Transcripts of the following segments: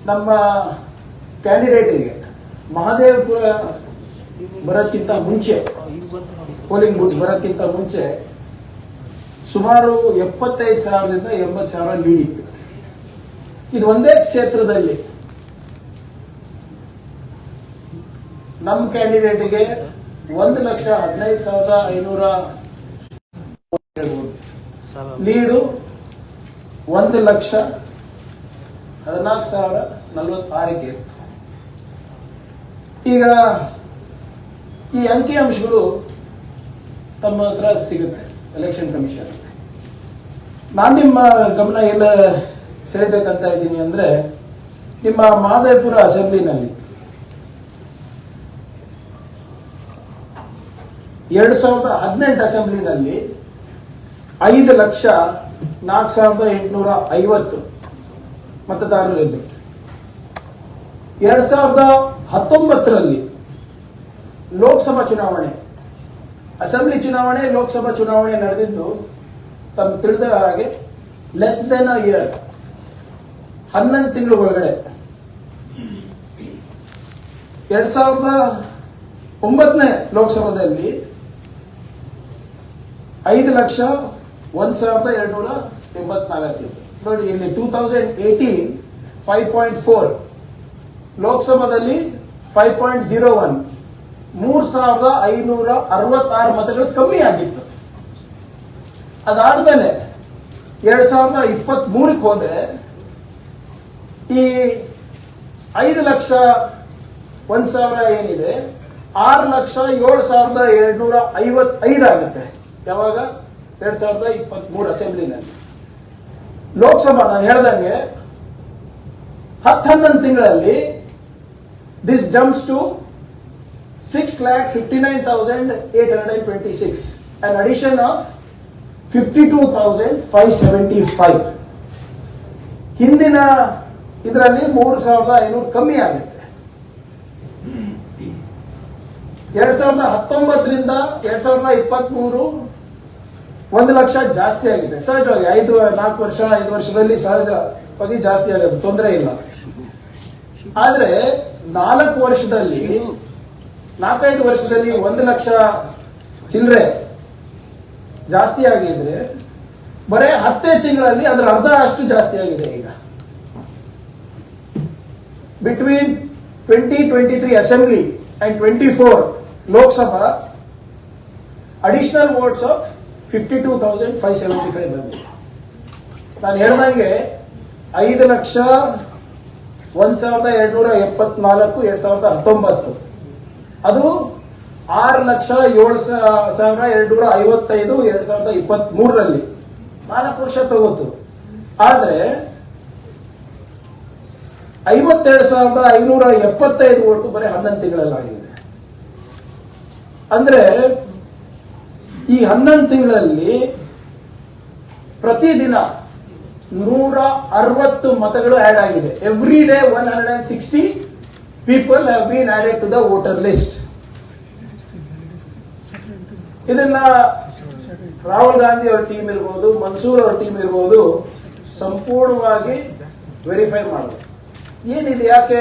ನಮ್ಮ ಕ್ಯಾಂಡಿಡೇಟಿಗೆ ಮಹದೇವಪುರ ಬರೋಕ್ಕಿಂತ ಮುಂಚೆ, ಪೋಲಿಂಗ್ ಬೂತ್ ಬರೋಕ್ಕಿಂತ ಮುಂಚೆ ಸುಮಾರು 75,000ದಿಂದ 80,000 ಲೀಡ್ ಇತ್ತು. ಇದು ಒಂದೇ ಕ್ಷೇತ್ರದಲ್ಲಿ ನಮ್ಮ ಕ್ಯಾಂಡಿಡೇಟ್ಗೆ 1,15,500 ಲೀಡು 1,14,046 ಇತ್ತು. ಈಗ ಈ ಅಂಕಿಅಂಶಗಳು ತಮ್ಮ ಹತ್ರ ಸಿಗುತ್ತೆ ಎಲೆಕ್ಷನ್ ಕಮಿಷನ್. ನಾನು ನಿಮ್ಮ ಗಮನ ಎಲ್ಲ ಸೆಳೆಬೇಕಂತ ಇದ್ದೀನಿ ಅಂದ್ರೆ, ನಿಮ್ಮ ಮಹದೇವಪುರ ಅಸೆಂಬ್ಲಿನಲ್ಲಿ 2018 ಅಸೆಂಬ್ಲಿನಲ್ಲಿ 5,04,850 ಮತದಾರರು ಇದ್ದರು. 2019ರಲ್ಲಿ ಲೋಕಸಭಾ ಚುನಾವಣೆ, ಅಸೆಂಬ್ಲಿ ಚುನಾವಣೆ, ಲೋಕಸಭಾ ಚುನಾವಣೆ ನಡೆದಿದ್ದು ತಮ್ಮ ತಿಳಿದ ಹಾಗೆ ಲೆಸ್ ದೆನ್ ಅ ಇಯರ್, 11 ತಿಂಗಳು ಒಳಗಡೆ. 2009ನೇ ಲೋಕಸಭಾದಲ್ಲಿ 5,01,284 ಇತ್ತು. ನೋಡಿ, ಇಲ್ಲಿ 2018 5.4, ಲೋಕಸಭಾದಲ್ಲಿ 5.01, 3,566 ಮತಗಳು ಕಮ್ಮಿ ಆಗಿತ್ತು. ಅದಾದ್ಮೇಲೆ 2023ಕ್ಕೆ ಹೋದ್ರೆ ಈ 5,01,000 ಏನಿದೆ 6,07,255 ಆಗುತ್ತೆ. ಯಾವಾಗ? 2023 ಅಸೆಂಬ್ಲಿನಲ್ಲಿ. ಲೋಕಸಭಾ ನಾನು ಹೇಳ್ದಂಗೆ 10-11 ತಿಂಗಳಲ್ಲಿ this jumps to 6,59,826, an addition of 52,575. ಹಿಂದಿನ ಇದರಲ್ಲಿ 3,500 ಕಮ್ಮಿ ಆಗುತ್ತೆ. 2019ರಿಂದ 2023 1 ಲಕ್ಷ ಜಾಸ್ತಿ ಆಗಿದೆ. ಸಹಜವಾಗಿ 5 ವರ್ಷದಲ್ಲಿ ಸಹಜವಾಗಿ ಜಾಸ್ತಿ ಆಗೋದು ತೊಂದರೆ ಇಲ್ಲ. ಆದ್ರೆ 4-5 ವರ್ಷದಲ್ಲಿ 1 ಲಕ್ಷ ಚಿಲ್ಲರೆ ಜಾಸ್ತಿ ಆಗಿದ್ರೆ, ಬರೇ 10 ತಿಂಗಳಲ್ಲಿ ಅದರ ಅರ್ಧ ಅಷ್ಟು ಜಾಸ್ತಿ ಆಗಿದೆ. ಈಗ between 2023 assembly and 24 Lok Sabha additional votes of 52,575 ಬಂದಿದೆ. ನಾನು ಹೇಳ್ದಂಗೆ 5,01,274 2019, ಅದು 6,07,255 2023ರಲ್ಲಿ 4 ವರ್ಷ ತಗೋತು. ಆದ್ರೆ 52,575 ಓಟು ಬರೀ 11 ತಿಂಗಳಲ್ಲಾಗಿದೆ. ಅಂದ್ರೆ ಈ 11 ತಿಂಗಳಲ್ಲಿ ಪ್ರತಿದಿನ 160 ಮತಗಳು ಆಡ್ ಆಗಿದೆ. Every day 160 people have been added to the voter list. ಇದನ್ನ ರಾಹುಲ್ ಗಾಂಧಿ ಅವರ ಟೀಮ್ ಇರ್ಬೋದು, ಮನ್ಸೂರ್ ಅವರ ಟೀಮ್ ಇರ್ಬೋದು, ಸಂಪೂರ್ಣವಾಗಿ ವೆರಿಫೈ ಮಾಡೋದು. ಏನಿದೆ, ಯಾಕೆ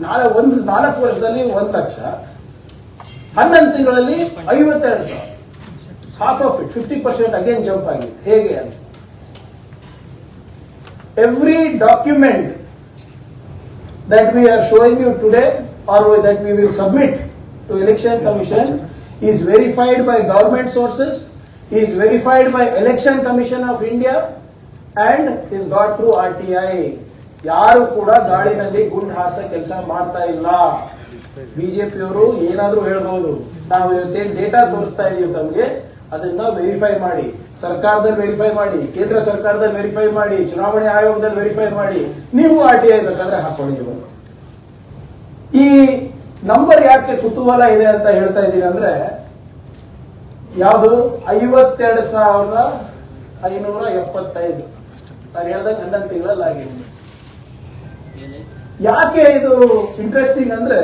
4 ವರ್ಷದಲ್ಲಿ 1 ಲಕ್ಷ, 11 ತಿಂಗಳಲ್ಲಿ 52,000, half of it, 50% again jump ಆಗಿದೆ. ಹೇಗೆ ಅಂತ every document that we are showing you today or that we will submit to Election Commission is verified by government sources, is verified by Election Commission of India and is got through RTI. ಯಾರು ಕೂಡ ಗಾಳಿನಲ್ಲಿ ಗುಂಡು ಹಾರಿಸೋ ಕೆಲಸ ಮಾಡ್ತಾ ಇಲ್ಲ. ಬಿಜೆಪಿಯವರು ಏನಾದ್ರೂ ಹೇಳ್ಬಹುದು, ನಾವು ಇವತ್ತೇನು ಡೇಟಾ ತೋರಿಸ್ತಾ ಇದೀವಿ ತಮಗೆ, ಅದನ್ನ ವೆರಿಫೈ ಮಾಡಿ, ಸರ್ಕಾರದಲ್ಲಿ ವೆರಿಫೈ ಮಾಡಿ, ಕೇಂದ್ರ ಸರ್ಕಾರದಲ್ಲಿ ವೆರಿಫೈ ಮಾಡಿ, ಚುನಾವಣೆ ಆಯೋಗದಲ್ಲಿ ವೆರಿಫೈ ಮಾಡಿ, ನೀವು RTI ಬೇಕಾದ್ರೆ ಹಾಕೊಳ್ಳಿ. ಈ ನಂಬರ್ ಯಾಕೆ ಕುತೂಹಲ ಇದೆ ಅಂತ ಹೇಳ್ತಾ ಇದ್ದೀನಿ ಅಂದ್ರೆ, ಯಾವುದು 52,575 ನಾನು ಹೇಳ್ದಂಗೆ 11 ತಿಂಗಳಲ್ಲಿ ಆಗಿದೆ. ಯಾಕೆ ಇದು ಇಂಟ್ರೆಸ್ಟಿಂಗ್ ಅಂದ್ರೆ,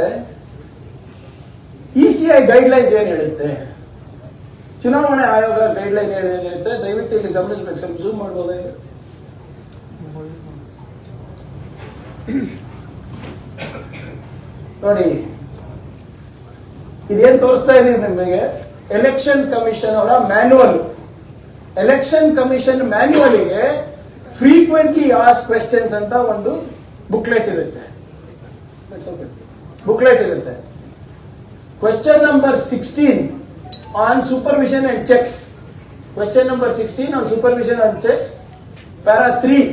ECI ಗೈಡ್ಲೈನ್ಸ್ ಏನ್ ಹೇಳುತ್ತೆ, ಚುನಾವಣೆ ಆಯೋಗ ಗೈಡ್ಲೈನ್ ಏನಿರುತ್ತೆ, ದಯವಿಟ್ಟು ಇಲ್ಲಿ ಗಮನಿಸಬೇಕು. ಸ್ವಲ್ಪ ಝೂಮ್ ಮಾಡಬಹುದೇ? ನೋಡಿ, ಇದೇನ್ ತೋರಿಸ್ತಾ ಇದೀವಿ ನಿಮಗೆ, ಎಲೆಕ್ಷನ್ ಕಮಿಷನ್ ಅವರ ಮ್ಯಾನ್ಯುವಲ್. ಎಲೆಕ್ಷನ್ ಕಮಿಷನ್ ಮ್ಯಾನ್ಯುವಲ್ಗೆ ಫ್ರೀಕ್ವೆಂಟ್ಲಿ ಆಸ್ಕ್ ಕ್ವೆಶ್ಚನ್ಸ್ ಅಂತ ಒಂದು ಬುಕ್ಲೆಟ್ ಇರುತ್ತೆ. Question number 16 on supervision and checks. Question number 16 on supervision and checks, para 3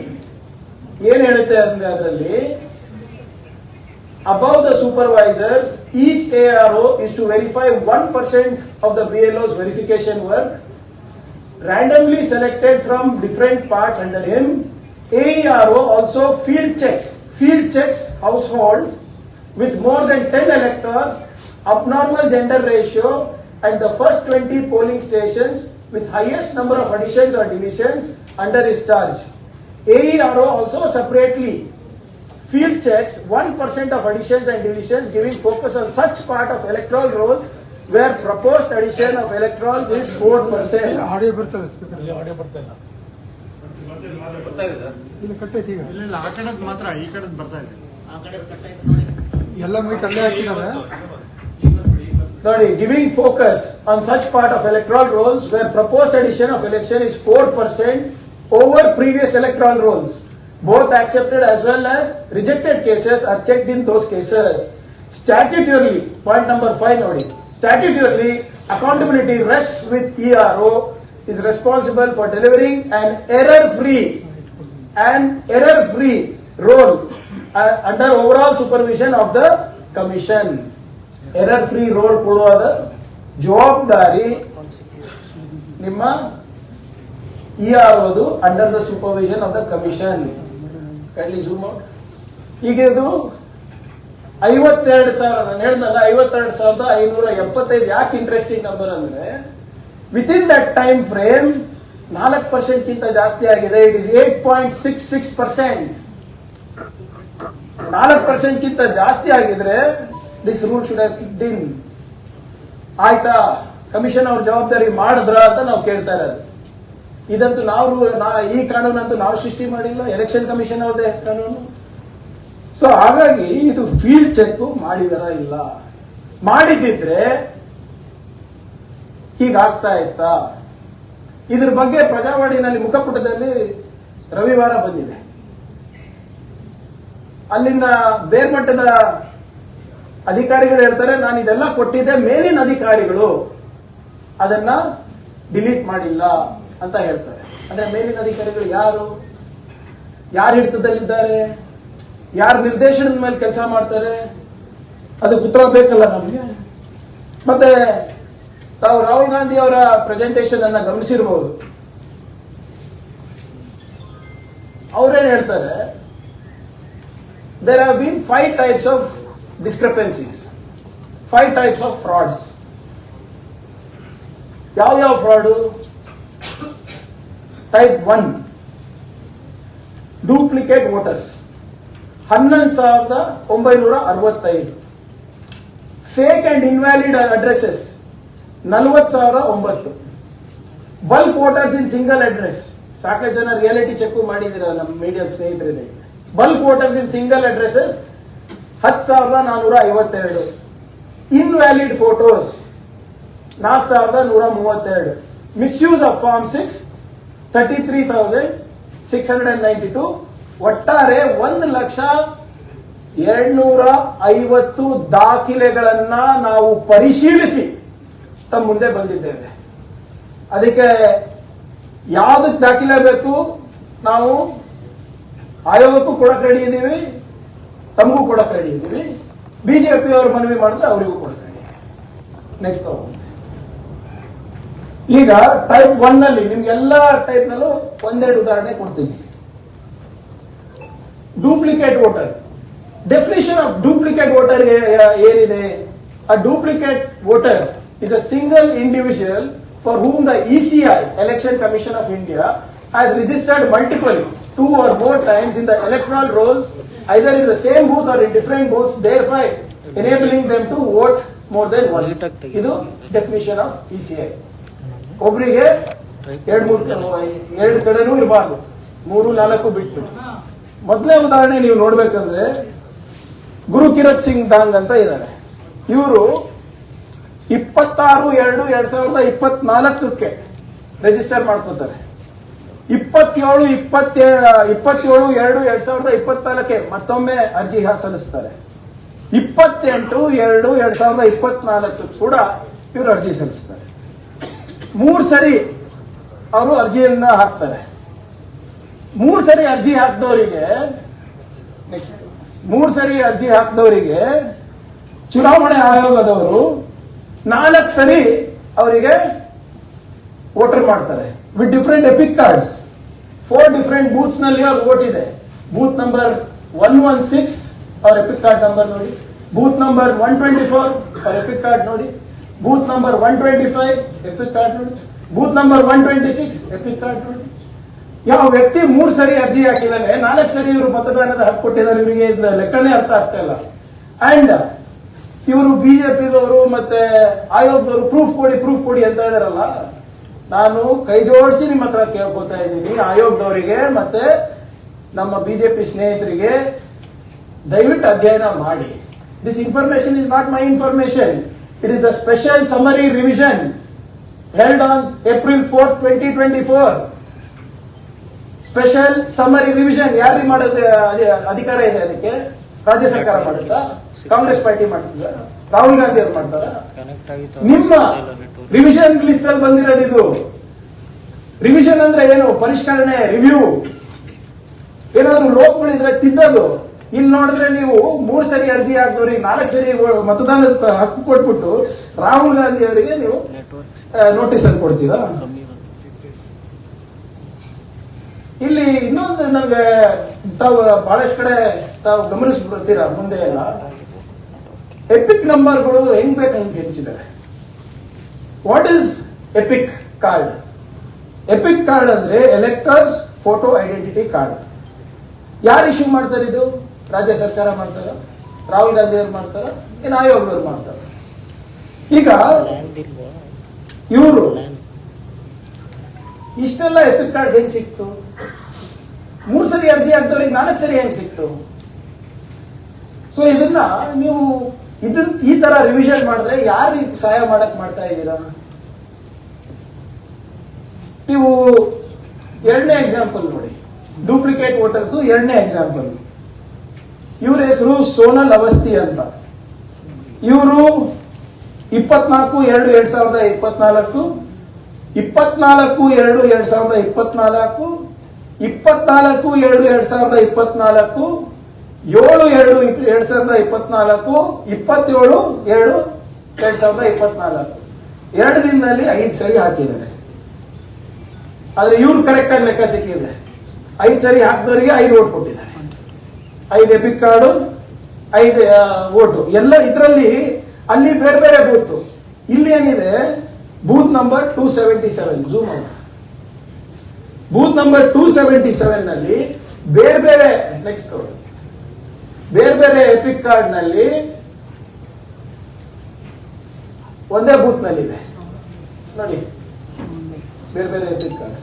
ಏನ್ ಹೇಳುತ್ತೆ ಅಂದ್ರೆ ಅದರಲ್ಲಿ, above the supervisors, each ARO is to verify 1% of the BLO's verification work, randomly selected from different parts under him. AERO also field checks households with more than 10 electors, abnormal gender ratio, and the first 20 polling stations with highest number of additions or deletions under his charge. AERO also separately field checks 1% of additions and deletions, giving focus on such part of electoral rolls where proposed addition of electorals is 4%. Audio ಬರ್ತಲ್ಲ speaker, audio ಬರ್ತಾ ಇಲ್ಲ. ಇಲ್ಲ ಕಟ್ಟೈತಿ ಈಗ. ಇಲ್ಲ ಆ ಕಡೆದ್ ಮಾತ್ರ, ಈ ಕಡೆದ್ ಬರ್ತಾ ಇದೆ. ಎಲ್ಲ ಮೈಕ್ ಅಲ್ಲೇ ಹಾಕಿದ್ದಾರೆ ನೋಡಿ. Giving focus on such part of electoral rolls where proposed addition of election is 4% over previous electoral rolls. Both accepted as well as rejected cases are checked in those cases. Statutorily, point number 5 nodi. Statutorily, accountability rests with ERO, is responsible for delivering an error-free role under overall supervision of the commission. Error-free role ಕೊಡುವುದ ಜವಾಬ್ದಾರಿ ನಿಮ್ಮ ERO under the supervision of the commission. Kindly zoom out. ಈಗ ಇದು 52,000, ನಾನು ಹೇಳಿದ್ನಲ್ಲ 52,575. ಯಾಕೆ interesting number ಅಂದ್ರೆ, with in that time frame 4% ಗಿಂತ ಜಾಸ್ತಿ ಆಗಿದೆ. It is 8.66%. 4% ಗಿಂತ ಜಾಸ್ತಿ ಆಗಿದ್ರೆ this rule should have kicked in. ಆಯ್ತಾ, ಕಮಿಷನ್ ಅವ್ರ ಜವಾಬ್ದಾರಿ ಮಾಡಿದ್ರ ಅಂತ ನಾವು ಕೇಳ್ತಾ ಇರೋದು. ಇದಂತೂ ಈ ಕಾನೂನಂತೂ ನಾವು ಸೃಷ್ಟಿ ಮಾಡಿಲ್ಲ, ಎಲೆಕ್ಷನ್ ಕಮಿಷನ್ ಅವ್ರದೇ ಕಾನೂನು. ಸೊ ಹಾಗಾಗಿ ಇದು ಫೀಲ್ಡ್ ಚೆಕ್ ಮಾಡಿದಾರ ಇಲ್ಲ, ಮಾಡಿದ್ರೆ ಹೀಗಾಗ್ತಾ ಇತ್ತಾ? ಇದ್ರ ಬಗ್ಗೆ ಪ್ರಜಾವಾಣಿನಲ್ಲಿ ಮುಖಪುಟದಲ್ಲಿ ರವಿವಾರ ಬಂದಿದೆ. ಅಲ್ಲಿನ ಬೇರ್ಮಟ್ಟದ ಅಧಿಕಾರಿಗಳು ಹೇಳ್ತಾರೆ, ನಾನು ಇದೆಲ್ಲ ಕೊಟ್ಟಿದ್ದೆ, ಮೇಲಿನ ಅಧಿಕಾರಿಗಳು ಅದನ್ನ ಡಿಲೀಟ್ ಮಾಡಿಲ್ಲ ಅಂತ ಹೇಳ್ತಾರೆ. ಅಂದ್ರೆ ಮೇಲಿನ ಅಧಿಕಾರಿಗಳು ಯಾರು ಹಿಡಿತದಲ್ಲಿದ್ದಾರೆ, ಯಾರ ನಿರ್ದೇಶನದ ಮೇಲೆ ಕೆಲಸ ಮಾಡ್ತಾರೆ, ಅದಕ್ಕೆ ಉತ್ತರ ಬೇಕಲ್ಲ ನಮಗೆ. ಮತ್ತೆ ತಾವು ರಾಹುಲ್ ಗಾಂಧಿ ಅವರ ಪ್ರೆಸೆಂಟೇಷನ್ ಅನ್ನ ಗಮನಿಸಿರಬಹುದು. ಅವರೇನ್ ಹೇಳ್ತಾರೆ, there have been 5 types of discrepancies, 5 types of frauds. ಯಾವ fraud? Type 1, duplicate voters 11,965. Fake and invalid addresses 40,009. Bulk voters in single address, ಸಾಕಷ್ಟು ಜನ ರಿಯಾಲಿಟಿ ಚೆಕ್ ಮಾಡಿದಿರ ನಮ್ಮ ಮೀಡಿಯಾ ಸ್ನೇಹಿತರಿಗೆ. Bulk voters in single addresses 10,452. Invalid photos 4,132. Misuse of form 6 33,692. ಒಟ್ಟಾರೆ 1,250,000 ದಾಖಲೆಗಳನ್ನ ನಾವು ಪರಿಶೀಲಿಸಿ ತಮ್ಮ ಮುಂದೆ ಬಂದಿದ್ದೇವೆ. ಅದಕ್ಕೆ ಯಾವುದಕ್ಕೆ ದಾಖಲೆ ಬೇಕು, ನಾವು ಆಯೋಗಕ್ಕೂ ಕೊಡಕ್ಕೆ ರೆಡಿ ಇದ್ದೀವಿ, ತಮಗೂ ಕೊಡಕ್ಕೆ ರೆಡಿ ಇದ್ದೀವಿ. ಬಿಜೆಪಿ ಅವರು ಮನವಿ ಮಾಡಿದ್ರೆ ಅವರಿಗೂ ಕೊಡಕ್ಕೆ ರೆಡಿ. ನೆಕ್ಸ್ಟ್ ಈಗ ಟೈಪ್ 1 ನಲ್ಲಿ ನಿಮ್ಗೆಲ್ಲ ಟೈಪ್ ನಲ್ಲೂ ಒಂದೆರಡು ಉದಾಹರಣೆ ಕೊಡ್ತೀನಿ. Duplicate voter. Definition of duplicate voter ಏನಿದೆ? A duplicate voter is a single individual for whom the ECI, Election Commission of India, has registered multiple, 2 or more times in the electoral rolls, either in the same booth or in different booths, thereby enabling them to vote more than once. ಇದು definition of ECI. ಒಬ್ಬರಿಗೆ 2 ಕಡೆನೂ ಇರಬಾರ್ದು, 3-4 ಬಿಟ್ಬಿಟ್ಟು. ಮೊದಲನೇ ಉದಾಹರಣೆ ನೀವು ನೋಡ್ಬೇಕಂದ್ರೆ ಗುರು ಕಿರತ್ Singh Dang ಅಂತ ಇದ್ದಾರೆ. ಇವರು 26/2/2024 ರಿಜಿಸ್ಟರ್ ಮಾಡ್ಕೋತಾರೆ. 27/2/2024 ಮತ್ತೊಮ್ಮೆ ಅರ್ಜಿ ಸಲ್ಲಿಸ್ತಾರೆ. 28/2/2024 ಕೂಡ ಇವರು ಅರ್ಜಿ ಸಲ್ಲಿಸ್ತಾರೆ. 3 ಸರಿ ಅವರು ಅರ್ಜಿಯನ್ನ ಹಾಕ್ತಾರೆ. 3 ಸರಿ ಅರ್ಜಿ ಹಾಕಿದವರಿಗೆ ಚುನಾವಣೆ ಆಯೋಗದವರು 4 ಸರಿ ಅವರಿಗೆ ವೋಟರ್ ಮಾಡ್ತಾರೆ with different EPIC cards. 4 different booths ನಲ್ಲಿ ಅವ್ರ ವೋಟ್ ಇದೆ. ಬೂತ್ ನಂಬರ್ 116 ಅವ್ರ ಎಪಿಕ್ ಕಾರ್ಡ್ ನಂಬರ್ ನೋಡಿ, ಬೂತ್ ನಂಬರ್ 124 ಅವ್ರ ಎಪಿಕ್ ಕಾರ್ಡ್ ನೋಡಿ, ಬೂತ್ ನಂಬರ್ 125 ಎಪಿಕ್ ಕಾರ್ಡ್ ನೋಡಿ, ಬೂತ್ ನಂಬರ್ 126 ಎಪಿಕ್ ಕಾರ್ಡ್ ನೋಡಿ. ಯಾವ ವ್ಯಕ್ತಿ 3 ಸರಿ ಅರ್ಜಿ ಹಾಕಿದಾನೆ, 4 ಸರಿ ಇವರು ಮತದಾನದ ಹಕ್ಕು ಕೊಟ್ಟಿದ್ದಾರೆ, ಇವರಿಗೆ ಲೆಕ್ಕನೇ ಅರ್ಥ ಆಗ್ತಾ ಇಲ್ಲ. ಅಂಡ್ ಇವರು ಬಿಜೆಪಿದವರು ಮತ್ತೆ ಆಯೋಗದವರು ಪ್ರೂಫ್ ಕೊಡಿ ಅಂತ ಇದಾರಲ್ಲ. ನಾನು ಕೈ ಜೋಡಿಸಿ ನಿಮ್ಮ ಹತ್ರ ಕೇಳ್ಕೊತಾ ಇದ್ದೀನಿ, ಆಯೋಗದವರಿಗೆ ಮತ್ತೆ ನಮ್ಮ ಬಿಜೆಪಿ ಸ್ನೇಹಿತರಿಗೆ ದಯವಿಟ್ಟು ಅಧ್ಯಯನ ಮಾಡಿ. This information is not my information, it is the special summary revision held on April 4th, 2024. Special summary revision ಯಾರಿಗೆ ಮಾಡೋದು ಅಧಿಕಾರ ಇದೆ? ಅದಕ್ಕೆ ರಾಜ್ಯ ಸರ್ಕಾರ ಮಾಡುತ್ತಾ? ಕಾಂಗ್ರೆಸ್ ಪಾರ್ಟಿ ಮಾಡ್ತಿದ್ದ? ರಾಹುಲ್ ಗಾಂಧಿ ಅವರು ಮಾಡ್ತಾರ? ನಿಮ್ಮ ರಿವಿಷನ್ ಲಿಸ್ಟ್ ಅಲ್ಲಿ ಬಂದಿರೋದು ಇದು. ರಿವಿಷನ್ ಅಂದ್ರೆ ಏನು? ಪರಿಷ್ಕರಣೆ, ರಿವ್ಯೂ. ಏನಾದ್ರು ಲೋಪಗಳಿದ್ರೆ ತಿದ್ದೋದು. ಇಲ್ಲಿ ನೋಡಿದ್ರೆ ನೀವು 3 ಸರಿ ಅರ್ಜಿ ಹಾಕಿದವ್ರಿಗೆ 4 ಸರಿ ಮತದಾನದ ಹಕ್ಕು ಕೊಟ್ಬಿಟ್ಟು ರಾಹುಲ್ ಗಾಂಧಿ ಅವರಿಗೆ ನೀವು ನೋಟಿಸ್ ಅಲ್ಲಿ ಕೊಡ್ತೀರಾ? ಇಲ್ಲಿ ಇನ್ನೊಂದು ನನಗೆ ತಾವು ಬಹಳಷ್ಟು ಕಡೆ ತಾವು ಗಮನಿಸ್ಬಿಡ್ತೀರಾ ಮುಂದೆ ಎಲ್ಲ ಎಪಿಕ್ ನಂಬರ್ಗಳು ಹೆಂಗ್ ಬೇಕಂತ ಹೆಚ್ಚಿದ್ದಾರೆ. What is EPIC card? EPIC card ಅಂದ್ರೆ ಎಲೆಕ್ಟರ್ಸ್ ಫೋಟೋ ಐಡೆಂಟಿಟಿ ಕಾರ್ಡ್. ಯಾರು ಇಶ್ಯೂ ಮಾಡ್ತಾರೆ? ಇದು ರಾಜ್ಯ ಸರ್ಕಾರ ಮಾಡ್ತಾರ, ರಾಹುಲ್ ಗಾಂಧಿ ಅವರು ಮಾಡ್ತಾರ, ಏನು ಆಯೋಗದವ್ರು ಮಾಡ್ತಾರ? ಈಗ ಇವರು ಇಷ್ಟೆಲ್ಲ ಎಪಿಕ್ ಕಾರ್ಡ್ಸ್ ಹೆಂಗ್ ಸಿಕ್ತು? 3 ಸರಿ ಅರ್ಜಿ ಹಾಕಿದವ್ರಿಗೆ 4 ಸರಿ ಹೆಂಗ್ ಸಿಕ್ತು? ಸೊ ಇದನ್ನ ನೀವು ಈ ತರ ರಿವಿಷನ್ ಮಾಡಿದ್ರೆ ಯಾರು ಸಹಾಯ ಮಾಡ್ತಾ ಇದ್ದೀರಾ ನೀವು? 2ನೇ ಎಕ್ಸಾಂಪಲ್ ನೋಡಿ, ಡೂಪ್ಲಿಕೇಟ್ ವೋಟರ್ಸ್ 2ನೇ ಎಕ್ಸಾಂಪಲ್. ಇವ್ರ ಹೆಸರು ಸೋನಲ್ ಅವಸ್ಥಿ ಅಂತ. ಇವರು 24/2/2024, 24/2/2024, 24/2/2024, 7/2/2024, 27/2/2024. 2 ದಿನದಲ್ಲಿ 5 ಸರಿ ಹಾಕಿದ್ದಾರೆ. ಆದ್ರೆ ಇವ್ರು ಕರೆಕ್ಟ್ ಆಗಿ ಲೆಕ್ಕ ಸಿಕ್ಕಿದೆ. 5 ಸರಿ ಹಾಕಿದವರಿಗೆ 5 ವೋಟ್ ಕೊಟ್ಟಿದ್ದಾರೆ. 5 ಎಪಿಕ್ ಕಾರ್ಡು, 5 ವೋಟು ಎಲ್ಲ ಇದರಲ್ಲಿ. ಅಲ್ಲಿ ಬೇರೆ ಬೇರೆ ಬೂತ್. ಇಲ್ಲಿ ಏನಿದೆ? Booth number 277. Zoom out. Booth number 277 ನಲ್ಲಿ ಬೇರೆ ಬೇರೆ ಎಪಿಕ್ ಕಾರ್ಡ್ ನಲ್ಲಿ ಒಂದೇ ಬೂತ್ ನಲ್ಲಿ ಇದೆ ನೋಡಿ. ಬೇರೆ ಬೇರೆ ಎಪಿಕ್ ಕಾರ್ಡ್,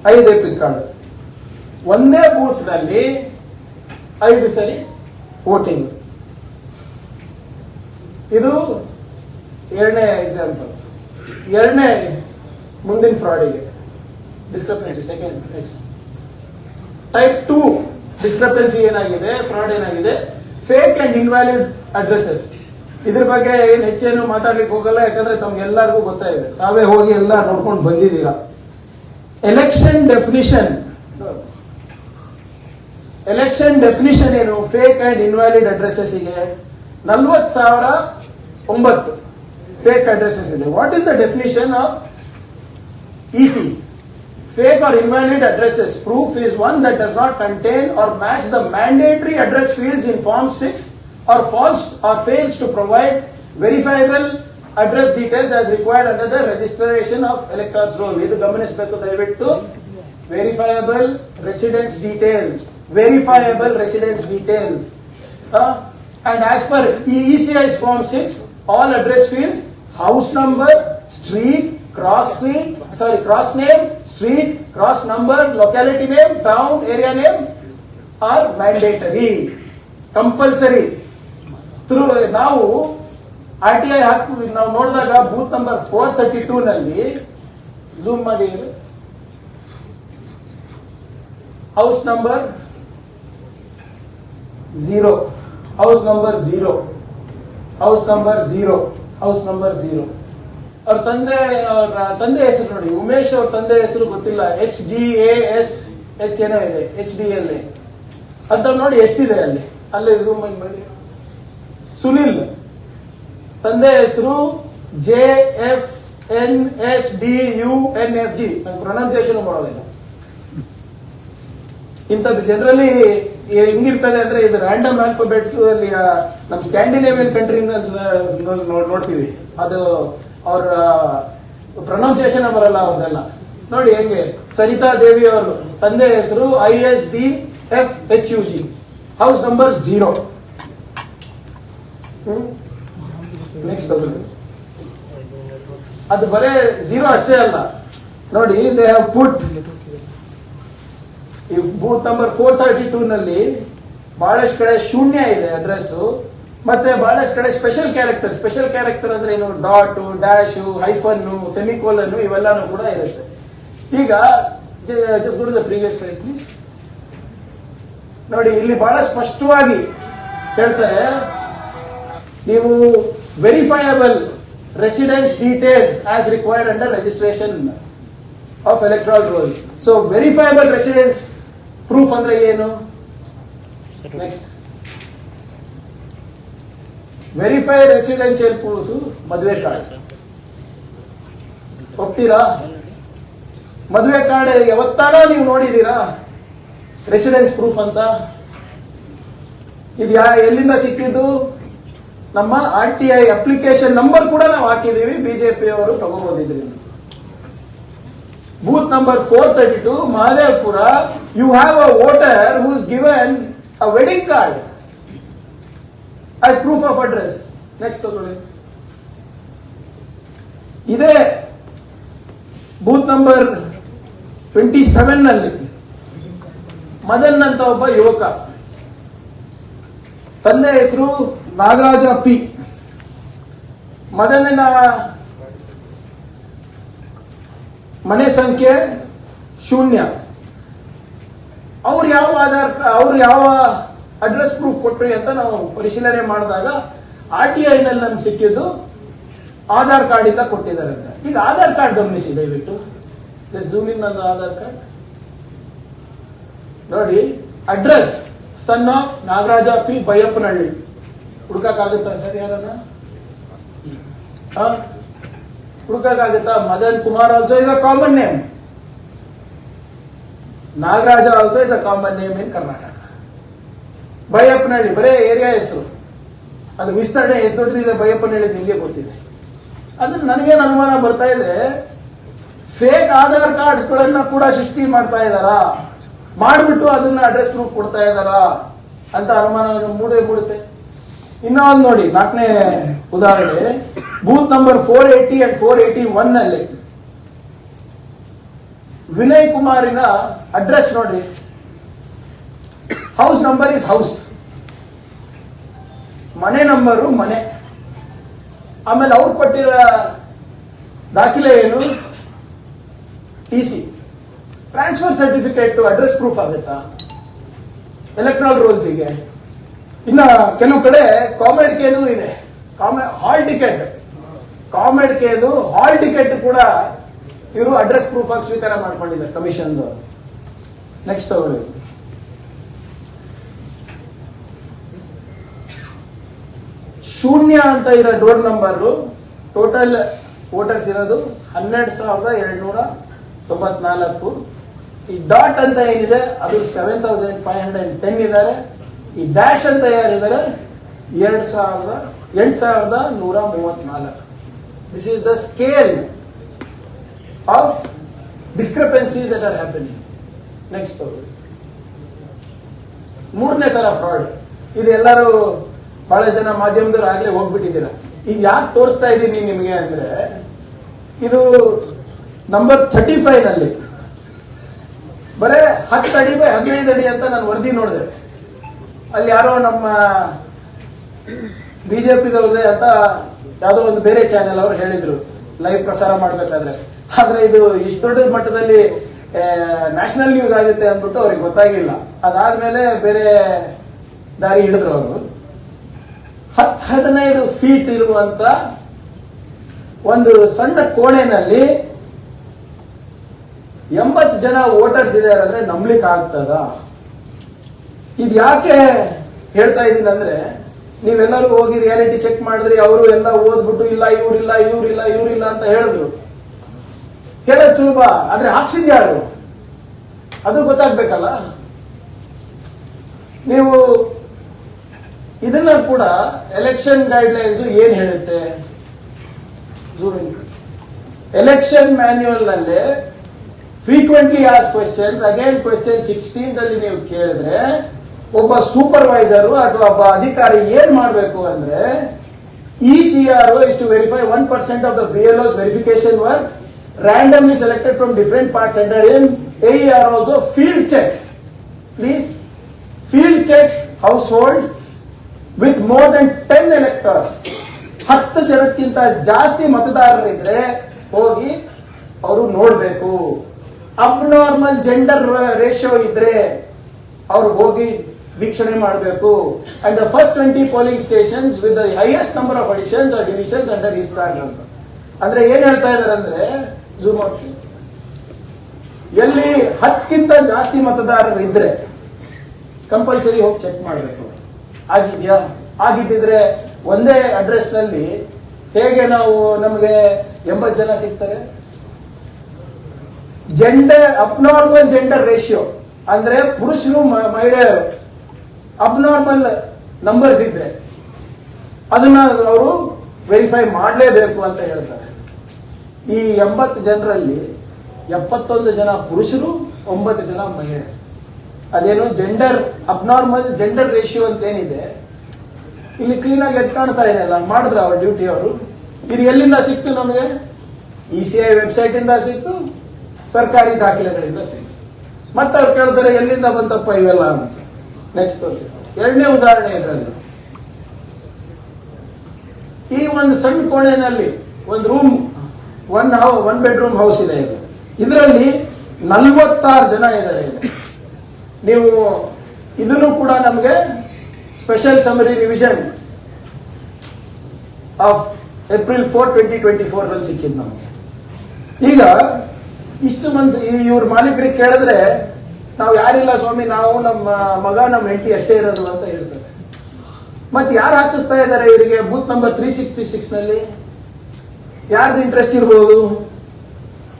5 ಎಪಿಕ್ ಕಾರ್ಡ್ ಒಂದೇ ಬೂತ್ ನಲ್ಲಿ 5 ಸರಿ ವೋಟಿಂಗ್. ಇದು 2ನೇ ಎಕ್ಸಾಂಪಲ್. 2ನೇ ಮುಂದಿನ ಫ್ರಾಡಿಗೆ ಡಿಸ್ಕ್ರಿಪೆನ್ಸಿ. ಸೆಕೆಂಡ್ ಟೈಪ್ 2 ಡಿಸ್ಕ್ರಿಪೆನ್ಸಿ ಏನಾಗಿದೆ? ಫ್ರಾಡ್ ಏನಾಗಿದೆ? Fake and invalid addresses. ಇದ್ರ ಬಗ್ಗೆ ಏನ್ ಹೆಚ್ಚೇನು ಮಾತಾಡ್ಲಿಕ್ಕೆ ಹೋಗಲ್ಲ, ಯಾಕಂದ್ರೆ ತಮ್ಗೆಲ್ಲರಿಗೂ ಗೊತ್ತಾಗಿದೆ, ತಾವೇ ಹೋಗಿ ಎಲ್ಲ ನೋಡ್ಕೊಂಡು ಬಂದಿದ್ದೀರಾ. ಎಲೆಕ್ಷನ್ ಡೆಫಿನಿಷನ್ ಏನು? ಫೇಕ್ ಅಂಡ್ ಇನ್ವ್ಯಾಲಿಡ್ ಅಡ್ರೆಸಸ್ ಗೆ 40,009 ಫೇಕ್ ಅಡ್ರೆಸಸ್ ಇದೆ. What is the definition of EC? Fake or invalid addresses proof is one that does not contain or match the mandatory address fields in Form 6 or false or fails to provide verifiable address details as required under the registration of electors roll. ಇದು ಗಮನಿಸಬೇಕು ದಯವಿಟ್ಟು. verifiable residence details. And as per ECI's Form 6, all address fields, house number, street, cross name, street, cross number, locality name, town, area name, are mandatory, compulsory. ನಾವು RTI ನಾವು ನೋಡಿದಾಗ booth number 432 ನಲ್ಲಿ zoom ಮಾಡಿ, house number 0, house number 0, house number 0, house number 0. ಅವ್ರ ತಂದೆ ಹೆಸರು ನೋಡಿ, ಉಮೇಶ್ ಅವ್ರ ತಂದೆ ಹೆಸರು ಗೊತ್ತಿಲ್ಲ, HGAS ಏನೋ ಇದೆ, HDL ಅಂತ ನೋಡಿ ಎಷ್ಟಿದೆ ಅಲ್ಲಿ ಝೂಮ್ ಮಾಡಿ. ಸುನಿಲ್ ತಂದೆ ಹೆಸರು JFNSDUNFG, ನಂಗೆ ಪ್ರೊನೌನ್ಸಿಯೇಷನ್ ಮಾಡೋದಿಲ್ಲ. ಇಂಥದ್ದು ಜನರಲಿ ಹೆಂಗಿರ್ತದೆ ಅಂದ್ರೆ ಇದು ರ್ಯಾಂಡಮ್ ಆಲ್ಫಾಬೆಟ್ಸ್ ಅಲ್ಲಿ ನಮ್ಮ ಸ್ಕ್ಯಾಂಡಿನೇವಿಯನ್ ಕಂಟ್ರಿ ನೋಡ್ತೀವಿ, ಅದು ಅವ್ರ ಪ್ರೊನೌನ್ಸಿಯೇಷನ್ ಬರಲ್ಲ ಅವ್ರದೆಲ್ಲ. ನೋಡಿ ಹೆಂಗೆ, ಸರಿತಾ ದೇವಿ ಅವರು ತಂದೆ ಹೆಸರು ISDFHUG, ಹೌಸ್ ನಂಬರ್ 0. ನೆಕ್ಸ್ಟ್ ಅದು ಬರೇ 0 ಅಷ್ಟೇ ಅಲ್ಲ ನೋಡಿ, ದೇ ಹ್ಯಾವ್ ಪುಟ್ ಈ ಬೂತ್ ನಂಬರ್ 432 ನಲ್ಲಿ ಬಹಳಷ್ಟು ಕಡೆ ಶೂನ್ಯ ಇದೆ ಅಡ್ರೆಸ್, ಮತ್ತೆ ಬಹಳಷ್ಟು ಕಡೆ ಸ್ಪೆಷಲ್ ಕ್ಯಾರೆಕ್ಟರ್ ಅಂದ್ರೆ ಏನು, ಡಾಟ್, ಡ್ಯಾಶ್, ಹೈಫನ್, ಸೆಮಿಕೋಲನ್ ಇವೆಲ್ಲಾನು ಕೂಡ ಇರುತ್ತೆ. ಈಗ just go to the previous slide please. ನೋಡಿ ಇಲ್ಲಿ ಬಹಳ ಸ್ಪಷ್ಟವಾಗಿ ಹೇಳ್ತಾರೆ, ನೀವು verifiable residence details as required under registration of electoral rolls. So verifiable residence proof ಅಂದ್ರೆ ಏನು? ನೆಕ್ಸ್ಟ್, ವೆರಿಫೈ ರೆಸಿಡೆನ್ಷಿಯಲ್ ಪ್ರೂಫ್ ಮದುವೆ ಕಾರ್ಡ್. ಒಪ್ತೀರಾ? ಮದುವೆ ಕಾರ್ಡ್ ಯಾವತ್ತಾನೋ ನೀವು ನೋಡಿದೀರಾ ರೆಸಿಡೆನ್ಸ್ ಪ್ರೂಫ್ ಅಂತ? ಇದು ಎಲ್ಲಿಂದ ಸಿಕ್ಕಿದ್ದು? ನಮ್ಮ RTI ಅಪ್ಲಿಕೇಶನ್ ನಂಬರ್ ಕೂಡ ನಾವು ಹಾಕಿದೀವಿ, ಬಿಜೆಪಿ ಅವರು ತಗೋಬೋದಿದ್ರಿ. Booth number 432 Mahadevapura, you have a voter who is given a wedding card as proof of address. Next ತಗೊಳ್ಳಿ. ಇದೇ ಬೂತ್ ನಂಬರ್ 27 ನಲ್ಲಿ ಮದನ್ ಅಂತ ಒಬ್ಬ ಯುವಕ, ತಂದೆ ಹೆಸರು ನಾಗರಾಜ P. ಮದನಿನ ಮನೆ ಸಂಖ್ಯೆ 0. ಅವ್ರು ಯಾವ ಅಡ್ರೆಸ್ ಪ್ರೂಫ್ ಕೊಟ್ರಿ ಅಂತ ನಾವು ಪರಿಶೀಲನೆ ಮಾಡಿದಾಗ RTI ನಲ್ಲಿ ನಮ್ಗೆ ಸಿಕ್ಕಿದ್ದು ಆಧಾರ್ ಕಾರ್ಡ್ ಇಂದ ಕೊಟ್ಟಿದ್ದಾರೆ ಅಂತ. ಈಗ ಆಧಾರ್ ಕಾರ್ಡ್ ಗಮನಿಸಿ ದಯವಿಟ್ಟು, ಝೂಮ್ ಇನ್ ನನ್ನ ಆಧಾರ್ ಕಾರ್ಡ್ ನೋಡಿ. Address son of Nagaraja P, Byappanahalli. ಹುಡುಕಾಗುತ್ತಾ ಸರ್ ಯಾರನ್ನ? ಹುಡುಕಾಗುತ್ತಾ? Madan Kumar also is a common name, Nagaraja also is a common name in Karnataka. Byappanahalli ಬರೇ ಏರಿಯಾ ಹೆಸರು, ಅದು ವಿಸ್ತರಣೆ ಎಷ್ಟು ದೊಡ್ಡದಿದೆ ಬೈಯಪ್ಪನಹಳ್ಳಿ ನಿಮಗೆ ಗೊತ್ತಿದೆ. ಅದ್ರ ನನಗೇನು ಅನುಮಾನ ಬರ್ತಾ ಇದೆ, ಫೇಕ್ ಆಧಾರ್ ಕಾರ್ಡ್ಸ್ ಗಳನ್ನ ಕೂಡ ಸೃಷ್ಟಿ ಮಾಡ್ತಾ ಇದ್ದಾರಾ, ಮಾಡಿಬಿಟ್ಟು ಅದನ್ನ ಅಡ್ರೆಸ್ ಪ್ರೂಫ್ ಕೊಡ್ತಾ ಇದ್ದಾರಾ ಅಂತ ಅನುಮಾನ ಮೂಡುತ್ತೆ. ಇನ್ನ ಒಂದು ನೋಡಿ, 4ನೇ ಉದಾಹರಣೆ, ಬೂತ್ ನಂಬರ್ 480 ಅಂಡ್ 481 ನಲ್ಲಿ ವಿನಯ್ ಕುಮಾರಿನ ಅಡ್ರೆಸ್ ನೋಡಿ, ಹೌಸ್ ನಂಬರ್ ಇಸ್ ಹೌಸ್, ಮನೆ ನಂಬರು ಮನೆ. ಆಮೇಲೆ ಅವ್ರು ಕೊಟ್ಟಿರೋ ದಾಖಲೆ ಏನು? TC, transfer certificate address proof ಆಗುತ್ತಾ ಎಲೆಕ್ಟ್ರಲ್ ರೋಲ್ಸ್ಗೆ? ಇನ್ನ ಕೆಲವು ಕಡೆ ಕಾಮೆಡ್ ಕೇದು ಇದೆ, ಹಾಲ್ ಟಿಕೆಟ್, ಕಾಮೆಡ್ ಕೇದು ಹಾಲ್ ಟಿಕೆಟ್ ಕೂಡ ಇವರು ಅಡ್ರೆಸ್ ಪ್ರೂಫ್ ಆಗಿ ಸ್ವೀಕಾರ ಮಾಡ್ಕೊಂಡಿದ್ದಾರೆ ಕಮಿಷನ್. ನೆಕ್ಸ್ಟ್ ತಗೊಳ್ಳಿ. ಶೂನ್ಯ ಅಂತ ಇರೋ ಡೋರ್ ನಂಬರ್, ಟೋಟಲ್ ವೋಟರ್ಸ್ ಇರೋದು 12,294. ಈ ಡಾಟ್ ಅಂತ ಏನಿದೆ ಅದು 7,510 ಇದ್ದಾರೆ. ಈ ಡ್ಯಾಶ್ ಅಂತ ಯಾರಿದ್ದಾರೆ 8,134. This is the scale of discrepancy that are happening. Next ಮೂರನೇ ತರ ಫ್ರಾಡ್. ಇದು ಎಲ್ಲರೂ ಬಹಳ ಜನ ಮಾಧ್ಯಮದವರು ಆಗ್ಲೇ ಹೋಗ್ಬಿಟ್ಟಿದ್ದೀರಾ. ಈಗ ಯಾಕೆ ತೋರಿಸ್ತಾ ಇದ್ದೀನಿ ನಿಮಗೆ ಅಂದ್ರೆ, ಇದು ನಂಬರ್ 35 ನಲ್ಲಿ ಬರೇ 10 ಅಡಿ ಬೈ 15 ಅಡಿ ಅಂತ ನಾನು ವರದಿ ನೋಡಿದೆ. ಅಲ್ಲಿ ಯಾರೋ ನಮ್ಮ ಬಿಜೆಪಿದವ್ರದೇ ಅಂತ ಯಾವುದೋ ಒಂದು ಬೇರೆ ಚಾನೆಲ್ ಅವರು ಹೇಳಿದ್ರು ಲೈವ್ ಪ್ರಸಾರ ಮಾಡ್ಬೇಕಾದ್ರೆ. ಆದ್ರೆ ಇದು ಇಷ್ಟು ದೊಡ್ಡ ಮಟ್ಟದಲ್ಲಿ ನ್ಯಾಷನಲ್ ನ್ಯೂಸ್ ಆಗುತ್ತೆ ಅಂದ್ಬಿಟ್ಟು ಅವ್ರಿಗೆ ಗೊತ್ತಾಗಿಲ್ಲ. ಅದಾದ್ಮೇಲೆ ಬೇರೆ ದಾರಿ ಹಿಡಿದ್ರು ಅವರು. 10-15 ಫೀಟ್ ಇರುವಂತ ಒಂದು ಸಣ್ಣ ಕೋಣೆನಲ್ಲಿ 80 ಜನ ವೋಟರ್ಸ್ ಇದ್ದಾರೆ ಅಂದ್ರೆ ನಂಬಲಿಕ್ಕೆ ಆಗ್ತದ? ಇದು ಯಾಕೆ ಹೇಳ್ತಾ ಇದ್ದೀನಿ ಅಂದ್ರೆ, ನೀವೆಲ್ಲರೂ ಹೋಗಿ ರಿಯಾಲಿಟಿ ಚೆಕ್ ಮಾಡಿದ್ರಿ, ಅವರು ಎಲ್ಲ ಓದ್ಬಿಟ್ಟು ಇಲ್ಲ ಇವ್ರಿಲ್ಲ ಅಂತ ಹೇಳಿದ್ರು. ಹೇಳೋದು ಸುಲಭ, ಆದ್ರೆ ಹಾಕ್ಸಿದ್ಯಾರು ಅದು ಗೊತ್ತಾಗ್ಬೇಕಲ್ಲ. ನೀವು ಇದನ್ನ ಕೂಡ ಎಲೆಕ್ಷನ್ ಗೈಡ್ಲೈನ್ಸ್ ಏನ್ ಹೇಳುತ್ತೆ, ಎಲೆಕ್ಷನ್ ಮ್ಯಾನ್ಯುಯಲ್ ನಲ್ಲಿ frequently as questions, again question 16 ಅಲ್ಲಿ ನೀವು ಕೇಳಿದ್ರೆ ಒಬ್ಬ ಸೂಪರ್ವೈಸರ್ ಅಥವಾ ಒಬ್ಬ ಅಧಿಕಾರಿ ಏನ್ ಮಾಡಬೇಕು ಅಂದ್ರೆ, each ERO is to verify 1% of the BLO's verification work randomly selected from different parts center in AER also field checks. Please, field checks households with more than 10 electors. 10 ಜನಕ್ಕಿಂತ ಜಾಸ್ತಿ ಮತದಾರರಿದ್ರೆ ಹೋಗಿ ಅವರು ನೋಡ್ಬೇಕು. ಅಬ್ನಾರ್ಮಲ್ ಜೆಂಡರ್ ರೇಷಿಯೋ ಇದ್ರೆ ಅವ್ರು ಹೋಗಿ ವೀಕ್ಷಣೆ ಮಾಡಬೇಕು. And the first 20 polling stations with the highest number of additions are divisions under his charge ಅಂತ. ಅಂದ್ರೆ ಏನ್ ಹೇಳ್ತಾ ಇದಾರೆ ಅಂದ್ರೆ, ಜೂಮ್ ಔಟ್, ಎಲ್ಲಿ 10ಕ್ಕಿಂತ ಜಾಸ್ತಿ ಮತದಾರರು ಇದ್ರೆ ಕಂಪಲ್ಸರಿ ಹೋಗಿ ಚೆಕ್ ಮಾಡಬೇಕು. ಆಗಿದ್ಯಾ? ಆಗಿದ್ದಿದ್ರೆ ಒಂದೇ ಅಡ್ರೆಸ್ ನಲ್ಲಿ ಹೇಗೆ ನಮಗೆ 80 ಜನ ಸಿಗ್ತಾರೆ? ಅಬ್ನಾರ್ಮಲ್ ಜೆಂಡರ್ ರೇಷಿಯೋ ಅಂದ್ರೆ ಪುರುಷರು ಮಹಿಳೆಯರು ಅಬ್ನಾರ್ಮಲ್ ನಂಬರ್ಸ್ ಇದ್ರೆ ಅದನ್ನ ಅವರು ವೆರಿಫೈ ಮಾಡಲೇಬೇಕು ಅಂತ ಹೇಳ್ತಾರೆ. ಈ 80 ಜನರಲ್ಲಿ 71 ಜನ ಪುರುಷರು, 9 ಜನ ಮಹಿಳೆಯರು. ಅದೇನು ಅಬ್ನಾರ್ಮಲ್ ಜೆಂಡರ್ ರೇಷಿಯೋ ಅಂತ ಏನಿದೆ ಇಲ್ಲಿ ಕ್ಲೀನ್ ಆಗಿ ಎದ್ ಕಾಣ್ತಾ ಇದೆ ಅಲ್ಲ, ಮಾಡಿದ್ರ ಅವ್ರ ಡ್ಯೂಟಿ ಅವರು. ಇದು ಎಲ್ಲಿಂದ ಸಿಕ್ತು ನಮಗೆ? ECI ವೆಬ್ಸೈಟ್ ಇಂದ ಸಿಕ್ತು, ಸರ್ಕಾರಿ ದಾಖಲೆಗಳಿಂದ ಸಿಕ್ತು. ಮತ್ತೆ ಅವ್ರು ಕೇಳಿದ್ರೆ ಎಲ್ಲಿಂದ ಬಂತಪ್ಪ ಇವೆಲ್ಲ ಅಂತ. ನೆಕ್ಸ್ಟ್ ತೋರಿಸಿ. 2ನೇ ಉದಾಹರಣೆ ಇದರಲ್ಲಿ, ಈ ಒಂದು ಸಣ್ಣ ಕೋಣೆನಲ್ಲಿ ಒಂದು ರೂಮ್, ಒನ್ ಬೆಡ್ರೂಮ್ ಹೌಸ್ ಇದೆ. ಇದರಲ್ಲಿ 46 ಜನ ಇದ್ದಾರೆ. ನೀವು ಇದನ್ನು ಕೂಡ ನಮಗೆ special summary revision of April 4, 2024 ರಲ್ಲಿ ಸಿಕ್ಕಿದ್ದು ನಮಗೆ. ಈಗ ಇಷ್ಟು ಮಂದಿ ಇವ್ರ ಮಾಲೀಕರಿಗೆ ಕೇಳಿದ್ರೆ ನಾವು ಯಾರಿಲ್ಲ ಸ್ವಾಮಿ, ನಾವು ನಮ್ಮ ಮಗ ನಮ್ಮ ಹೆಂಡತಿ ಅಷ್ಟೇ ಇರೋದು ಅಂತ ಹೇಳ್ತಾರೆ. ಮತ್ತೆ ಯಾರು ಹಾಕಿಸ್ತಾ ಇದ್ದಾರೆ ಇವರಿಗೆ ಬೂತ್ ನಂಬರ್ 366 ನಲ್ಲಿ? ಯಾರ್ದು ಇಂಟ್ರೆಸ್ಟ್ ಇರ್ಬೋದು?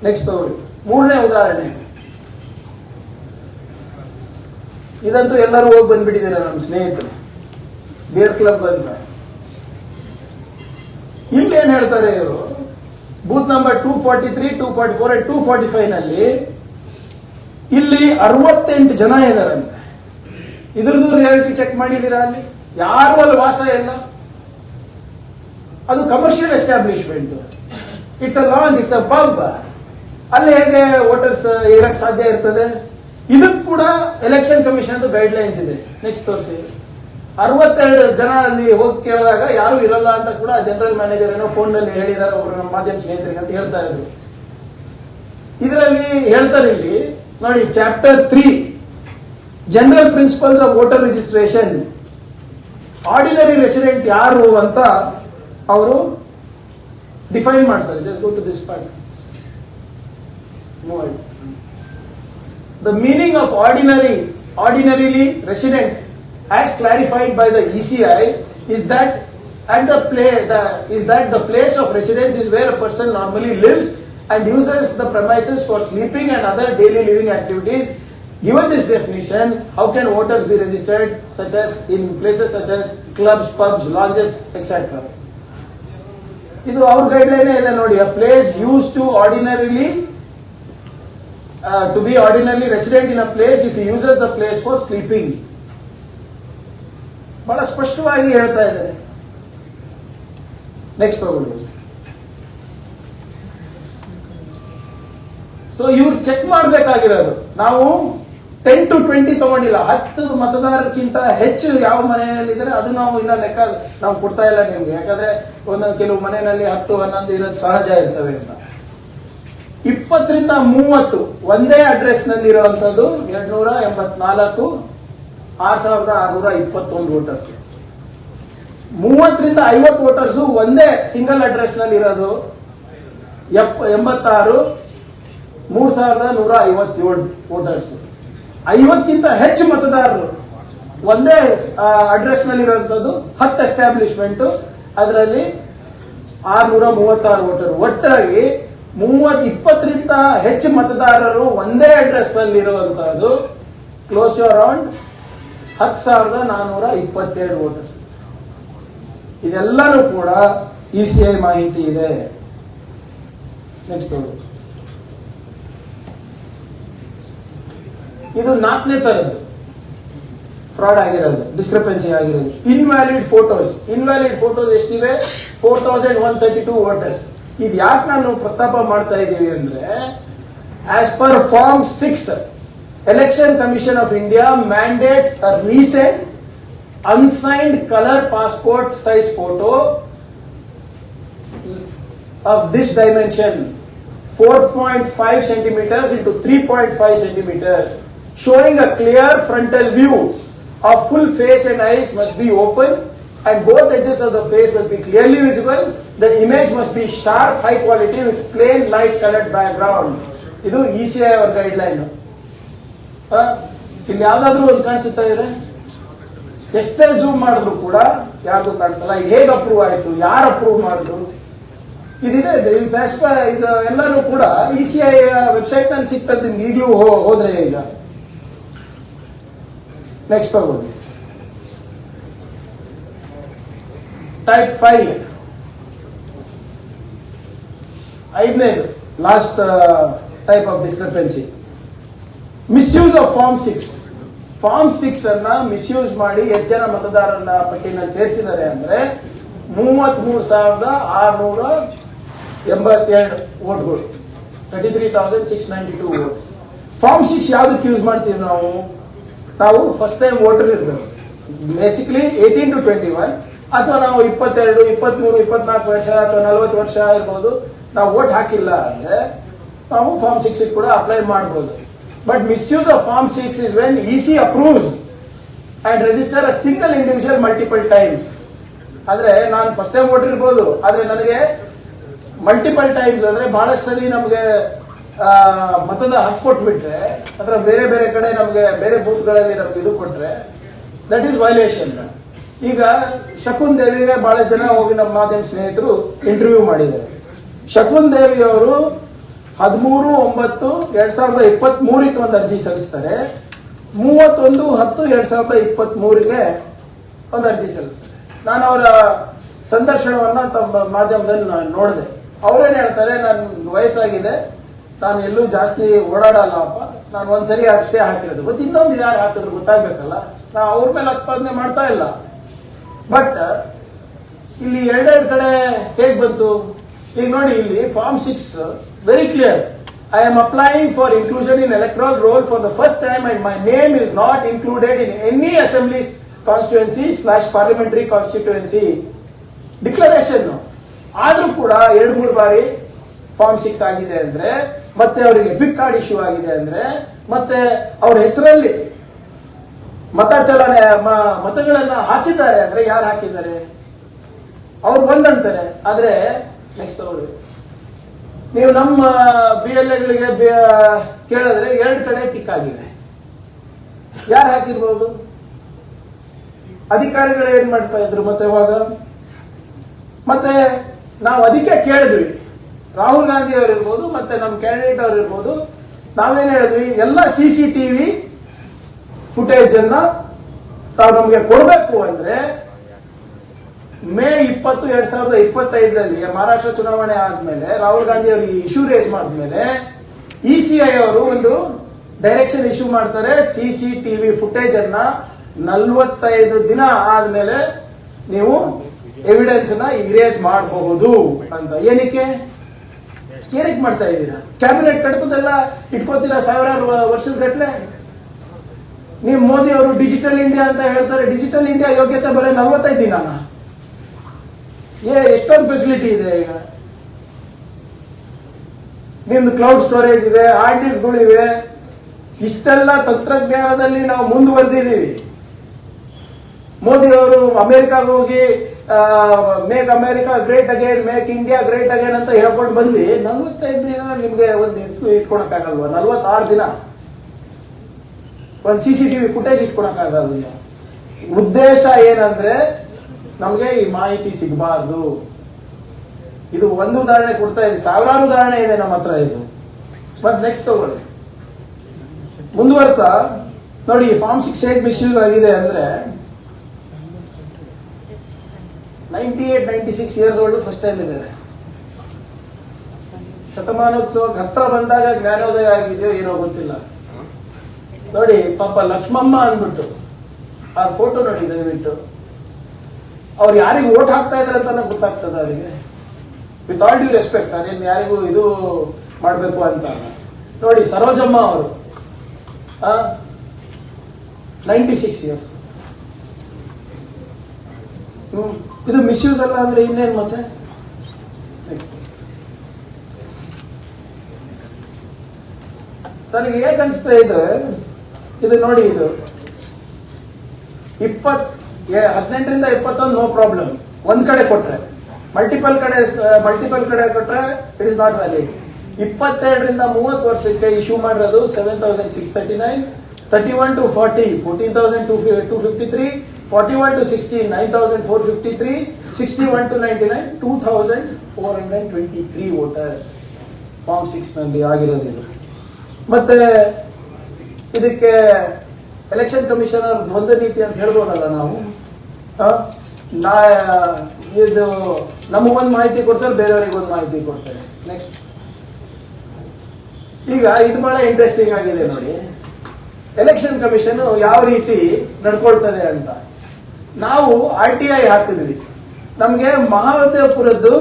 ನೆಕ್ಸ್ಟ್ ಅವರು 3ನೇ ಉದಾಹರಣೆ. ಇದಂತೂ ಎಲ್ಲರೂ ಹೋಗಿ ಬಂದ್ಬಿಟ್ಟಿದ್ದೀರಾ ನಮ್ಮ ಸ್ನೇಹಿತರು, ಬಿಯರ್ ಕ್ಲಬ್ ಅಂತ. ಇಲ್ಲೇನ್ ಹೇಳ್ತಾರೆ ಇವರು, ಬೂತ್ ನಂಬರ್ 243, 244 and 245 ನಲ್ಲಿ ಇಲ್ಲಿ 68 ಜನ ಇದಾರಂತೆ. ಇದ್ರದ್ದು ರಿಯಾಲಿಟಿ ಚೆಕ್ ಮಾಡಿದೀರಾ? ಅಲ್ಲಿ ಯಾರು ಅಲ್ಲಿ ವಾಸ ಇಲ್ಲ. ಅದು commercial establishment, it's a lounge, it's a pub. ಅಲ್ಲಿ ಹೇಗೆ ವೋಟರ್ಸ್ ಇರಕ್ ಸಾಧ್ಯ ಇರ್ತದೆ? ಇದಕ್ಕೆ ಕೂಡ ಎಲೆಕ್ಷನ್ ಕಮಿಷನ್ ಗೈಡ್ ಲೈನ್ಸ್ ಇದೆ. ನೆಕ್ಸ್ಟ್ ತೋರಿಸಿ. 62 ಜನ ಅಲ್ಲಿ ಹೋಗಿ ಕೇಳಿದಾಗ ಯಾರು ಇರಲ್ಲ ಅಂತ ಕೂಡ ಜನರಲ್ ಮ್ಯಾನೇಜರ್ ಏನೋ ಫೋನ್ ನಲ್ಲಿ ಹೇಳಿದಾರೆ ಒಬ್ರು ನಮ್ಮ ಮಾಧ್ಯಮ ಸ್ನೇಹಿತರಿಗೆ ಅಂತ ಹೇಳ್ತಾ ಇದ್ರು. ಇದರಲ್ಲಿ ಹೇಳ್ತಾರೆ, ಇಲ್ಲಿ ನೋಡಿ, chapter 3 general principles of voter registration, ordinary resident ಯಾರು ಅಂತ ಅವರು ಡಿಫೈನ್ ಮಾಡ್ತಾರೆ. Just go to this part. The meaning of ordinarily resident as clarified by the ECI is that the place of residence is where a person normally lives and uses the premises for sleeping and other daily living activities. Given this definition, how can voters be registered such as in places such as clubs, pubs, lounges, etc.? ಇದು ಅವ್ರ guideline ಇದೆ ನೋಡಿ. A place used to be ordinarily resident in a place if he uses the place for sleeping. ಬಹಳ ಸ್ಪಷ್ಟವಾಗಿ ಹೇಳ್ತಾ ಇದ್ದಾರೆ. Next ಹೋಗೋದು. So ಇವ್ರು ಚೆಕ್ ಮಾಡ್ಬೇಕಾಗಿರೋದು, ನಾವು 10 to 20 ತಗೊಂಡಿಲ್ಲ, 10 ಮತದಾರಕ್ಕಿಂತ ಹೆಚ್ಚು ಯಾವ ಮನೆಯಲ್ಲಿದ್ದಾರೆ ಅದು ನಾವು ಇನ್ನ ಲೆಕ್ಕ ನಾವು ಕೊಡ್ತಾ ಇಲ್ಲ ನಿಮ್ಗೆ. ಯಾಕಂದ್ರೆ ಒಂದೊಂದು ಕೆಲವು ಮನೆಯಲ್ಲಿ 10, 11 ಇರೋದು ಸಹಜ ಇರ್ತವೆ ಅಂತ. 20 ರಿಂದ 30 ಒಂದೇ ಅಡ್ರೆಸ್ ನಲ್ಲಿ ಇರುವಂತದ್ದು 284, 6621 ವೋಟರ್ಸ್. 30 ರಿಂದ 50 ವೋಟರ್ಸ್ ಒಂದೇ ಸಿಂಗಲ್ ಅಡ್ರೆಸ್ ನಲ್ಲಿ ಇರೋದು 86, 3157 ವೋಟರ್ಸ್. 50ಕ್ಕಿಂತ ಹೆಚ್ಚು ಮತದಾರರು ಒಂದೇ ಅಡ್ರೆಸ್ ನಲ್ಲಿ ಇರುವಂತದ್ದು 10 ಎಸ್ಟಾಬ್ಲಿಷ್ಮೆಂಟ್, ಅದರಲ್ಲಿ 636 ವೋಟರ್. ಒಟ್ಟಾಗಿ 20 ರಿಂದ ಹೆಚ್ಚು ಮತದಾರರು ಒಂದೇ ಅಡ್ರೆಸ್ ಅಲ್ಲಿ ಇರುವಂತಹದ್ದು ಕ್ಲೋಸ್ ಟು ಅರೌಂಡ್ 10,427 ವೋಟರ್ಸ್. ಇದೆಲ್ಲರೂ ಕೂಡ ECI ಮಾಹಿತಿ ಇದೆ. ನೆಕ್ಸ್ಟ್ ಇದು 4ನೇ ತರದ್ದು ಫ್ರಾಡ್ ಆಗಿರೋದು, ಡಿಸ್ಕ್ರಿಪೆನ್ಸಿ ಆಗಿರೋದು. ಇನ್ವ್ಯಾಲಿಡ್ ಫೋಟೋಸ್ ಎಷ್ಟಿವೆ? 4132 ವೋಟರ್ಸ್. ಇದು ಯಾಕೆ ನಾನು ಪ್ರಸ್ತಾಪ ಮಾಡ್ತಾ ಇದ್ದೀವಿ ಅಂದ್ರೆ, as per form 6 election commission of India mandates a recent unsigned color passport size photo of this dimension 4.5 centimeters into 3.5 centimeters, showing a clear frontal view of full face and eyes must be open and both edges of the face must be clearly visible. The image must be sharp, high quality with plain light colored background. ಇದು ECI ಅವರ guideline. ಇಲ್ಲಿ ಯಾವ್ದಾದ್ರು ಒಂದು ಕಾಣಿಸುತ್ತಾ ಇದೆ? ಎಷ್ಟೇ zoom ಮಾಡಿದ್ರು ಕೂಡ ಯಾರ್ದು ಕಾಣಿಸಲ್ಲ. ಇದು ಹೇಗೆ ಅಪ್ರೂವ್ ಆಯ್ತು, ಯಾರು ಅಪ್ರೂವ್ ಮಾಡಿದ್ರು, ಇದಿದೆ. ಇದು ಎಲ್ಲರೂ ಕೂಡ ECI ವೆಬ್ಸೈಟ್ ನಲ್ಲಿ ಸಿಗ್ತದೆ ಈಗಲೂ ಹೋದ್ರೆ. ಈಗ ನೆಕ್ಸ್ಟ್ ಹೋಗೋದು ಟೈಪ್ 5, 5ನೇದು last type of discrepancy, misuse of form 6. Form 6 ಅನ್ನ ಮಿಸ್ಯೂಸ್ ಮಾಡಿ ಎಷ್ಟು ಜನ ಮತದಾರರನ್ನ ಪಟ್ಟಿನಲ್ಲಿ ಸೇರಿಸಿದ್ದಾರೆ ಅಂದ್ರೆ 33,687 ವೋಟ್ಗಳು, 33,692 ವೋಟ್ಸ್. ಫಾರ್ಮ್ 6 ಯಾವ್ದಕ್ಕೆ ಯೂಸ್ ಮಾಡ್ತೀವಿ ನಾವು ಫಸ್ಟ್ ಟೈಮ್ ವೋಟರ್ ಇರಬೇಕು, ಬೇಸಿಕ್ಲಿ 18 to 21, ಅಥವಾ ನಾವು 22, 23, 24 ವರ್ಷ ಅಥವಾ 40 ವರ್ಷ ಇರ್ಬೋದು, ನಾವು ವೋಟ್ ಹಾಕಿಲ್ಲ ಅಂದ್ರೆ ನಾವು ಫಾರ್ಮ್ 6 ಕೂಡ ಅಪ್ಲೈ ಮಾಡಬಹುದು. But misuse of Form 6 is when EC approves and register a single individual multiple times. ಆದ್ರೆ ನಾನು ಫಸ್ಟ್ ಟೈಮ್ ವೋಟರ್ ಇರ್ಬೋದು, ಆದ್ರೆ ನನಗೆ ಮಲ್ಟಿಪಲ್ ಟೈಮ್ಸ್ ಅಂದ್ರೆ ಬಹಳಷ್ಟು ಸರಿ ನಮಗೆ ಮತದ ಹಕ್ಕು ಕೊಟ್ಬಿಟ್ರೆ ಅಥವಾ ಬೇರೆ ಬೇರೆ ಕಡೆ ನಮಗೆ ಬೇರೆ ಬೂತ್ಗಳಲ್ಲಿ ನಮ್ಗೆ ಇದು ಕೊಟ್ರೆ ದಟ್ ಈಸ್ ವೈಲೇಷನ್. ಈಗ ಶಕುನ್ ದೇವಿಗೆ ಬಹಳಷ್ಟು ಜನ ಹೋಗಿ ನಮ್ಮ ಮಾಧ್ಯಮ ಸ್ನೇಹಿತರು ಇಂಟರ್ವ್ಯೂ ಮಾಡಿದ್ದಾರೆ. ಶಕುನ್ ದೇವಿ ಅವರು 13/9/2023 ಒಂದು ಅರ್ಜಿ ಸಲ್ಲಿಸ್ತಾರೆ, 31/10/2023 ಒಂದು ಅರ್ಜಿ ಸಲ್ಲಿಸ್ತಾರೆ. ನಾನು ಅವರ ಸಂದರ್ಶನವನ್ನ ತಮ್ಮ ಮಾಧ್ಯಮದಲ್ಲಿ ನಾನು ನೋಡಿದೆ. ಅವರೇನು ಹೇಳ್ತಾರೆ, ನನ್ನ ವಯಸ್ಸಾಗಿದೆ, ನಾನು ಎಲ್ಲೂ ಜಾಸ್ತಿ ಓಡಾಡಲ್ಲಪ್ಪ, ನಾನು ಒಂದ್ಸರಿ ಅಷ್ಟೇ ಹಾಕಿರೋದು, ಮತ್ತೆ ಇನ್ನೊಂದು ಯಾರು ಹಾಕಿದ್ರು ಗೊತ್ತಾಗ್ಬೇಕಲ್ಲ, ನಾವು ಅವ್ರ ಮೇಲೆ ಉತ್ಪಾದನೆ ಮಾಡ್ತಾ ಇಲ್ಲ. ಬಟ್ ಇಲ್ಲಿ ಎರಡೆರಡು ಕಡೆ ಹೇಗೆ ಬಂತು ಈಗ ನೋಡಿ. ಇಲ್ಲಿ form 6 very clear. I am applying for inclusion in electoral roll for the first time and my name is not included in any assembly constituency/parliamentary constituency. Declaration ಆದ್ರೂ ಕೂಡ 2-3 ಬಾರಿ ಫಾರ್ಮ್ 6 ಆಗಿದೆ ಅಂದ್ರೆ, ಮತ್ತೆ ಅವರಿಗೆ ಬಿಗ್ ಕಾರ್ಡ್ ಇಶ್ಯೂ ಆಗಿದೆ ಅಂದ್ರೆ, ಮತ್ತೆ ಅವ್ರ ಹೆಸರಲ್ಲಿ ಮತಗಳನ್ನ ಹಾಕಿದ್ದಾರೆ ಅಂದ್ರೆ ಯಾರು ಹಾಕಿದ್ದಾರೆ ಅವ್ರು ಒಂದಂತಾರೆ. ಆದ್ರೆ ನೆಕ್ಸ್ಟ್ ಅವರು ನೀವು ನಮ್ಮ BLAಗಳಿಗೆ ಕೇಳಿದ್ರೆ 2 ಕಡೆ ಟಿಕ್ ಆಗಿದೆ. ಯಾರು ಹಾಕಿರ್ಬೋದು? ಅಧಿಕಾರಿಗಳು ಏನ್ ಮಾಡ್ತಾ ಇದ್ರು ಮತ್ತೆ ಇವಾಗ? ಮತ್ತೆ ನಾವು ಅದಕ್ಕೆ ಕೇಳಿದ್ವಿ, ರಾಹುಲ್ ಗಾಂಧಿ ಅವರು ಇರ್ಬೋದು ಮತ್ತೆ ನಮ್ಮ ಕ್ಯಾಂಡಿಡೇಟ್ ಅವರು ಇರ್ಬೋದು, ನಾವೇನ್ ಹೇಳಿದ್ವಿ, ಎಲ್ಲ CCTV ಫುಟೇಜ್ ಅನ್ನ ತಾವು ನಮ್ಗೆ ಕೊಡಬೇಕು ಅಂದ್ರೆ ಮೇ 20, 2025 ಮಹಾರಾಷ್ಟ್ರ ಚುನಾವಣೆ ಆದ್ಮೇಲೆ ರಾಹುಲ್ ಗಾಂಧಿ ಅವರಿಗೆ ಇಶ್ಯೂ ರೇಸ್ ಮಾಡಿದ್ಮೇಲೆ ECI ಅವರು ಒಂದು ಡೈರೆಕ್ಷನ್ ಇಶ್ಯೂ ಮಾಡ್ತಾರೆ. CCTV ಫುಟೇಜ್ ಅನ್ನ 45 ದಿನ ಆದ್ಮೇಲೆ ನೀವು ಎವಿಡೆನ್ಸ್ ನ ಇರೇಸ್ ಮಾಡಬಹುದು ಅಂತ. ಏನಕ್ಕೆ? ಏನಕ್ಕೆ ಮಾಡ್ತಾ ಇದ್ದೀರಾ? ಕ್ಯಾಬಿನೆಟ್ ಕಟ್ತದೆಲ್ಲ ಇಟ್ಕೋತೀರಾ ಸಾವಿರಾರು ವರ್ಷದ ಗಟ್ಟಲೆ. ನೀವು ಮೋದಿ ಅವರು ಡಿಜಿಟಲ್ ಇಂಡಿಯಾ ಅಂತ ಹೇಳ್ತಾರೆ. ಡಿಜಿಟಲ್ ಇಂಡಿಯಾ ಯೋಗ್ಯತೆ ಬರೀ 45 ದಿನಾನ? ಎಷ್ಟೊಂದು ಫೆಸಿಲಿಟಿ ಇದೆ ಈಗ. ನಿಮ್ದು ಕ್ಲೌಡ್ ಸ್ಟೋರೇಜ್ ಇದೆ, ಹಾರ್ಡ್ ಡಿಸ್ಕ್ಗಳಿವೆ. ಇಷ್ಟೆಲ್ಲ ತಂತ್ರಜ್ಞಾನದಲ್ಲಿ ನಾವು ಮುಂದುವರೆದಿದ್ದೀವಿ. ಮೋದಿ ಅವರು ಅಮೆರಿಕಾಗ ಹೋಗಿ make America great again, make India great again ಅಂತ ಹೇಳ್ಕೊಂಡು ಬಂದು 45 ದಿನ ನಿಮ್ಗೆ ಒಂದು ಇಟ್ಕೊಳಕ್ಕಾಗಲ್ವಾ? 46 ದಿನ ಒಂದು CCTV ಫುಟೇಜ್ ಇಟ್ಕೊಳಕ್ಕಾಗಲ್ಲ. ಉದ್ದೇಶ ಏನಂದ್ರೆ ನಮಗೆ ಈ ಮಾಹಿತಿ ಸಿಗಬಾರ್ದು. ಇದು ಒಂದು ಉದಾಹರಣೆ ಕೊಡ್ತಾ ಇದೆ, ಸಾವಿರಾರು ಉದಾಹರಣೆ ಇದೆ ನಮ್ಮ ಹತ್ರ. ಇದು ಮತ್ತೆ ನೆಕ್ಸ್ಟ್ ತಗೊಳ್ಳಿ. ಮುಂದುವರ್ತಾ ನೋಡಿ, ಫಾರ್ಮ್ 6 ಹೇಗೆ ಮಿಸ್ಯೂಸ್ ಆಗಿದೆ ಅಂದ್ರೆ 98-96 ಇಯರ್ಸ್ ಓಲ್ಡ್ ಫಸ್ಟ್ ಟೈಮ್ ಇದ್ದಾರೆ. ಶತಮಾನೋತ್ಸವಕ್ಕೆ ಹತ್ರ ಬಂದಾಗ ಜ್ಞಾನೋದಯ ಆಗಿದೆಯೋ ಏನೋ ಗೊತ್ತಿಲ್ಲ. ನೋಡಿ ಪಾಪ ಲಕ್ಷ್ಮಮ್ಮ ಅಂದ್ಬಿಟ್ಟು ಆ ಫೋಟೋ ನೋಡಿ ದಯವಿಟ್ಟು. ಅವ್ರು ಯಾರಿಗೂ ಓಟ್ ಹಾಕ್ತಾ ಇದಾರೆ ಅಂತ ಗೊತ್ತಾಗ್ತದ ಅವರಿಗೆ? ವಿತ್ ಆಲ್ ಡ್ಯೂ ರೆಸ್ಪೆಕ್ಟ್, ಅದೇನು ಯಾರಿಗೂ ಇದು ಮಾಡಬೇಕು ಅಂತ ನೋಡಿ. ಸರೋಜಮ್ಮ ಅವರು 96 ಇಯರ್ಸ್. ಇದು ಮಿಸ್ಯೂಸ್ ಅಲ್ಲ ಅಂದ್ರೆ ಇನ್ನೇನು ಮತ್ತೆ? ನನಗೆ ಹೇಗೆ ಅನಿಸ್ತಾ ಇದೆ ಇದು ನೋಡಿ, ಇದು 18ರಿಂದ 21 ನೋ ಪ್ರಾಬ್ಲಮ್. ಒಂದ್ ಕಡೆ ಕೊಟ್ರೆ, ಮಲ್ಟಿಪಲ್ ಕಡೆ ಕೊಟ್ರೆ ಇಟ್ ಇಸ್ ನಾಟ್ ವ್ಯಾಲಿಡ್. 22ರಿಂದ 30 ವರ್ಷಕ್ಕೆ ಇಶ್ಯೂ ಮಾಡಿರೋದು 7,639, 31 to 40 14,253, 41 to 60 9,453, 61 to 99 2,423 voters form 6 ನಲ್ಲಿ ಆಗಿರೋದು ಇದು. ಮತ್ತೆ ಇದಕ್ಕೆ ಎಲೆಕ್ಷನ್ ಕಮಿಷನರ್ ದ್ವಂದ್ವ ನೀತಿ ಅಂತ ಹೇಳ್ಬೋದಲ್ಲ ನಾವು? ಇದು ನಮಗೊಂದು ಮಾಹಿತಿ ಕೊಡ್ತಾರೆ, ಬೇರೆಯವರಿಗೆ ಒಂದು ಮಾಹಿತಿ ಕೊಡ್ತಾರೆ. ನೆಕ್ಸ್ಟ್, ಈಗ ಇದು ಬಹಳ ಇಂಟ್ರೆಸ್ಟಿಂಗ್ ಆಗಿದೆ ನೋಡಿ. ಎಲೆಕ್ಷನ್ ಕಮಿಷನ್ ಯಾವ ರೀತಿ ನಡ್ಕೊಳ್ತದೆ ಅಂತ. ನಾವು RTI ಹಾಕಿದ್ವಿ, ನಮ್ಗೆ ಮಹಾದೇವಪುರದ್ದು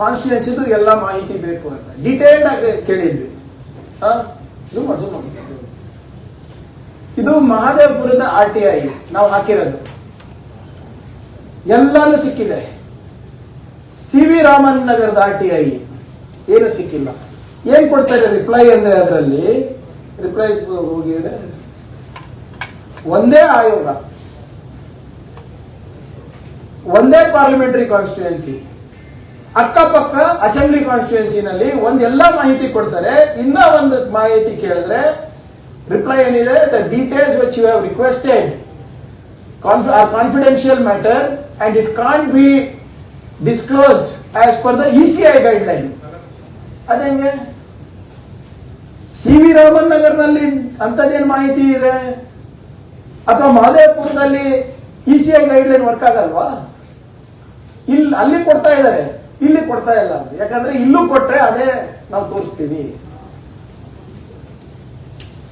ಕಾನ್ಸ್ಟಿಟ್ಯೂನ್ಸಿದು ಎಲ್ಲ ಮಾಹಿತಿ ಬೇಕು ಅಂತ ಡಿಟೇಲ್ಡ್ ಆಗಿ ಕೇಳಿದ್ವಿ. ಇದು ಮಹಾದೇವಪುರದ RTI ನಾವು ಹಾಕಿರೋದು, ಎಲ್ಲಾನು ಸಿಕ್ಕಿದೆ. CV ರಾಮನ್ ನಗರದ RTI ಏನು ಸಿಕ್ಕಿಲ್ಲ. ಏನ್ ಕೊಡ್ತಾರೆ ರಿಪ್ಲೈ ಅಂದ್ರೆ, ಅದರಲ್ಲಿ ರಿಪ್ಲೈ ಹೋಗಿದೆ, ಒಂದೇ ಆಯೋಗ, ಒಂದೇ ಪಾರ್ಲಿಮೆಂಟರಿ ಕಾನ್ಸ್ಟಿಟ್ಯೂನ್ಸಿ, ಅಕ್ಕಪಕ್ಕ ಅಸೆಂಬ್ಲಿ ಕಾನ್ಸ್ಟಿಟ್ಯೂನ್ಸಿನಲ್ಲಿ ಒಂದೆಲ್ಲ ಮಾಹಿತಿ ಕೊಡ್ತಾರೆ. ಇನ್ನ ಒಂದು ಮಾಹಿತಿ ಕೇಳಿದ್ರೆ ರಿಪ್ಲೈ ಏನಿದೆ, the details which you have requested are confidential matter and it can't be disclosed as per the ECI guideline. ಅದೇಂಗೆ? CV ರಾಮನ್ ನಗರ್ನಲ್ಲಿ ಅಂತದೇನು ಮಾಹಿತಿ ಇದೆ? ಅಥವಾ ಮಹದೇವಪುರದಲ್ಲಿ ECI ಗೈಡ್ಲೈನ್ ವರ್ಕ್ ಆಗಲ್ವಾ? ಅಲ್ಲಿ ಕೊಡ್ತಾ ಇದ್ದಾರೆ, ಇಲ್ಲಿ ಕೊಡ್ತಾ ಇಲ್ಲ. ಯಾಕಂದ್ರೆ ಇಲ್ಲೂ ಕೊಟ್ರೆ ಅದೇ ನಾವು ತೋರಿಸ್ತೀವಿ.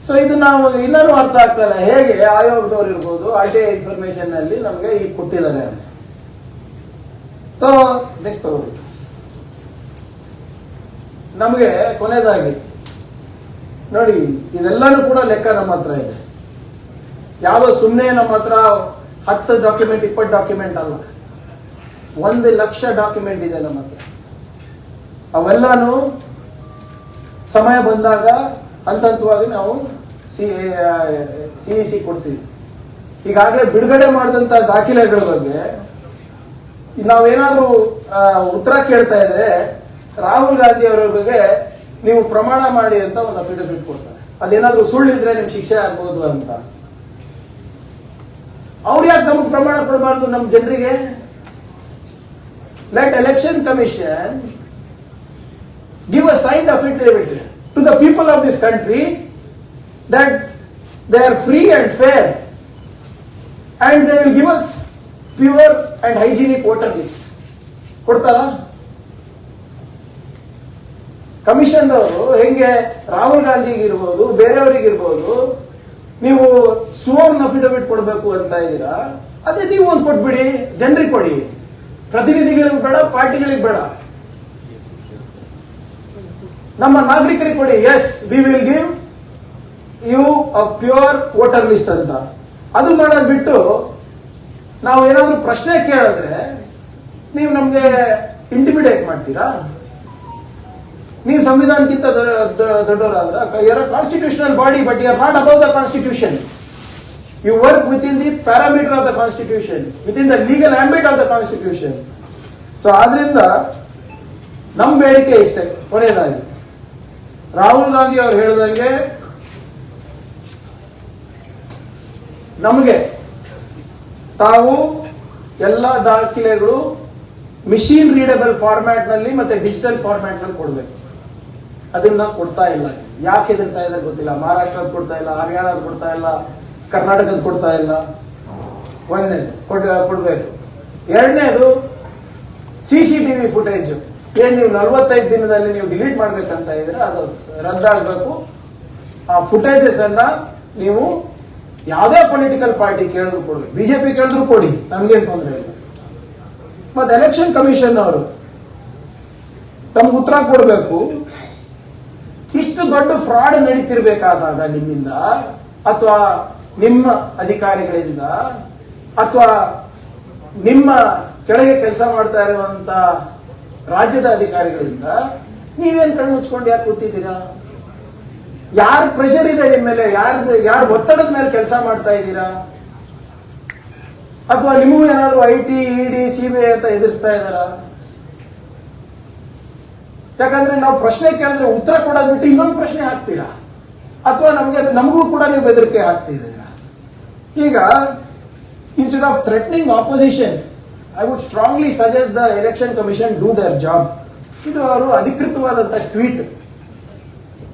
ಸೊ ಇದು ನಾವು ಇನ್ನೂ ಅರ್ಥ ಆಗ್ತಲ್ಲ, ಹೇಗೆ ಆಯೋಗದವ್ರು ಇರ್ಬೋದು RTI ಇನ್ಫಾರ್ಮೇಶನ್ ನಲ್ಲಿ ನಮಗೆ ಈಗ ಕೊಟ್ಟಿದ್ದಾರೆ ಅಂತ. ಸೊ ನೆಕ್ಸ್ಟ್ ತಗೊಳ್ಳಿ. ನಮಗೆ ಕೊನೆಯದಾಗಿ ನೋಡಿ, ಇದೆಲ್ಲಾನು ಕೂಡ ಲೆಕ್ಕ ನಮ್ಮ ಹತ್ರ ಇದೆ. ಯಾವುದೋ ಸುಮ್ಮನೆ ನಮ್ಮ ಹತ್ರ 10 ಡಾಕ್ಯುಮೆಂಟ್ 20 ಡಾಕ್ಯುಮೆಂಟ್ ಅಲ್ಲ, 1,00,000 ಡಾಕ್ಯುಮೆಂಟ್ ಇದೆ ನಮ್ಮ ಹತ್ರ. ಅವೆಲ್ಲಾನು ಸಮಯ ಬಂದಾಗ ಹಂತವಾಗಿ ನಾವು CEC ಕೊಡ್ತೀವಿ. ಈಗಾಗಲೇ ಬಿಡುಗಡೆ ಮಾಡಿದಂತ ದಾಖಲೆಗಳ ಬಗ್ಗೆ ನಾವೇನಾದ್ರೂ ಉತ್ತರ ಕೇಳ್ತಾ ಇದ್ರೆ, ರಾಹುಲ್ ಗಾಂಧಿ ಅವರ ಬಗ್ಗೆ ನೀವು ಪ್ರಮಾಣ ಮಾಡಿ ಅಂತ ಒಂದು ಅಫಿಡವಿಟ್ ಕೊಡ್ತಾರೆ. ಅದೇನಾದ್ರೂ ಸುಳ್ಳಿದ್ರೆ ನಿಮ್ಗೆ ಶಿಕ್ಷೆ ಆಗ್ಬೋದು ಅಂತ. ಅವ್ರು ಯಾಕೆ ನಮಗೆ ಪ್ರಮಾಣ ಕೊಡಬಾರ್ದು ನಮ್ಮ ಜನರಿಗೆ? Let election commission give a signed affidavit to the people of this country that they are free and fair and they will give us pure and hygienic voter list. ಕೊಡ್ತಾರಾ? ಕಮಿಷನ್ ಅವರು ಹೆಂಗೆ ರಾಹುಲ್ ಗಾಂಧಿಗೆ ಇರ್ಬೋದು, ಬೇರೆಯವರಿಗಿರ್ಬೋದು, ನೀವು ಸ್ವೋರ್ನ್ ಅಫಿಡವಿಟ್ ಕೊಡಬೇಕು ಅಂತ ಇದ್ದೀರಾ, ಅದೇ ನೀವು ಒಂದು ಕೊಟ್ಬಿಡಿ, ಜನರಿಗೆ ಕೊಡಿ. ಪ್ರತಿನಿಧಿಗಳಿಗೆ ಬೇಡ, ಪಾರ್ಟಿಗಳಿಗೆ ಬೇಡ. ನಮ್ಮ ನಾಗರಿಕರಿಗೆ ಕೊಡಿ, yes we will give you a pure voter list ಅಂತ. ಅದು ಮಾಡೋದು ಬಿಟ್ಟು ನಾವು ಏನಾದ್ರು ಪ್ರಶ್ನೆ ಕೇಳಿದ್ರೆ ನೀವು ನಮ್ಗೆ ಇಂಟಿಮಿಡೇಟ್ ಮಾಡ್ತೀರಾ? ನೀವು ಸಂವಿಧಾನಕ್ಕಿಂತ ದೊಡ್ಡವರಾದ್ರ? You are constitutional body, but you are not above the constitution. You work within the parameter of the constitution, within the legal ambit of the constitution. So ಆದ್ರಿಂದ ನಮ್ಮ ಬೇಡಿಕೆ ಇಷ್ಟೇ. ಕೊನೆಯದಾಗಿ ರಾಹುಲ್ ಗಾಂಧಿ ಅವರು ಹೇಳಿದಂಗೆ ನಮಗೆ ತಾವು ಎಲ್ಲ ದಾಖಲೆಗಳು ಮಿಷಿನ್ ರೀಡಬಲ್ ಫಾರ್ಮ್ಯಾಟ್ ನಲ್ಲಿ ಮತ್ತೆ ಡಿಜಿಟಲ್ ಫಾರ್ಮ್ಯಾಟ್ ನಲ್ಲಿ ಕೊಡಬೇಕು. ಅದನ್ನ ಕೊಡ್ತಾ ಇಲ್ಲ. ಯಾಕೆ ಹೆದರ್ತಾ ಇಲ್ಲ ಗೊತ್ತಿಲ್ಲ. ಮಹಾರಾಷ್ಟ್ರದ ಕೊಡ್ತಾ ಇಲ್ಲ, ಹರಿಯಾಣದ ಕೊಡ್ತಾ ಇಲ್ಲ, ಕರ್ನಾಟಕದ ಕೊಡ್ತಾ ಇಲ್ಲ. ಒಂದನೇದು ಕೊಡ್ಬೇಕು. ಎರಡನೇದು CCTV ಫುಟೇಜ್ ಏನ್ ನೀವು 45 ದಿನದಲ್ಲಿ ನೀವು ಡಿಲೀಟ್ ಮಾಡ್ಬೇಕಂತ ಇದ್ರೆ ಅದು ರದ್ದಾಗಬೇಕು. ಆ ಫುಟೇಜಸ್ ಅನ್ನ ನೀವು ಯಾವುದೇ ಪೊಲಿಟಿಕಲ್ ಪಾರ್ಟಿ ಕೇಳಿದ್ರು ಕೊಡ್ಬೇಕು. ಬಿಜೆಪಿ ಕೇಳಿದ್ರು ಕೊಡಿ, ನಮ್ಗೇನು ತೊಂದರೆ ಇಲ್ಲ. ಮತ್ತೆ ಎಲೆಕ್ಷನ್ ಕಮಿಷನ್ ಅವರು ನಮ್ಗೆ ಉತ್ತರ ಕೊಡಬೇಕು. ಇಷ್ಟು ದೊಡ್ಡ ಫ್ರಾಡ್ ನಡೀತಿರ್ಬೇಕಾದಾಗ ನಿಮ್ಮಿಂದ ಅಥವಾ ನಿಮ್ಮ ಅಧಿಕಾರಿಗಳಿಂದ ಅಥವಾ ನಿಮ್ಮ ಕೆಳಗೆ ಕೆಲಸ ಮಾಡ್ತಾ ಇರುವಂತ ರಾಜ್ಯದ ಅಧಿಕಾರಿಗಳಿಂದ ನೀವೇನ್ ಕಣ್ಣು ಮುಚ್ಕೊಂಡು ಯಾಕೆ ಕೂತಿದ್ದೀರಾ? ಯಾರ ಪ್ರೆಷರ್ ಇದೆ ನಿಮ್ಮ ಮೇಲೆ? ಯಾರ ಒತ್ತಡದ ಮೇಲೆ ಕೆಲಸ ಮಾಡ್ತಾ ಇದ್ದೀರಾ? ಅಥವಾ ನಿಮಗೂ ಏನಾದ್ರು IT, ED, CBI ಅಂತ ಎದುರಿಸ್ತಾ ಇದ್ದಾರಾ? ಯಾಕಂದ್ರೆ ನಾವು ಪ್ರಶ್ನೆ ಕೇಳಿದ್ರೆ ಉತ್ತರ ಕೊಡೋದು ಬಿಟ್ಟು ಇನ್ನೊಂದು ಪ್ರಶ್ನೆ ಹಾಕ್ತೀರಾ, ಅಥವಾ ನಮಗೂ ಕೂಡ ನೀವು ಬೆದರಿಕೆ ಹಾಕ್ತಿದ್ದೀರಾ. ಈಗ instead of threatening opposition, I would strongly suggest the election commission do their job. ಇದು ಅವರು ಅಧಿಕೃತವಾದಂತಹ ಟ್ವೀಟ್,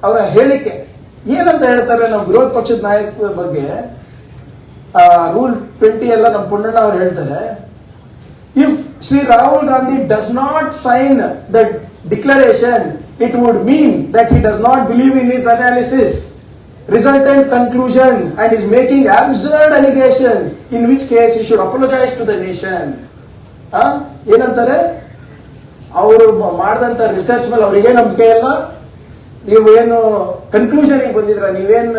ಅವರ ಹೇಳಿಕೆ. ಏನಂತ ಹೇಳ್ತಾರೆ ನಮ್ಮ ವಿರೋಧ ಪಕ್ಷದ ನಾಯಕ ಬಗ್ಗೆ? ರೂಲ್ 20 ಎಲ್ಲ ನಮ್ಮ ಪುಣ್ಣಣ್ಣ ಅವರು ಹೇಳ್ತಾರೆ, if Shri Rahul Gandhi does not sign the declaration, it would mean that he does not believe in his analysis, resultant conclusions and is making absurd allegations, in which case he should apologize to the nation. ಏನಂತಾರೆ? ಅವರು ಮಾಡಿದಂತ research ಮೇಲೆ ಅವರಿಗೆ ನಂಬಿಕೆ ಇಲ್ಲ. ನೀವು ಏನು conclusion ಬಂದಿದ್ರ, ನೀವೇನ್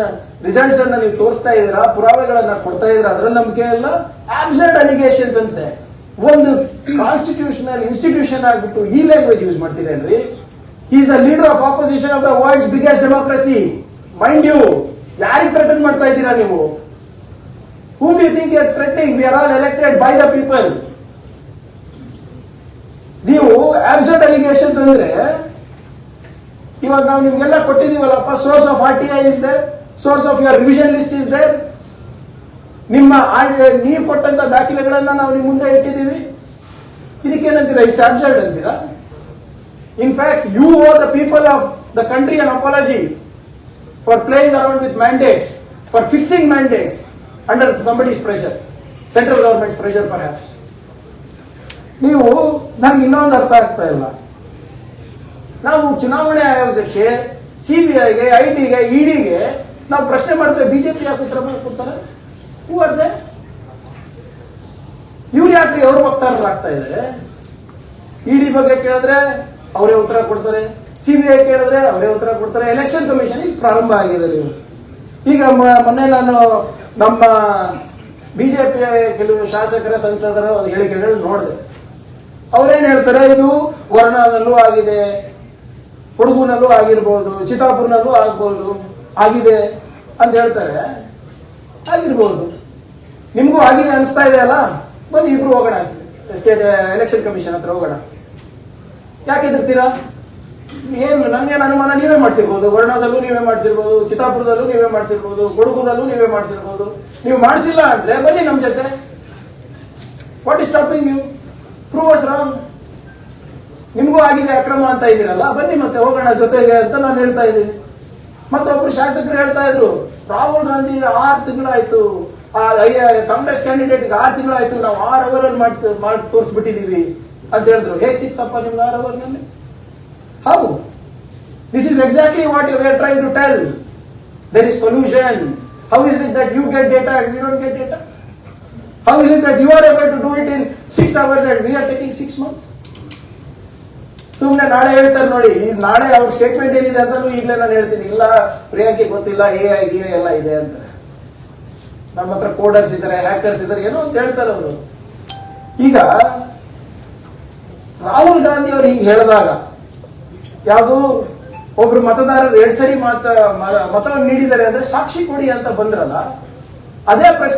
ರಿಸಲ್ಟ್ಸ್ ಅನ್ನ ನೀವು ತೋರಿಸ್ತಾ ಇದೀರಾ, ಪುರಾವೆಗಳನ್ನ ಕೊಡ್ತಾ ಇದ್ರ, ಅದ್ರಲ್ಲಿ ನಂಬಿಕೆ ಇಲ್ಲ. ಅಬ್ಸರ್ಡ್ ಅಲಿಗೇಷನ್ಸ್ ಅಂತೆ. ಒಂದು ಕಾನ್ಸ್ಟಿಟ್ಯೂಷನಲ್ ಇನ್ಸ್ಟಿಟ್ಯೂಷನ್ ಆಗ್ಬಿಟ್ಟು ಈ ಲ್ಯಾಂಗ್ವೇಜ್ ಯೂಸ್ ಮಾಡ್ತೀರೇನ್ರಿ? Is the leader of opposition of the world's biggest democracy. Mind you, ಯಾರಿಗೆ ಥ್ರೆಟನ್ ಮಾಡ್ತಾ ಇದ್ದೀರಾ ನೀವು? Whom do you think you are threatening? We are all elected by the people. ನೀವು absurd allegations ಅಂದ್ರೆ ಇವಾಗ ನಾವು ನಿಮ್ಗೆಲ್ಲ ಕೊಟ್ಟಿದೀವಲ್ಲಪ್ಪ. Source of RTI is there, source of your revision list is there. ನಿಮ್ಮ ನೀವು ಕೊಟ್ಟಂತ ದಾಖಲೆಗಳನ್ನ ನಾವು ನಿಮ್ಮ ಮುಂದೆ ಇಟ್ಟಿದ್ದೀವಿ. ಇದಕ್ಕೇನಂತೀರಾ? ಇಟ್ಸ್ ಅಬ್ಸರ್ಡ್ ಅಂತೀರಾ? In fact you owe the people of the country an apology for playing around with mandates, for fixing mandates under somebody's pressure, central government's pressure perhaps. ನೀವು ನಮ್ಗೆ ಇನ್ನೊಂದು ಅರ್ಥ ಆಗ್ತಾ ಇಲ್ಲ. ನಾವು ಚುನಾವಣೆ ಆಯೋಗಕ್ಕೆ, CBIಗೆ, ITಗೆ, EDಗೆ ನಾವು ಪ್ರಶ್ನೆ ಮಾಡಿದ್ರೆ ಬಿಜೆಪಿ ಯಾಕೆ ಉತ್ತರ ಕೊಡ್ತಾರೆ? Who are they? ಇವ್ರು ಯಾಕ್ರಿ ಅವ್ರ ವಕ್ತಾರರಾಗ್ತಾ ಇದ್ದಾರೆ? ED ಬಗ್ಗೆ ಕೇಳಿದ್ರೆ ಅವರೇ ಉತ್ತರ ಕೊಡ್ತಾರೆ, CBI ಕೇಳಿದ್ರೆ ಅವರೇ ಉತ್ತರ ಕೊಡ್ತಾರೆ. ಎಲೆಕ್ಷನ್ ಕಮಿಷನ್ ಈಗ ಪ್ರಾರಂಭ ಆಗಿದೆ. ಈಗ ಮೊನ್ನೆ ನಾನು ನಮ್ಮ ಬಿಜೆಪಿಯ ಕೆಲವು ಶಾಸಕರ, ಸಂಸದರ ಹೇಳಿಕೆಗಳು ನೋಡಿದೆ. ಅವರೇನ್ ಹೇಳ್ತಾರೆ? ಇದು ವರ್ಣದಲ್ಲೂ ಆಗಿದೆ, ಕೊಡಗುನಲ್ಲೂ ಆಗಿರ್ಬೋದು, ಚಿತ್ತಾಪುರ್ನಲ್ಲೂ ಆಗಿದೆ ಅಂತ ಹೇಳ್ತಾರೆ. ಆಗಿರ್ಬೋದು, ನಿಮ್ಗೂ ಆಗಿದೆ ಅನಿಸ್ತಾ ಇದೆ ಅಲ್ಲ? ಬನ್ನಿ ಇಬ್ರು ಹೋಗೋಣ, ಸ್ಟೇಟ್ ಎಲೆಕ್ಷನ್ ಕಮಿಷನ್ ಹತ್ರ ಹೋಗೋಣ. ಯಾಕೆ ಹೆದರ್ತೀರಾ? ಏನು ನನ್ಗೇನು ಅನುಮಾನ, ನೀವೇ ಮಾಡಿಸಿರ್ಬೋದು. ವರ್ಣದಲ್ಲೂ ನೀವೇ ಮಾಡಿಸಿರ್ಬೋದು, ಚಿತ್ತಾಪುರದಲ್ಲೂ ನೀವೇ ಮಾಡಿಸಿರ್ಬೋದು, ಕೊಡಗುದಲ್ಲೂ ನೀವೇ ಮಾಡಿಸಿರ್ಬೋದು. ನೀವು ಮಾಡಿಸಿಲ್ಲ ಅಂದ್ರೆ ಬನ್ನಿ ನಮ್ಮ ಜೊತೆ. What is stopping you? Prove us wrong. ನಿಮ್ಗೂ ಆಗಿದೆ ಅಕ್ರಮ ಅಂತ ಇದ್ದೀರಲ್ಲ, ಬನ್ನಿ ಮತ್ತೆ ಹೋಗೋಣ ಜೊತೆಗೆ ಅಂತ ನಾನು ಹೇಳ್ತಾ ಇದ್ದೀನಿ. ಮತ್ತೊಬ್ರು ಶಾಸಕರು ಹೇಳ್ತಾ ಇದ್ರು, ರಾಹುಲ್ ಗಾಂಧಿ 6 ತಿಂಗಳಾಯ್ತು, ಕಾಂಗ್ರೆಸ್ ಕ್ಯಾಂಡಿಡೇಟ್ಗೆ 6 ತಿಂಗಳಾಯ್ತು, ನಾವು 6 ಅವರಲ್ಲಿ ಮಾಡಿ ತೋರಿಸ್ಬಿಟ್ಟಿದೀವಿ ಅಂತ ಹೇಳಿದ್ರು. ಹೇಗೆ ಸಿಕ್ತಪ್ಪ ನಿಮ್ಗೆ 6 ಅವರ್ನಲ್ಲಿ? How? This is exactly what we are trying to tell. There is collusion. How is it that you get data and we don't get data? How is it that you are able to do it in 6 hours and we are taking 6 months? ಸುಮ್ನೆ ನಾಳೆ ಹೇಳ್ತಾರೆ ನೋಡಿ, ಈ ನಾಳೆ ಅವ್ರ statement ಏನಿದೆ ಅಂತ ಈಗಲೇ ನಾನು ಹೇಳ್ತೀನಿ, ಇಲ್ಲ ಪ್ರಿಯಾಂಕೆ ಗೊತ್ತಿಲ್ಲ, AI ಎಲ್ಲ ಇದೆ ಅಂತಾರೆ. ನಮ್ಮ ಹತ್ರ ಕೋಡರ್ಸ್ ಇದ್ದಾರೆ, ಹ್ಯಾಕರ್ಸ್ ಇದ್ದಾರೆ, ಏನೋ ಅಂತ ಹೇಳ್ತಾರೆ ಅವರು. ಈಗ ರಾಹುಲ್ ಗಾಂಧಿ ಅವರು ಹೀಗೆ ಹೇಳಿದಾಗ, ಯಾವುದು ಒಬ್ರು ಮತದಾರರು 2 ಸರಿ ಮತವನ್ನು ನೀಡಿದ್ದಾರೆ ಅಂದ್ರೆ ಸಾಕ್ಷಿ ಕೊಡಿ ಅಂತ ಬಂದ್ರಲ್ಲ, ಅದೇ ಪ್ರೆಸ್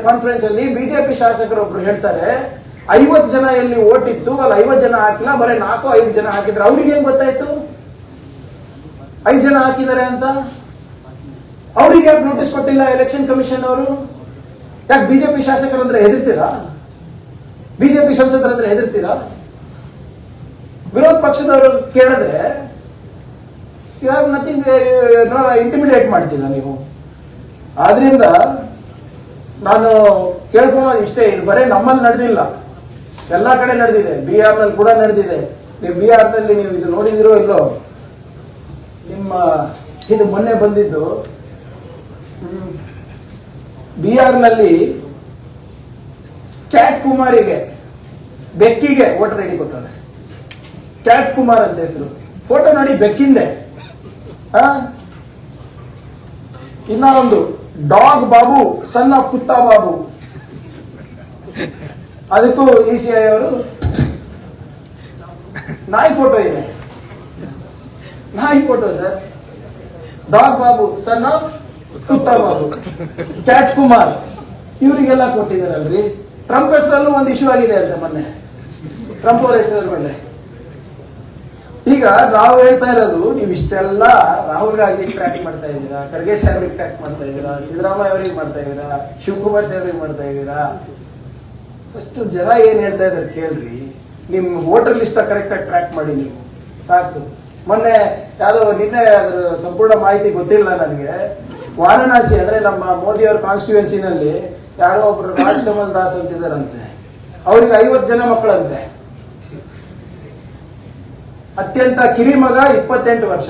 ಕಾನ್ಫರೆನ್ಸ್ ಅಲ್ಲಿ ಬಿಜೆಪಿ ಶಾಸಕರು ಒಬ್ರು ಹೇಳ್ತಾರೆ 50 ಜನ ಎಲ್ಲಿ ಓಟ್ ಇತ್ತು ಅಲ್ಲಿ 50 ಜನ ಹಾಕಿಲ್ಲ, ಬರೀ 4-5 ಜನ ಹಾಕಿದ್ರು. ಅವ್ರಿಗೆ ಏನ್ ಗೊತ್ತಾಯ್ತು 5 ಜನ ಹಾಕಿದ್ದಾರೆ ಅಂತ? ಅವ್ರಿಗೆ ಯಾಕೆ ನೋಟಿಸ್ ಕೊಟ್ಟಿಲ್ಲ ಎಲೆಕ್ಷನ್ ಕಮಿಷನ್ ಅವರು? ಯಾಕೆ ಬಿಜೆಪಿ ಶಾಸಕರಂದ್ರೆ ಹೆದರ್ತೀರಾ? ಬಿಜೆಪಿ ಸಂಸದರಂದ್ರೆ ಹೆದರ್ತೀರಾ? ವಿರೋಧ ಪಕ್ಷದವರು ಕೇಳಿದ್ರೆ ಯು ಹ್ಯಾವ್ ನಥಿಂಗ್, ಇಂಟಿಮಿಡೇಟ್ ಮಾಡ್ತೀರಾ ನೀವು. ಆದ್ರಿಂದ ನಾನು ಕೇಳ್ಕೊಳ್ಳೋದು ಇಷ್ಟೇ, ಇದು ಬರೀ ನಮ್ಮಲ್ಲಿ ನಡೆದಿಲ್ಲ, ಎಲ್ಲಾ ಕಡೆ ನಡೆದಿದೆ. ಬಿಹಾರ್ ನಲ್ಲಿ ಕೂಡ ನಡೆದಿದೆ. ನೀವು ಬಿಹಾರ್ ನಲ್ಲಿ ನೀವು ಇದು ನೋಡಿದಿರೋ ಇಲ್ಲೋ, ನಿಮ್ಮ ಇದು ಮೊನ್ನೆ ಬಂದಿದ್ದು ಬಿಹಾರ್ ನಲ್ಲಿ ಕ್ಯಾಟ್ ಕುಮಾರಿಗೆ, ಬೆಕ್ಕಿಗೆ ವೋಟರ್ ಐಡಿ ಕೊಟ್ಟಾರೆ. ಕ್ಯಾಟ್ ಕುಮಾರ್ ಅಂತ ಹೆಸರು, ಫೋಟೋ ನೋಡಿ ಬೆಕ್ಕಿಂದೆ. ಇನ್ನ ಒಂದು dog Babu, son of Kutta Babu, ಅದಕ್ಕೂ ECI ಅವರು ನಾಯಿ ಫೋಟೋ ಇದೆ. ನಾಯಿ photo sir, dog Babu, son of Kutta Babu, cat Kumar, ಇವರಿಗೆಲ್ಲ ಕೊಟ್ಟಿದ್ದಾರಲ್ರಿ. ಟ್ರಂಪ್ ಹೆಸರಲ್ಲೂ ಒಂದು ಇಶ್ಯೂ ಆಗಿದೆ ಅಂತ ಮೊನ್ನೆ, ಟ್ರಂಪ್ ಅವರ ಹೆಸರ ಮೇಲೆ. ಈಗ ನಾವು ಹೇಳ್ತಾ ಇರೋದು, ನೀವು ಇಷ್ಟೆಲ್ಲ ರಾಹುಲ್ ಗಾಂಧಿ ಟ್ರ್ಯಾಕ್ ಮಾಡ್ತಾ ಇದ್ದೀರಾ, ಖರ್ಗೆ ಸಾಹೇಬ್ರಿಗೆ ಟ್ರ್ಯಾಕ್ ಮಾಡ್ತಾ ಇದ್ದೀರಾ, ಸಿದ್ದರಾಮಯ್ಯ ಅವರಿಗೆ ಮಾಡ್ತಾ ಇದ್ದೀರಾ, ಶಿವಕುಮಾರ್ ಸಾಹೇಬ್ರಿಗೆ ಮಾಡ್ತಾ ಇದ್ದೀರಾ. ಫಸ್ಟ್ ಜನ ಏನ್ ಹೇಳ್ತಾ ಇದ್ದಾರೆ ಕೇಳ್ರಿ. ನಿಮ್ ವೋಟರ್ ಲಿಸ್ಟ್ ಕರೆಕ್ಟ್ ಆಗಿ ಟ್ರ್ಯಾಕ್ ಮಾಡಿ ನೀವು, ಸಾಕು. ಮೊನ್ನೆ ಯಾವ್ದೋ ನಿನ್ನೆ ಅದ್ರ ಸಂಪೂರ್ಣ ಮಾಹಿತಿ ಗೊತ್ತಿಲ್ಲ ನನಗೆ. ವಾರಣಾಸಿ ಅಂದ್ರೆ ನಮ್ಮ ಮೋದಿ ಅವ್ರ ಕಾನ್ಸ್ಟಿಟ್ಯೂನ್ಸಿನಲ್ಲಿ ಯಾರೋ ಒಬ್ರು ರಾಜ್ ಕಮಲ್ ದಾಸ್ ಅಂತಿದ್ದಾರಂತೆ, ಅವ್ರಿಗೆ 50 ಜನ ಮಕ್ಕಳಂತೆ. ಅತ್ಯಂತ ಕಿರಿ ಮಗ 28 ವರ್ಷ,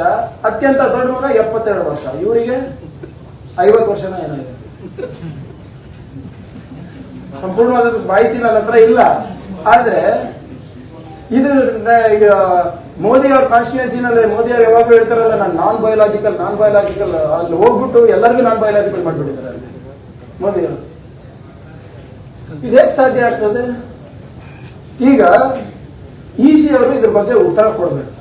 ಅತ್ಯಂತ ದೊಡ್ಡ ಮಗ 72 ವರ್ಷ, ಇವರಿಗೆ 50 ವರ್ಷನ ಏನಾಗಿದೆ. ಸಂಪೂರ್ಣವಾದ ಮಾಹಿತಿ ನನ್ನ ಹತ್ರ ಇಲ್ಲ. ಆದ್ರೆ ಇದು ಮೋದಿ ಅವ್ರ ಕಾನ್ಸ್ಟಿಟ್ಯೂನ್ಸಿನಲ್ಲಿ ಮೋದಿ ಅವ್ರು ಯಾವಾಗಲೂ ಹೇಳ್ತಾರಲ್ಲ, ನಾನು ನಾನ್ ಬಯೋಲಾಜಿಕಲ್ ಅಲ್ಲಿ ಹೋಗ್ಬಿಟ್ಟು ಎಲ್ಲರಿಗೂ ನಾನ್ ಬಯೋಲಾಜಿಕಲ್ ಮಾಡ್ಬಿಟ್ಟಿದ್ದಾರೆ ಅಲ್ಲಿ ಮೋದಿ ಅವರು. ಇದು ಹೇಗೆ ಸಾಧ್ಯ ಆಗ್ತದೆ? ಈಗ EC ಅವರು ಇದ್ರ ಬಗ್ಗೆ ಉತ್ತರ ಕೊಡ್ಬೇಕು.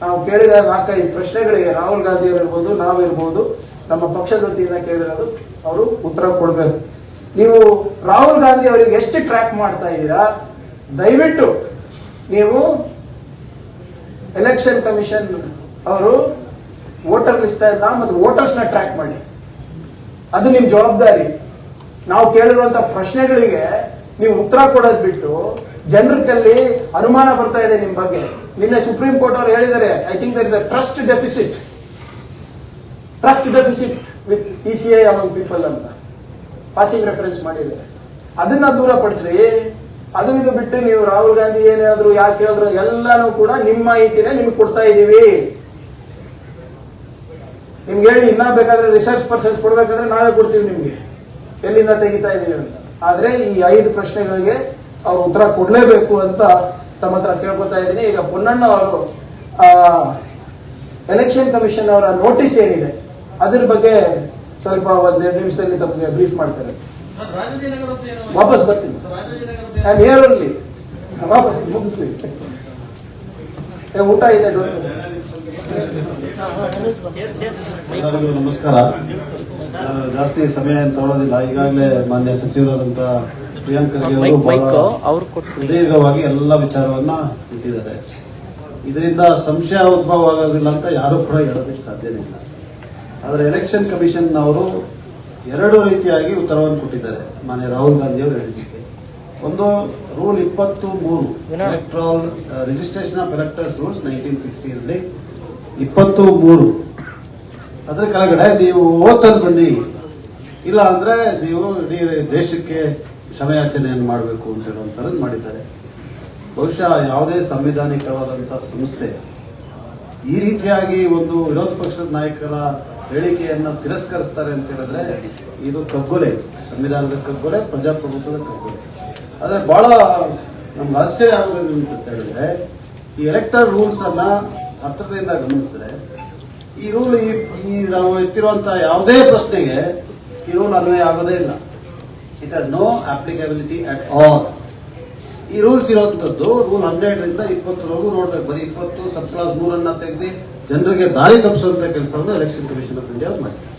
ನಾವು ಕೇಳಿದ 4-5 ಪ್ರಶ್ನೆಗಳಿಗೆ ರಾಹುಲ್ ಗಾಂಧಿ ಅವರು ಇರ್ಬೋದು, ನಾವಿರ್ಬೋದು, ನಮ್ಮ ಪಕ್ಷದ ವತಿಯಿಂದ ಕೇಳಿರೋದು, ಅವರು ಉತ್ತರ ಕೊಡ್ಬೇಕು. ನೀವು ರಾಹುಲ್ ಗಾಂಧಿ ಅವರಿಗೆ ಎಷ್ಟು ಟ್ರ್ಯಾಕ್ ಮಾಡ್ತಾ ಇದ್ದೀರಾ, ದಯವಿಟ್ಟು ನೀವು ಎಲೆಕ್ಷನ್ ಕಮಿಷನ್ ಅವರು ವೋಟರ್ ಲಿಸ್ಟ್ ಮತ್ತು ವೋಟರ್ಸ್ ನ ಟ್ರ್ಯಾಕ್ ಮಾಡಿ. ಅದು ನಿಮ್ ಜವಾಬ್ದಾರಿ. ನಾವು ಕೇಳಿರುವಂತಹ ಪ್ರಶ್ನೆಗಳಿಗೆ ನೀವು ಉತ್ತರ ಕೊಡೋದು ಬಿಟ್ಟು ಜನರಲ್ಲಿ ಅನುಮಾನ ಬರ್ತಾ ಇದೆ ನಿಮ್ ಬಗ್ಗೆ. ನಿನ್ನೆ ಸುಪ್ರೀಂ ಕೋರ್ಟ್ ಅವರು ಹೇಳಿದ್ದಾರೆ, I think there is a trust deficit with ECI among people ಅಂತ ಪಾಸಿಂಗ್ ರೆಫರೆನ್ಸ್ ಮಾಡಿದ್ದಾರೆ. ಅದನ್ನ ದೂರಪಡಿಸ್ರಿ. ಅದು ಇದು ಬಿಟ್ಟು ನೀವು ರಾಹುಲ್ ಗಾಂಧಿ ಏನ್ ಹೇಳಿದ್ರು, ಯಾಕೆ ಹೇಳಿದ್ರು, ಎಲ್ಲಾನು ಕೂಡ ನಿಮ್ಮ ಮಾಹಿತಿನೇ ನಿಮ್ಗೆ ಕೊಡ್ತಾ ಇದೀವಿ. ನಿಮ್ಗೆ ಹೇಳಿ ಇನ್ನ ಬೇಕಾದ್ರೆ ರಿಸರ್ಚ್ ಪರ್ಸನ್ಸ್ ಕೊಡ್ಬೇಕಾದ್ರೆ ನಾವೇ ಕೊಡ್ತೀವಿ ನಿಮ್ಗೆ, ಎಲ್ಲಿಂದ ತೆಗಿತಾ ಇದೀವಿ ಅಂತ. ಆದ್ರೆ ಈ 5 ಪ್ರಶ್ನೆಗಳಿಗೆ ಅವ್ರು ಉತ್ತರ ಕೊಡ್ಲೇಬೇಕು ಅಂತ ತಮ್ಮ ಹತ್ರ ಕೇಳ್ಕೊತಾ ಇದ್ದೀನಿ. ಈಗ ಪೊನ್ನಣ್ಣ ಅವರು ಎಲೆಕ್ಷನ್ ಕಮಿಷನ್ ಅವರ ನೋಟಿಸ್ ಏನಿದೆ ಅದ್ರ ಬಗ್ಗೆ ಸ್ವಲ್ಪ 1-2 ನಿಮಿಷದಲ್ಲಿ ತಮಗೆ ಬ್ರೀಫ್ ಮಾಡ್ತಾರೆ. ವಾಪಸ್ ಬರ್ತೀನಿ, ಹೇರಲ್ಲಿ ವಾಪಸ್ ಮುಗಿಸ್ಲಿ. ಊಟ ಇದೆ. ಎಲ್ಲರಿಗೂ ನಮಸ್ಕಾರ. ನಾನು ಜಾಸ್ತಿ ಸಮಯ ತಗೊಳ್ಳೋದಿಲ್ಲ. ಈಗಾಗಲೇ ಮಾನ್ಯ ಸಚಿವರಾದಂತ ಪ್ರಿಯಾಂಕ್ ಖರ್ಗೆ ಅವರು ದೀರ್ಘವಾಗಿ ಎಲ್ಲ ವಿಚಾರವನ್ನ ಇಟ್ಟಿದ್ದಾರೆ. ಇದರಿಂದ ಸಂಶಯ ಉದ್ಭವ ಆಗೋದಿಲ್ಲ ಅಂತ ಯಾರು ಕೂಡ ಹೇಳೋದಕ್ಕೆ ಸಾಧ್ಯನೇ ಇಲ್ಲ. ಆದರೆ ಎಲೆಕ್ಷನ್ ಕಮಿಷನ್ ಅವರು 2 ರೀತಿಯಾಗಿ ಉತ್ತರವನ್ನು ಕೊಟ್ಟಿದ್ದಾರೆ ಮಾನ್ಯ ರಾಹುಲ್ ಗಾಂಧಿ ಅವರು ಹೇಳಿದ್ದಕ್ಕೆ. ಒಂದು rule 23 electoral registration of electors rules 1960 23 ಅದ್ರ ಕೆಳಗಡೆ ನೀವು ಓದ್ತಲ್ಲಿ ಬನ್ನಿ, ಇಲ್ಲ ಅಂದ್ರೆ ನೀವು ಇಡೀ ದೇಶಕ್ಕೆ ಕ್ಷಮೆಯಾಚನೆಯನ್ನು ಮಾಡಬೇಕು ಅಂತ ಹೇಳುವಂಥದ್ದು ಮಾಡಿದ್ದಾರೆ. ಬಹುಶಃ ಯಾವುದೇ ಸಂವಿಧಾನಿಕವಾದಂಥ ಸಂಸ್ಥೆ ಈ ರೀತಿಯಾಗಿ ಒಂದು ವಿರೋಧ ಪಕ್ಷದ ನಾಯಕರ ಹೇಳಿಕೆಯನ್ನು ತಿರಸ್ಕರಿಸ್ತಾರೆ ಅಂತ ಹೇಳಿದ್ರೆ ಇದು ಕಗ್ಗೊಲೆ, ಸಂವಿಧಾನದ ಕಗ್ಗೊಲೆ, ಪ್ರಜಾಪ್ರಭುತ್ವದ ಕಗ್ಗೊಲೆ. ಆದರೆ ಬಹಳ ನಮ್ಗೆ ಆಶ್ಚರ್ಯ ಆಗೋದು ಅಂತ ಹೇಳಿದ್ರೆ ಈ ಎಲೆಕ್ಟರ್ ರೂಲ್ಸ್ ಅನ್ನ ಹತ್ತಿರದಿಂದ ಗಮನಿಸಿದ್ರೆ ಈ ರೂಲ್ ಈ ನಾವು ಎತ್ತಿರುವಂತಹ ಯಾವುದೇ ಪ್ರಶ್ನೆಗೆ ಈ ರೂಲ್ ಅನ್ವಯ ಆಗೋದೇ ಇಲ್ಲ. It has no applicability at all. ಈ ರೂಲ್ಸ್ ಇರುವಂತದ್ದು ರೂಲ್ 12ರಿಂದ 20ವರೆಗೂ ನೋಡ್ಬೇಕು. ಬರೀ 20 ಸಬ್ ಕ್ಲಾಸ್ 3 ತೆಗೆದು ಜನರಿಗೆ ದಾರಿ ತಪ್ಪಿಸುವಂತ ಕೆಲಸವನ್ನು ಎಲೆಕ್ಷನ್ ಕಮಿಷನ್ ಆಫ್ ಇಂಡಿಯಾ ಮಾಡಿದೆ.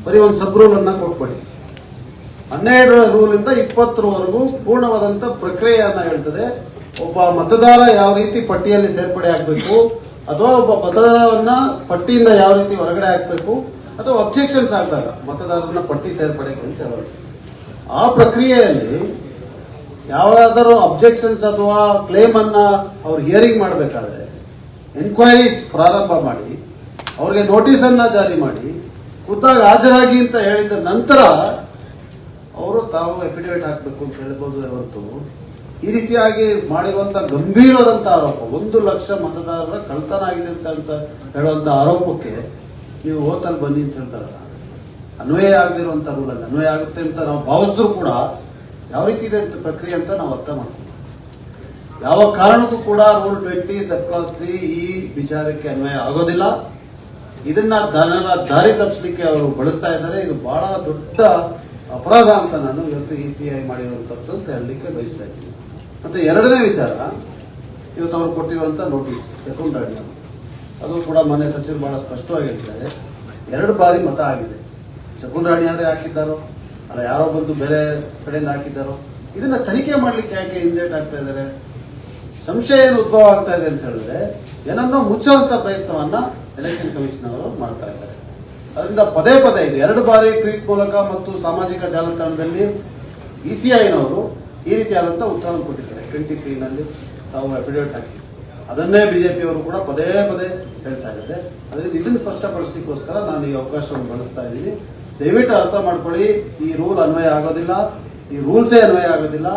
ಬರೀ ಒಂದು ಸಬ್ ರೂಲ್ ಅನ್ನ ಕೊಟ್ಬಿಡಿ. 12 ರೂಲಿಂದ 20ರವರೆಗೂ ಪೂರ್ಣವಾದಂತ ಪ್ರಕ್ರಿಯೆಯನ್ನ ಹೇಳ್ತದೆ. ಒಬ್ಬ ಮತದಾರ ಯಾವ ರೀತಿ ಪಟ್ಟಿಯಲ್ಲಿ ಸೇರ್ಪಡೆ ಆಗಬೇಕು, ಅಥವಾ ಒಬ್ಬ ಮತದಾರವನ್ನ ಪಟ್ಟಿಯಿಂದ ಯಾವ ರೀತಿ ಹೊರಗಡೆ ಹಾಕಬೇಕು, ಅಥವಾ ಅಬ್ಜೆಕ್ಷನ್ಸ್ ಆದಾಗ ಮತದಾರರನ್ನ ಪಟ್ಟಿ ಸೇರ್ಪಡೆಗೆ ಅಂತ ಹೇಳೋದು. ಆ ಪ್ರಕ್ರಿಯೆಯಲ್ಲಿ ಯಾವ್ದಾದ್ರು ಅಬ್ಜೆಕ್ಷನ್ಸ್ ಅಥವಾ ಕ್ಲೇಮ್ ಅನ್ನ ಅವ್ರು ಹಿಯರಿಂಗ್ ಮಾಡಬೇಕಾದ್ರೆ ಎನ್ಕ್ವೈರೀಸ್ ಪ್ರಾರಂಭ ಮಾಡಿ ಅವ್ರಿಗೆ ನೋಟಿಸ್ ಅನ್ನ ಜಾರಿ ಮಾಡಿ ಖುದ್ದಾಗಿ ಹಾಜರಾಗಿ ಅಂತ ಹೇಳಿದ ನಂತರ ಅವರು ತಾವು ಅಫಿಡೇವಿಟ್ ಹಾಕಬೇಕು ಅಂತ ಹೇಳ್ಬೋದು ಹೊರತು ಈ ರೀತಿಯಾಗಿ ಮಾಡಿರುವಂತಹ ಗಂಭೀರವಾದಂತಹ ಆರೋಪ 1 ಲಕ್ಷ ಮತದಾರರ ಕಳ್ತನ ಆಗಿದೆ ಅಂತ ಹೇಳುವಂತ ಆರೋಪಕ್ಕೆ ನೀವು ಹೋತಲ್ಲಿ ಬನ್ನಿ ಅಂತ ಹೇಳ್ತಾರಲ್ಲ, ಅನ್ವಯ ಆಗದಿರುವಂತಹ ರೂಲ್ ಅಲ್ಲಿ ಅನ್ವಯ ಆಗುತ್ತೆ ಅಂತ ನಾವು ಭಾವಿಸಿದ್ರು ಕೂಡ ಯಾವ ರೀತಿ ಇದೆ ಅಂತ ಪ್ರಕ್ರಿಯೆ ಅಂತ ನಾವು ಅರ್ಥ ಮಾಡ್ತೀವಿ. ಯಾವ ಕಾರಣಕ್ಕೂ ಕೂಡ ರೂಲ್ 20 ಸಬ್ ಕ್ಲಾಸ್ 3 ಈ ವಿಚಾರಕ್ಕೆ ಅನ್ವಯ ಆಗೋದಿಲ್ಲ. ಇದನ್ನ ದಾರಿ ತಪ್ಪಿಸಲಿಕ್ಕೆ ಅವರು ಬಳಸ್ತಾ ಇದ್ದಾರೆ. ಇದು ಬಹಳ ದೊಡ್ಡ ಅಪರಾಧ ಅಂತ ನಾನು ಇವತ್ತು ECI ಮಾಡಿರುವಂತದ್ದು ಅಂತ ಹೇಳಲಿಕ್ಕೆ ಬಯಸ್ತಾ ಇದ್ದೀನಿ. ಮತ್ತೆ ಎರಡನೇ ವಿಚಾರ, ಇವತ್ತು ಅವರು ಕೊಟ್ಟಿರುವಂತ ನೋಟಿಸ್ ಶಕುಂಡಾಣಿ ಅದು ಕೂಡ ಮನೆ ಸಚಿವರು ಬಹಳ ಸ್ಪಷ್ಟವಾಗಿ ಹೇಳಿದ್ದಾರೆ. 2 ಬಾರಿ ಮತ ಆಗಿದೆ. ಶಕುಂಡಾಣಿ ಅವರೇ ಹಾಕಿದ್ದಾರೋ ಅಲ್ಲ ಯಾರೋ ಬಂದು ಬೇರೆ ಕಡೆಯಿಂದ ಹಾಕಿದ್ದಾರೋ, ಇದನ್ನ ತನಿಖೆ ಮಾಡ್ಲಿಕ್ಕೆ ಯಾಕೆ ಹಿಂದೇಟ್ ಆಗ್ತಾ ಇದ್ದಾರೆ? ಸಂಶಯ ಏನು ಉದ್ಭವ ಆಗ್ತಾ ಇದೆ ಅಂತ ಹೇಳಿದ್ರೆ ಏನನ್ನೋ ಮುಚ್ಚುವಂತ ಪ್ರಯತ್ನವನ್ನ ಎಲೆಕ್ಷನ್ ಕಮಿಷನ್ ಅವರು ಮಾಡ್ತಾ ಇದ್ದಾರೆ. ಅದರಿಂದ ಪದೇ ಪದೇ ಇದೆ 2 ಬಾರಿ ಟ್ವೀಟ್ ಮೂಲಕ ಮತ್ತು ಸಾಮಾಜಿಕ ಜಾಲತಾಣದಲ್ಲಿ ECIನವರು ಈ ರೀತಿಯಾದಂತಹ ಉತ್ತರವನ್ನು ಕೊಟ್ಟಿದ್ದಾರೆ. 23ನಲ್ಲಿ ತಾವು ಅಫಿಡೇವಿಟ್ ಹಾಕಿ ಅದನ್ನೇ ಬಿಜೆಪಿಯವರು ಕೂಡ ಪದೇ ಪದೇ ಹೇಳ್ತಾ ಇದ್ದಾರೆ. ಅದರಿಂದ ಇದನ್ನು ಸ್ಪಷ್ಟಪಡಿಸಲಿಕ್ಕೋಸ್ಕರ ನಾನು ಈ ಅವಕಾಶವನ್ನು ಬಳಸ್ತಾ ಇದ್ದೀನಿ. ದಯವಿಟ್ಟು ಅರ್ಥ ಮಾಡ್ಕೊಳ್ಳಿ, ಈ ರೂಲ್ ಅನ್ವಯ ಆಗೋದಿಲ್ಲ, ಈ ರೂಲ್ಸೇ ಅನ್ವಯ ಆಗೋದಿಲ್ಲ.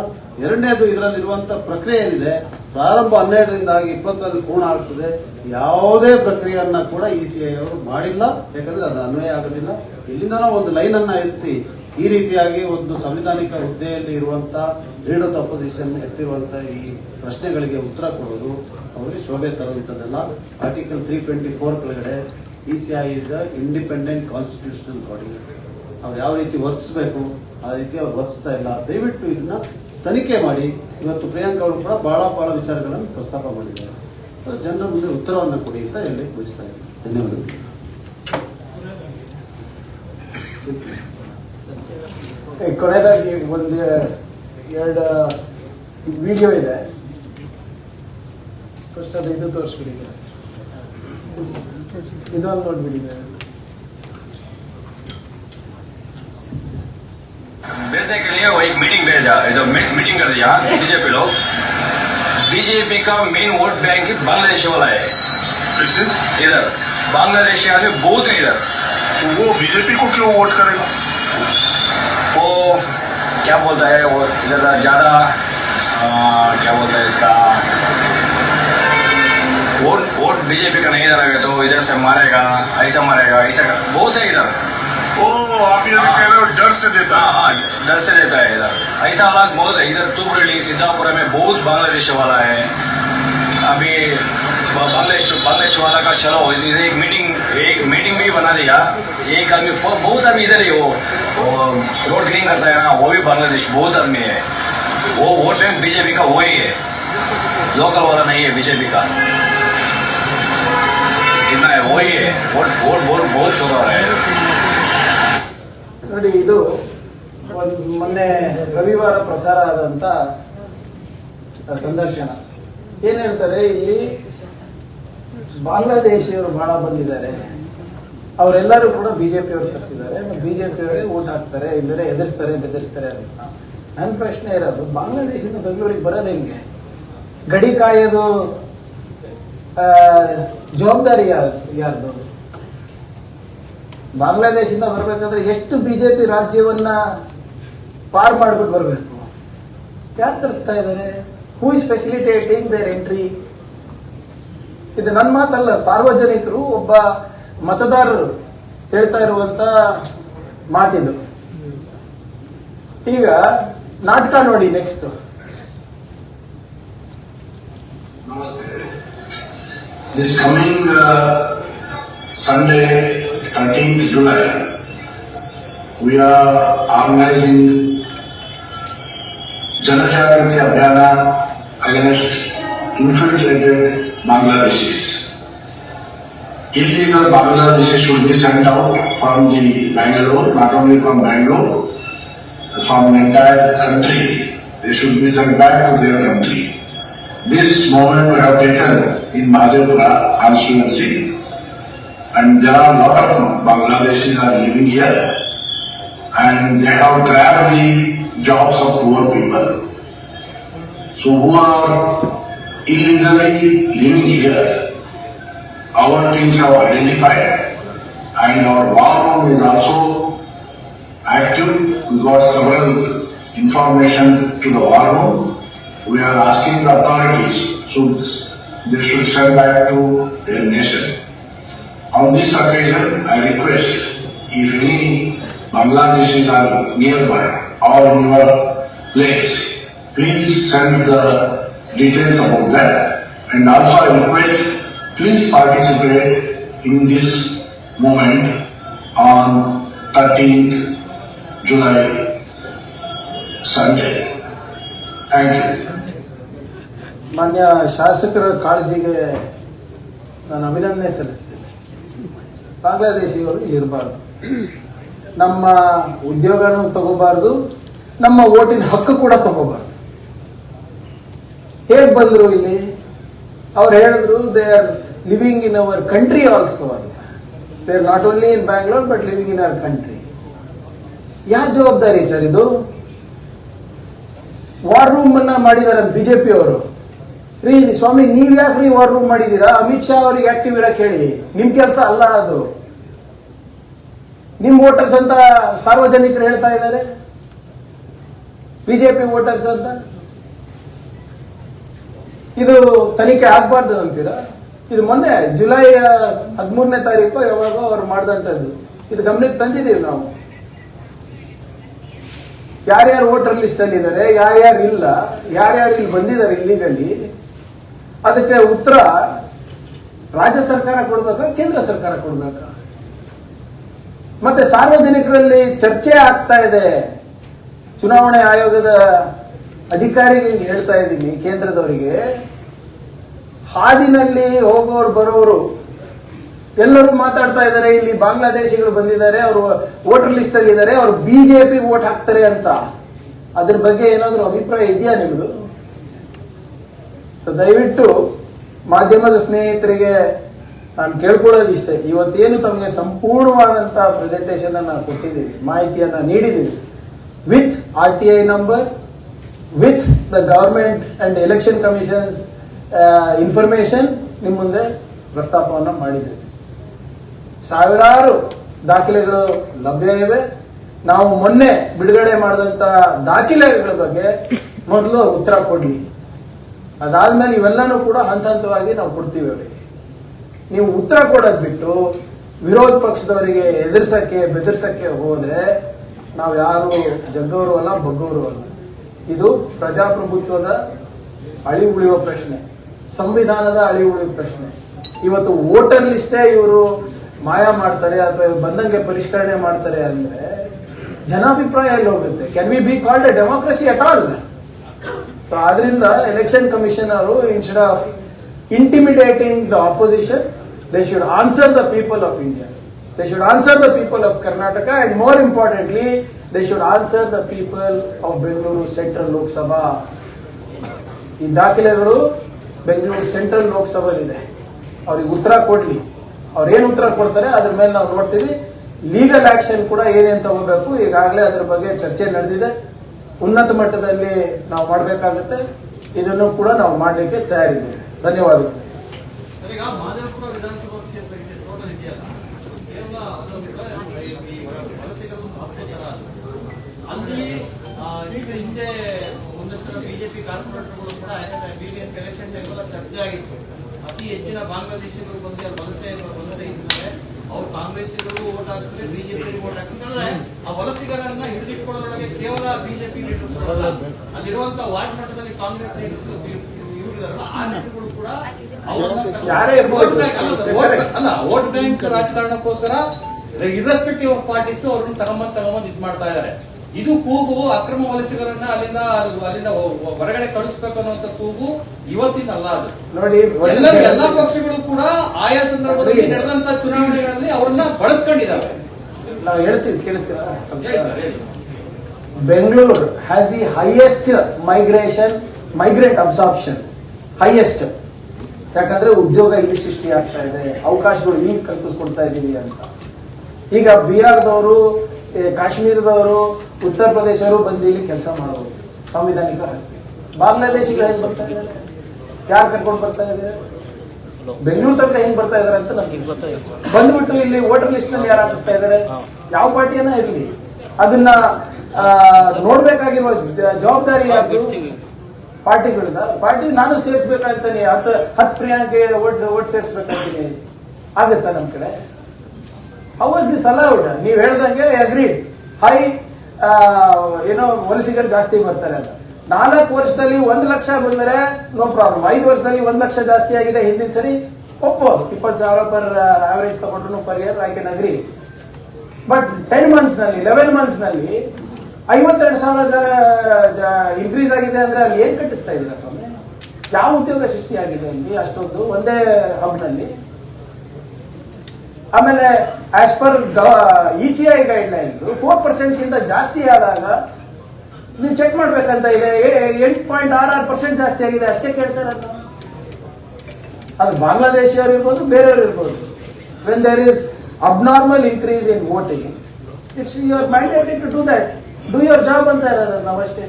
ಎರಡನೇದು, ಇದರಲ್ಲಿರುವಂತಹ ಪ್ರಕ್ರಿಯೆ ಏನಿದೆ ಪ್ರಾರಂಭ 12ರಿಂದ 20ರಲ್ಲಿ ಪೂರ್ಣ ಆಗ್ತದೆ. ಯಾವುದೇ ಪ್ರಕ್ರಿಯೆಯನ್ನ ಕೂಡ ECI ಅವರು ಮಾಡಿಲ್ಲ, ಯಾಕಂದ್ರೆ ಅದು ಅನ್ವಯ ಆಗೋದಿಲ್ಲ. ಇಲ್ಲಿಂದ ಒಂದು ಲೈನ್ ಅನ್ನ ಎತ್ತಿ ಈ ರೀತಿಯಾಗಿ ಒಂದು ಸಂವಿಧಾನಿಕ ಹುದ್ದೆಯಲ್ಲಿ ಇರುವಂತಹ ಲೀಡರ್ ಆಫ್ ಅಪೋಸಿಷನ್ ಎತ್ತಿರುವಂತಹ ಈ ಪ್ರಶ್ನೆಗಳಿಗೆ ಉತ್ತರ ಕೊಡೋದು ಅವರಿಗೆ ಶೋಭೆ ತರುವಂತದ್ದಲ್ಲ. ಆರ್ಟಿಕಲ್ 324 ಕೆಳಗಡೆ ECI is a independent constitutional body. ಅವ್ರು ಯಾವ ರೀತಿ ವರ್ತಿಸಬೇಕು ಆ ರೀತಿ ಅವ್ರು ವರ್ತಿಸ್ತಾ ಇಲ್ಲ. ದಯವಿಟ್ಟು ಇದನ್ನ ತನಿಖೆ ಮಾಡಿ. ಇವತ್ತು ಪ್ರಿಯಾಂಕಾ ಅವರು ಕೂಡ ಬಹಳ ವಿಚಾರಗಳನ್ನು ಪ್ರಸ್ತಾಪ ಮಾಡಿದ್ದಾರೆ. ಜನರ ಮುಂದೆ ಉತ್ತರವನ್ನು ಕೊಡಿ ಅಂತ ಹೇಳಿ ಬಯಸ್ತಾ ಇದ್ದೀನಿ. ಧನ್ಯವಾದಗಳು. ಕೊನೆಯದಾಗಿ ಒಂದು 2 ವಿಡಿಯೋ ಇದೆ. ಫಸ್ಟ್ ಅದು ಇದು ತೋರಿಸ್ಬಿಡಿ, ಇದೊಂದು ನೋಡ್ಬಿಡಿ. भेजने के लिए वो एक मीटिंग भेजा, जो मीटिंग कर दिया बीजेपी लोग. बीजेपी का मेन वोट बैंक बांग्लादेश वाला है. इधर बांग्लादेशी आदमी बहुत है इधर. वो बीजेपी को क्यों वोट करेगा? वो क्या बोलता है, वो इधर ज्यादा क्या बोलता है इसका, वोट बीजेपी का नहीं डालेगा तो इधर से मारेगा, ऐसा बहुत है इधर. ओ आप ये कह रहे हो डर से देता है? हाँ, डर से देता है इधर. ऐसा हालात बहुत है इधर. तुबरेली सिद्धापुरा में बहुत बांग्लादेश वाला है. अभी बांग्लादेश वाला का चलो इधर एक मीटिंग भी बना दिया. एक आदमी बहुत आदमी इधर ही वो रोड क्लीन करता है ना, वो भी बांग्लादेश बहुत आदमी है. वो वोट बैंक बीजेपी का वही है, लोकल वाला नहीं है बीजेपी का. इतना है वही है. वोट बहुत छोड़ा रहा है. ನೋಡಿ, ಇದು ಒಂದು ಮೊನ್ನೆ ರವಿವಾರ ಪ್ರಸಾರ ಆದಂತ ಸಂದರ್ಶನ. ಏನ್ ಹೇಳ್ತಾರೆ, ಇಲ್ಲಿ ಬಾಂಗ್ಲಾದೇಶಿಯವರು ಬಹಳ ಬಂದಿದ್ದಾರೆ, ಅವರೆಲ್ಲರೂ ಕೂಡ ಬಿಜೆಪಿಯವರು ತರಿಸಿದ್ದಾರೆ, ಬಿಜೆಪಿಯವರೇ ಓಟ್ ಹಾಕ್ತಾರೆ, ಇಲ್ಲದೆ ಎದುರಿಸ್ತಾರೆ ಬೆದರಿಸ್ತಾರೆ ಅಂತ. ನನ್ನ ಪ್ರಶ್ನೆ ಇರೋದು, ಬಾಂಗ್ಲಾದೇಶದಿಂದ ಬೆಂಗಳೂರಿಗೆ ಬರೋದು ಹೆಂಗೆ? ಗಡಿ ಕಾಯೋದು ಜವಾಬ್ದಾರಿ ಯಾರ್ದು? ಬಾಂಗ್ಲಾದೇಶದಿಂದ ಬರ್ಬೇಕಾದ್ರೆ ಎಷ್ಟು ಬಿಜೆಪಿ ರಾಜ್ಯವನ್ನ ಪಾರ್ ಮಾಡ್ಬಿಟ್ಟು ಬರಬೇಕು? ಯಾರು ತರಿಸ್ತಾ ಇದ್ದಾರೆ? Who is facilitating their entry? ಇದು ನನ್ನ ಮಾತಲ್ಲ, ಸಾರ್ವಜನಿಕರು, ಒಬ್ಬ ಮತದಾರರು ಹೇಳ್ತಾ ಇರುವಂತ ಮಾತಿದು. ಈಗ ನಾಟಕ ನೋಡಿ. Next This coming Sunday, 13th July, we are organizing Janajagrati Abhiyana against infiltrated Bangladeshis. Illegal Bangladeshis should be sent out from the Bangalore, not only from Bangalore, from the entire country. They should be sent back to their country. This moment we have taken in Mahadevpura constituency, and there are a lot of Bangladeshis are living here, and they have grabbed the jobs of poor people. So who are illegally living here, our teams have identified, and our war room is also active. We got several information to the war room. We are asking the authorities, so they should send back to their nation. On this occasion, I request, if any Bangladeshis are nearby or in your place, please send the details about that. And also I request, please participate in this moment on 13th July, Sunday. Thank you. ಮಾನ್ಯ ಶಾಸಕರ ಕಾಳಜಿಗೆ ನಾನು ಅಭಿನಂದನೆ ಸಲ್ಲಿಸ್ತೇನೆ. ಬಾಂಗ್ಲಾದೇಶಿಗಳು ಇರಬಾರ್ದು, ನಮ್ಮ ಉದ್ಯೋಗನೂ ತಗೋಬಾರ್ದು, ನಮ್ಮ ಓಟಿನ ಹಕ್ಕು ಕೂಡ ತಗೋಬಾರ್ದು. ಹೇಗೆ ಬಂದರು ಇಲ್ಲಿ? ಅವ್ರು ಹೇಳಿದ್ರು they are living in our country also ಅಂತ. They are not only in Bangalore but living in our country. ಯಾರ ಜವಾಬ್ದಾರಿ ಸರ್ ಇದು? ವಾರ್ ರೂಮ್ ಅನ್ನ ಮಾಡಿದಾರೆ ಬಿಜೆಪಿ ಅವರು. ರೀ ಸ್ವಾಮಿ, ನೀವ್ ಯಾಕ್ರಿ ವಾರ್ ರೂಮ್ ಮಾಡಿದೀರಾ? ಅಮಿತ್ ಶಾ ಅವರಿಗೆ ಆಕ್ಟಿವ್ ಇರಕ್ ಹೇಳಿ. ನಿಮ್ ಕೆಲಸ ಅಲ್ಲ ಅದು. ನಿಮ್ ವೋಟರ್ಸ್ ಅಂತ ಸಾರ್ವಜನಿಕರು ಹೇಳ್ತಾ ಇದ್ದಾರೆ, ಬಿಜೆಪಿ ವೋಟರ್ಸ್ ಅಂತ. ಇದು ತನಿಖೆ ಆಗ್ಬಾರ್ದು ಅಂತೀರಾ? ಇದು ಮೊನ್ನೆ ಜುಲೈ 13ನೇ ತಾರೀಕು ಯಾವಾಗ ಅವ್ರು ಮಾಡಿದಂಥದ್ದು. ಇದು ಗಮನಕ್ಕೆ ತಂದಿದ್ದೀವಿ ನಾವು. ಯಾರ್ಯಾರು ವೋಟರ್ ಲಿಸ್ಟ್ ಅಲ್ಲಿ ಇದ್ದಾರೆ, ಯಾರ್ಯಾರು ಇಲ್ಲ, ಯಾರ್ಯಾರು ಇಲ್ಲಿ ಬಂದಿದ್ದಾರೆ ಇಲ್ಲಿಗಲ್ಲಿ, ಅದಕ್ಕೆ ಉತ್ತರ ರಾಜ್ಯ ಸರ್ಕಾರ ಕೊಡ್ಬೇಕಾ, ಕೇಂದ್ರ ಸರ್ಕಾರ ಕೊಡ್ಬೇಕಾ? ಮತ್ತೆ ಸಾರ್ವಜನಿಕರಲ್ಲಿ ಚರ್ಚೆ ಆಗ್ತಾ ಇದೆ. ಚುನಾವಣೆ ಆಯೋಗದ ಅಧಿಕಾರಿಗಳಿಗೆ ಹೇಳ್ತಾ ಇದ್ದೀನಿ, ಕೇಂದ್ರದವರಿಗೆ, ಹಾದಿನಲ್ಲಿ ಹೋಗೋರು ಬರೋರು ಎಲ್ಲರೂ ಮಾತಾಡ್ತಾ ಇದ್ದಾರೆ, ಇಲ್ಲಿ ಬಾಂಗ್ಲಾದೇಶಿಗಳು ಬಂದಿದ್ದಾರೆ, ಅವರು ವೋಟರ್ ಲಿಸ್ಟ್ ಅಲ್ಲಿ ಇದ್ದಾರೆ, ಅವರು ಬಿಜೆಪಿ ವೋಟ್ ಹಾಕ್ತಾರೆ ಅಂತ. ಅದ್ರ ಬಗ್ಗೆ ಏನಾದರೂ ಅಭಿಪ್ರಾಯ ಇದೆಯಾ ನಿಮ್ದು? ಸೊ ದಯವಿಟ್ಟು ಮಾಧ್ಯಮದ ಸ್ನೇಹಿತರಿಗೆ ನಾನು ಕೇಳ್ಕೊಳ್ಳೋದು ಇಷ್ಟೇ, ಇವತ್ತೇನು ತಮಗೆ ಸಂಪೂರ್ಣವಾದಂತ ಪ್ರೆಸೆಂಟೇಷನ್ ಅನ್ನ ಕೊಟ್ಟಿದ್ದೀವಿ, ಮಾಹಿತಿಯನ್ನ ನೀಡಿದ್ದೀವಿ, with RTI number, with the government and election commissions information ನಿಮ್ಮ ಮುಂದೆ ಪ್ರಸ್ತಾಪವನ್ನು ಮಾಡಿದ್ದೇವೆ. ಸಾವಿರಾರು ದಾಖಲೆಗಳು ಲಭ್ಯ ಇವೆ. ನಾವು ಮೊನ್ನೆ ಬಿಡುಗಡೆ ಮಾಡಿದಂತ ದಾಖಲೆಗಳ ಬಗ್ಗೆ ಮೊದಲು ಉತ್ತರ ಕೊಡ್ಲಿ, ಅದಾದ್ಮೇಲೆ ಇವೆಲ್ಲನೂ ಕೂಡ ಹಂತ ಹಂತವಾಗಿ ನಾವು ಕೊಡ್ತೀವಿ ಅವರಿಗೆ. ನೀವು ಉತ್ತರ ಕೊಡೋದ್ ಬಿಟ್ಟು ವಿರೋಧ ಪಕ್ಷದವರಿಗೆ ಎದುರಿಸಕ್ಕೆ ಬೆದರ್ಸಕ್ಕೆ ಹೋದ್ರೆ ನಾವು ಯಾರು ಜಗ್ಗವರು ಅಲ್ಲ, ಬಗ್ಗವರು ಅಲ್ಲ. ಇದು ಪ್ರಜಾಪ್ರಭುತ್ವದ ಅಳಿ ಉಳಿಯುವ ಪ್ರಶ್ನೆ, ಸಂವಿಧಾನದ ಅಳಿ ಉಳಿಯುವ ಪ್ರಶ್ನೆ. ಇವತ್ತು ವೋಟರ್ ಲಿಸ್ಟೇ ಇವರು ಮಾಯ ಮಾಡ್ತಾರೆ ಅಥವಾ ಬಂದಂಗೆ ಪರಿಷ್ಕರಣೆ ಮಾಡ್ತಾರೆ ಅಂದ್ರೆ ಜನಾಭಿಪ್ರಾಯ ಎಲ್ಲಿ ಹೋಗುತ್ತೆ? Can we be called a democracy at all? So ಆದ್ರಿಂದ ಎಲೆಕ್ಷನ್ ಕಮಿಷನ್ ಅವರು instead of intimidating the opposition, they should answer the people of India, they should answer the people of Karnataka, and more importantly they should answer the people of Bengaluru central Lok Sabha. ಈ ದಾಖಲೆಗಳು Bengaluru central ಲೋಕಸಭೆಯಲ್ಲಿದೆ, ಅವ್ರಿಗೆ ಉತ್ತರ ಕೊಡ್ಲಿ. ಅವ್ರೇನು ಉತ್ತರ ಕೊಡ್ತಾರೆ ಅದ್ರ ಮೇಲೆ ನಾವು ನೋಡ್ತೀವಿ. ಲೀಗಲ್ ಆಕ್ಷನ್ ಕೂಡ ಏನೇನು ತಗೋಬೇಕು ಈಗಾಗಲೇ ಅದ್ರ ಬಗ್ಗೆ ಚರ್ಚೆ ನಡೆದಿದೆ. ಉನ್ನತ ಮಟ್ಟದಲ್ಲಿ ನಾವು ಮಾಡಬೇಕಾಗುತ್ತೆ, ಇದನ್ನು ಕೂಡ ನಾವು ಮಾಡಲಿಕ್ಕೆ ತಯಾರಿದ್ದೇವೆ. ಧನ್ಯವಾದಗಳು. ಈಗ ಮಾದೇವಪುರ ವಿಧಾನಸಭಾ ಕ್ಷೇತ್ರಕ್ಕೆ ಟೋಟಲ್ ಇದೆಯಲ್ಲ, ಕೇವಲ ವಲಸಿಗರು ಅಲ್ಲಿ ಈಗ ಹಿಂದೆ ಒಂದಷ್ಟು ಬಿಜೆಪಿ ಕಾರ್ಪೊರೇಟರ್ಗಳು ಕೂಡ BBMP ಎಲೆಕ್ಷನ್ ಟೈಮಲ್ಲಿ ಚರ್ಚೆ ಆಗಿತ್ತು. ಅತಿ ಹೆಚ್ಚಿನ ಬಾಂಗ್ಲಾದೇಶಿಗಳು ಬಂದು ವಲಸೆ ಇದ್ದಾರೆ, ಅವ್ರು ಕಾಂಗ್ರೆಸ್ಸಿಗರು ಓಟ್ ಹಾಕಿದ್ರೆ ಬಿಜೆಪಿ ಓಟ್ ಹಾಕಿದ್ರೆ ಆ ವಲಸಿಗರನ್ನ ಹಿಡಿದಿಟ್ಕೊಳ್ಳೋದ್ರೊಳಗೆ ಕೇವಲ ಬಿಜೆಪಿ ಲೀಡರ್ಸ್ ಅಲ್ಲಿರುವಂತಹ ವಾರ್ಡ್ ಮಟ್ಟದಲ್ಲಿ ಕಾಂಗ್ರೆಸ್ ಲೀಡರ್ಸ್ ಇವರಿದಾರಲ್ಲ, ಆ ಲೀಡರ್ಗಳು ಕೂಡ ಯಾರೇ ಇರ್ಬೋದು. ವೋಟ್ ಬ್ಯಾಂಕ್ ರಾಜಕಾರಣಕ್ಕೋಸ್ಕರ ಇರ್ರೆಸ್ಪೆಕ್ಟಿವ್ ಆಫ್ ಪಾರ್ಟೀಸ್ ಅವ್ರನ್ನ ತಗೊಂಬಂದ್ ಇದ್ ಮಾಡ್ತಾ ಇದಾರೆ. ಇದು ಕೂಗು ಅಕ್ರಮ ವಲಸಿಗರನ್ನ ಅಲ್ಲಿಂದ ಹೊರಗಡೆ ಕಳಿಸ್ಬೇಕು ಅನ್ನುವಂತ ಕೂಗು ಇವತ್ತಿನ ಅಲ್ಲ. ಅದು ನೋಡಿ, ಎಲ್ಲಾ ಪಕ್ಷಗಳು ಕೂಡ ಆಯಾ ಸಂದರ್ಭದಲ್ಲಿ ನಡೆದಂತ ಚುನಾವಣೆಗಳಲ್ಲಿ ಅವ್ರನ್ನ ಬಳಸ್ಕೊಂಡಿದ್ದಾವೆ. ನಾವು ಹೇಳ್ತೀವಿ, ಕೇಳ್ತೀರಾ? ಹೇಳಿ ಸರ್, ಹೇಳಿ. Bengaluru has the highest migrant absorption, highest. ಯಾಕಂದ್ರೆ ಉದ್ಯೋಗ ಇಲ್ಲಿ ಸೃಷ್ಟಿ ಆಗ್ತಾ ಇದೆ, ಅವಕಾಶಗಳು ಇಲ್ಲಿ ಕಲ್ಪಿಸ್ಕೊಡ್ತಾ ಇದೀವಿ ಅಂತ. ಈಗ ಬಿಹಾರದವರು, ಕಾಶ್ಮೀರದವರು, ಉತ್ತರ ಪ್ರದೇಶವರು ಬಂದು ಇಲ್ಲಿ ಕೆಲಸ ಮಾಡಬಹುದು, ಸಂವಿಧಾನಿಕ ಹಕ್ಕು. ಬಾಂಗ್ಲಾದೇಶಿಗಳು ಹೆಂಗ್ ಬರ್ತಾ ಇದ್ದಾರೆ, ಯಾರು ಕರ್ಕೊಂಡು ಬರ್ತಾ ಇದ್ದಾರೆ, ಬೆಂಗಳೂರು ತನಕ ಹೆಂಗ್ ಬರ್ತಾ ಇದಾರೆ ಅಂತ ನಮ್ಗೆ ಬಂದ್ಬಿಟ್ಟು ಇಲ್ಲಿ ವೋಟರ್ ಲಿಸ್ಟ್ ನಲ್ಲಿ ಯಾರು ಹಾಕಿಸ್ತಾ ಇದ್ದಾರೆ, ಯಾವ ಪಾರ್ಟಿಯನ್ನ ಇರಲಿ, ಅದನ್ನ ನೋಡ್ಬೇಕಾಗಿರುವ ಜವಾಬ್ದಾರಿ ಯಾರು? ಪಾರ್ಟಿಗಳಿಂದ. ಪಾರ್ಟಿ ನಾನು ಸೇರಿಸ್ಬೇಕಂತಾನೆ, 10 ಪ್ರಿಯಾಂಕೆ ಓಟ್ ಸೇರಿಸ್ಬೇಕಂತೀನಿ, ಆಗತ್ತಾ ನಮ್ ಕಡೆ? How was this allowed? ನೀವ್ ಹೇಳ್ದಂಗೆ ಅಗ್ರೀಡ್, ಹೈ ಏನೋ ವಲಸಿಗರು ಜಾಸ್ತಿ ಬರ್ತಾರೆ ಅಂತ. 4 ವರ್ಷದಲ್ಲಿ 1 ಲಕ್ಷ ಬಂದರೆ ನೋ ಪ್ರಾಬ್ಲಮ್. 5 ವರ್ಷದಲ್ಲಿ 1 ಲಕ್ಷ ಜಾಸ್ತಿ ಆಗಿದೆ. ಹಿಂದಿನ ಸರಿ ಒಪ್ಪೋದು, 20,000 ಪರ್ ಆವರೇಜ್ ತಗೊಂಡ್ರು per year, I can agri. But 10 months ನಲ್ಲಿ, 11 ಮಂತ್ಸ್ ನಲ್ಲಿ 52,000 ಇನ್ಕ್ರೀಸ್ ಆಗಿದೆ ಅಂದ್ರೆ ಅಲ್ಲಿ ಏನ್ ಕಟ್ಟಿಸ್ತಾ ಇದ್ದೀರಾ ಸ್ವಾಮಿ? ಯಾವ ಉದ್ಯೋಗ ಸೃಷ್ಟಿ ಆಗಿದೆ ಅಲ್ಲಿ ಅಷ್ಟೊಂದು ಒಂದೇ ಹಬ್ನಲ್ಲಿ? ಆಮೇಲೆ as per ECI guide lines 4% ಗಿಂತ ಜಾಸ್ತಿ ಆದಾಗ ನೀವು ಚೆಕ್ ಮಾಡ್ಬೇಕಂತ ಇದೆ. 8.66% ಜಾಸ್ತಿ ಆಗಿದೆ ಅಷ್ಟೇ ಕೇಳ್ತಾರೆ. ಅದು ಬಾಂಗ್ಲಾದೇಶಿಯವರು ಇರ್ಬೋದು, ಬೇರೆಯವರು ಇರ್ಬೋದು. When there is abnormal increase in voting, it's your mandatory to do that. Do your job ಅಂತ ಇರೋದು ನಾವಷ್ಟೇ.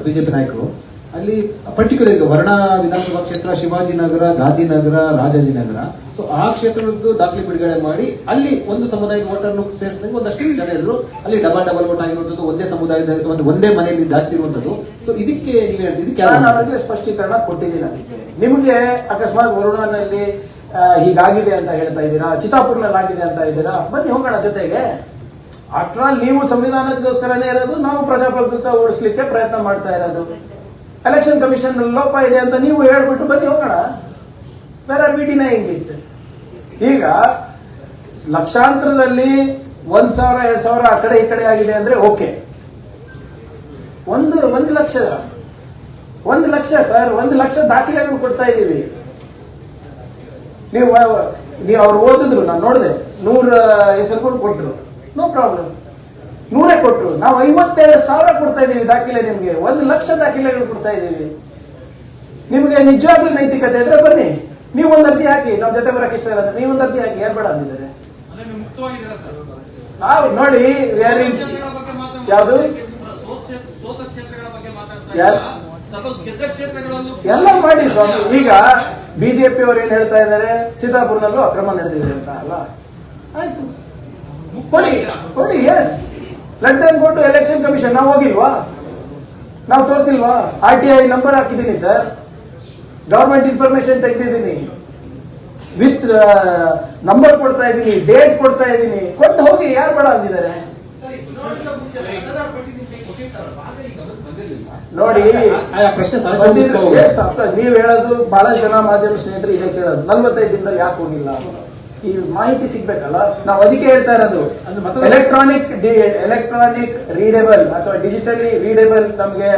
ಬಿಜೆಪಿ ನಾಯಕರು ಅಲ್ಲಿ ಪರ್ಟಿಕ್ಯುಲರ್ ಈಗ ವರ್ಣ ವಿಧಾನಸಭಾ ಕ್ಷೇತ್ರ, ಶಿವಾಜಿನಗರ, ಗಾಂಧಿನಗರ, ರಾಜಾಜಿನಗರ, ಸೊ ಆ ಕ್ಷೇತ್ರದ್ದು ದಾಖಲೆ ಬಿಡುಗಡೆ ಮಾಡಿ ಅಲ್ಲಿ ಒಂದು ಸಮುದಾಯದ ವೋಟರ್ನು ಸೇರಿಸಿದಂಗೆ ಒಂದಷ್ಟು ಜನ ಹೇಳಿದ್ರು. ಅಲ್ಲಿ ಡಬಲ್ ವೋಟ್ ಆಗಿರುವಂತದ್ದು, ಒಂದೇ ಸಮುದಾಯದ ಒಂದೇ ಮನೆಯಲ್ಲಿ ಜಾಸ್ತಿ ಇರುವಂತದ್ದು. ಸೊ ಇದಕ್ಕೆ ನೀವು ಹೇಳ್ತಿದ್ದಕ್ಕೆ ನಾವಾಗಲೇ ಸ್ಪಷ್ಟೀಕರಣ ಕೊಟ್ಟಿದ್ದೀನಿ. ಅದಕ್ಕೆ ನಿಮಗೆ ಅಕಸ್ಮಾತ್ ವರುಣನಲ್ಲಿ ಹೀಗಾಗಿದೆ ಅಂತ ಹೇಳ್ತಾ ಇದ್ದೀರಾ, ಚಿತ್ತಾಪುರ್ನಲ್ಲಿ ಆಗಿದೆ ಅಂತ ಇದ್ದೀರಾ, ಬನ್ನಿ ಹೋಗೋಣ ಜೊತೆಗೆ. ಆಫ್ಟರ್ ಆಲ್ ನೀವು ಸಂವಿಧಾನಕ್ಕೋಸ್ಕರನೇ ಇರೋದು, ನಾವು ಪ್ರಜಾಪ್ರಭುತ್ವ ಉಳಿಸ್ಲಿಕ್ಕೆ ಪ್ರಯತ್ನ ಮಾಡ್ತಾ ಇರೋದು. ಎಲೆಕ್ಷನ್ ಕಮಿಷನ್ ಲೋಪ ಇದೆ ಅಂತ ನೀವು ಹೇಳ್ಬಿಟ್ಟು ಬನ್ನಿ ಹೋಗೋಣ. Where are we denying it? ಈಗ ಲಕ್ಷಾಂತರದಲ್ಲಿ 1,000 2,000 ಆ ಕಡೆ ಈ ಕಡೆ ಆಗಿದೆ ಅಂದ್ರೆ ಓಕೆ. 1 ಲಕ್ಷ ಸರ್, 1 ಲಕ್ಷ ದಾಖಲೆಗಳು ಕೊಡ್ತಾ ಇದ್ದೀವಿ. ನೀವು ಅವ್ರು ಓದಿದ್ರು, ನಾನು ನೋಡಿದೆ, 100 ಹೆಸರುಗಳು ಕೊಟ್ಟರು, ನೋ ಪ್ರಾಬ್ಲಮ್. 100 ಕೊಟ್ಟರು, ನಾವು 52,000 ಕೊಡ್ತಾ ಇದ್ದೀವಿ ದಾಖಲೆ. ನಿಮ್ಗೆ 1 ಲಕ್ಷ ದಾಖಲೆಗಳು ಕೊಡ್ತಾ ಇದ್ದೀವಿ. ನಿಮ್ಗೆ ನಿಜವಾಗ್ಲೂ ನೈತಿಕತೆ ಇದ್ರೆ ಬನ್ನಿ, ನೀವು ಒಂದು ಅರ್ಜಿ ಹಾಕಿ. ನಮ್ಮ ಜೊತೆ ಬರಕ್ಕೆ ಇಷ್ಟ ಇಲ್ಲ ಅಂದ್ರೆ ನೀವು ಒಂದು ಅರ್ಜಿ ಹಾಕಿ, ಯಾರು ಬೇಡ ಅಂದಿದ್ದಾರೆ? ನಾವು ನೋಡಿ ಯಾವುದು ಎಲ್ಲ ಮಾಡಿ ಸ್ವಾಮಿ. ಈಗ ಬಿಜೆಪಿ ಅವರು ಏನ್ ಹೇಳ್ತಾ ಇದ್ದಾರೆ, ಚಿತ್ತಾಪುರ್ನಲ್ಲೂ ಅಕ್ರಮ ನಡೆದಿದೆ ಅಂತ ಅಲ್ಲ. ಆಯ್ತು, ಕೊಡಿ, yes, let them go to election commission. ನಾವು ಹೋಗಿಲ್ವಾ? ನಾವು ತೋರಿಸಿಲ್ವಾ? RTI ನಂಬರ್ ಹಾಕಿದ್ದೀನಿ ಸರ್, ಗವರ್ಮೆಂಟ್ ಇನ್ಫಾರ್ಮೇಶನ್ ತೆಗೆದಿದ್ದೀನಿ, ವಿತ್ ನಂಬರ್ ಕೊಡ್ತಾ ಇದ್ದೀನಿ, ಡೇಟ್ ಕೊಡ್ತಾ ಇದ್ದೀನಿ. ಕೊಟ್ಟು ಹೋಗಿ, ಯಾರು ಬೇಡ ಅಂದಿದ್ದಾರೆ? ನೋಡಿ, ಪ್ರಶ್ನೆ ನೀವ್ ಹೇಳೋದು, ಬಹಳ ಜನ ಮಾಧ್ಯಮ ಸ್ನೇಹಿತರು ಇದೇ ಕೇಳೋದು, 45 ದಿನದಲ್ಲಿ ಯಾಕೆ ಹೋಗಿಲ್ಲ? ಈ ಮಾಹಿತಿ ಸಿಗ್ಬೇಕಲ್ಲ, ನಾವು ಅದಕ್ಕೆ ಹೇಳ್ತಾ ಇರೋದು. ಎಲೆಕ್ಟ್ರಾನಿಕ್ ರೀಡೇಬಲ್ ಅಥವಾ ಡಿಜಿಟಲಿ ರೀಡೇಬಲ್ ನಮ್ಗೆ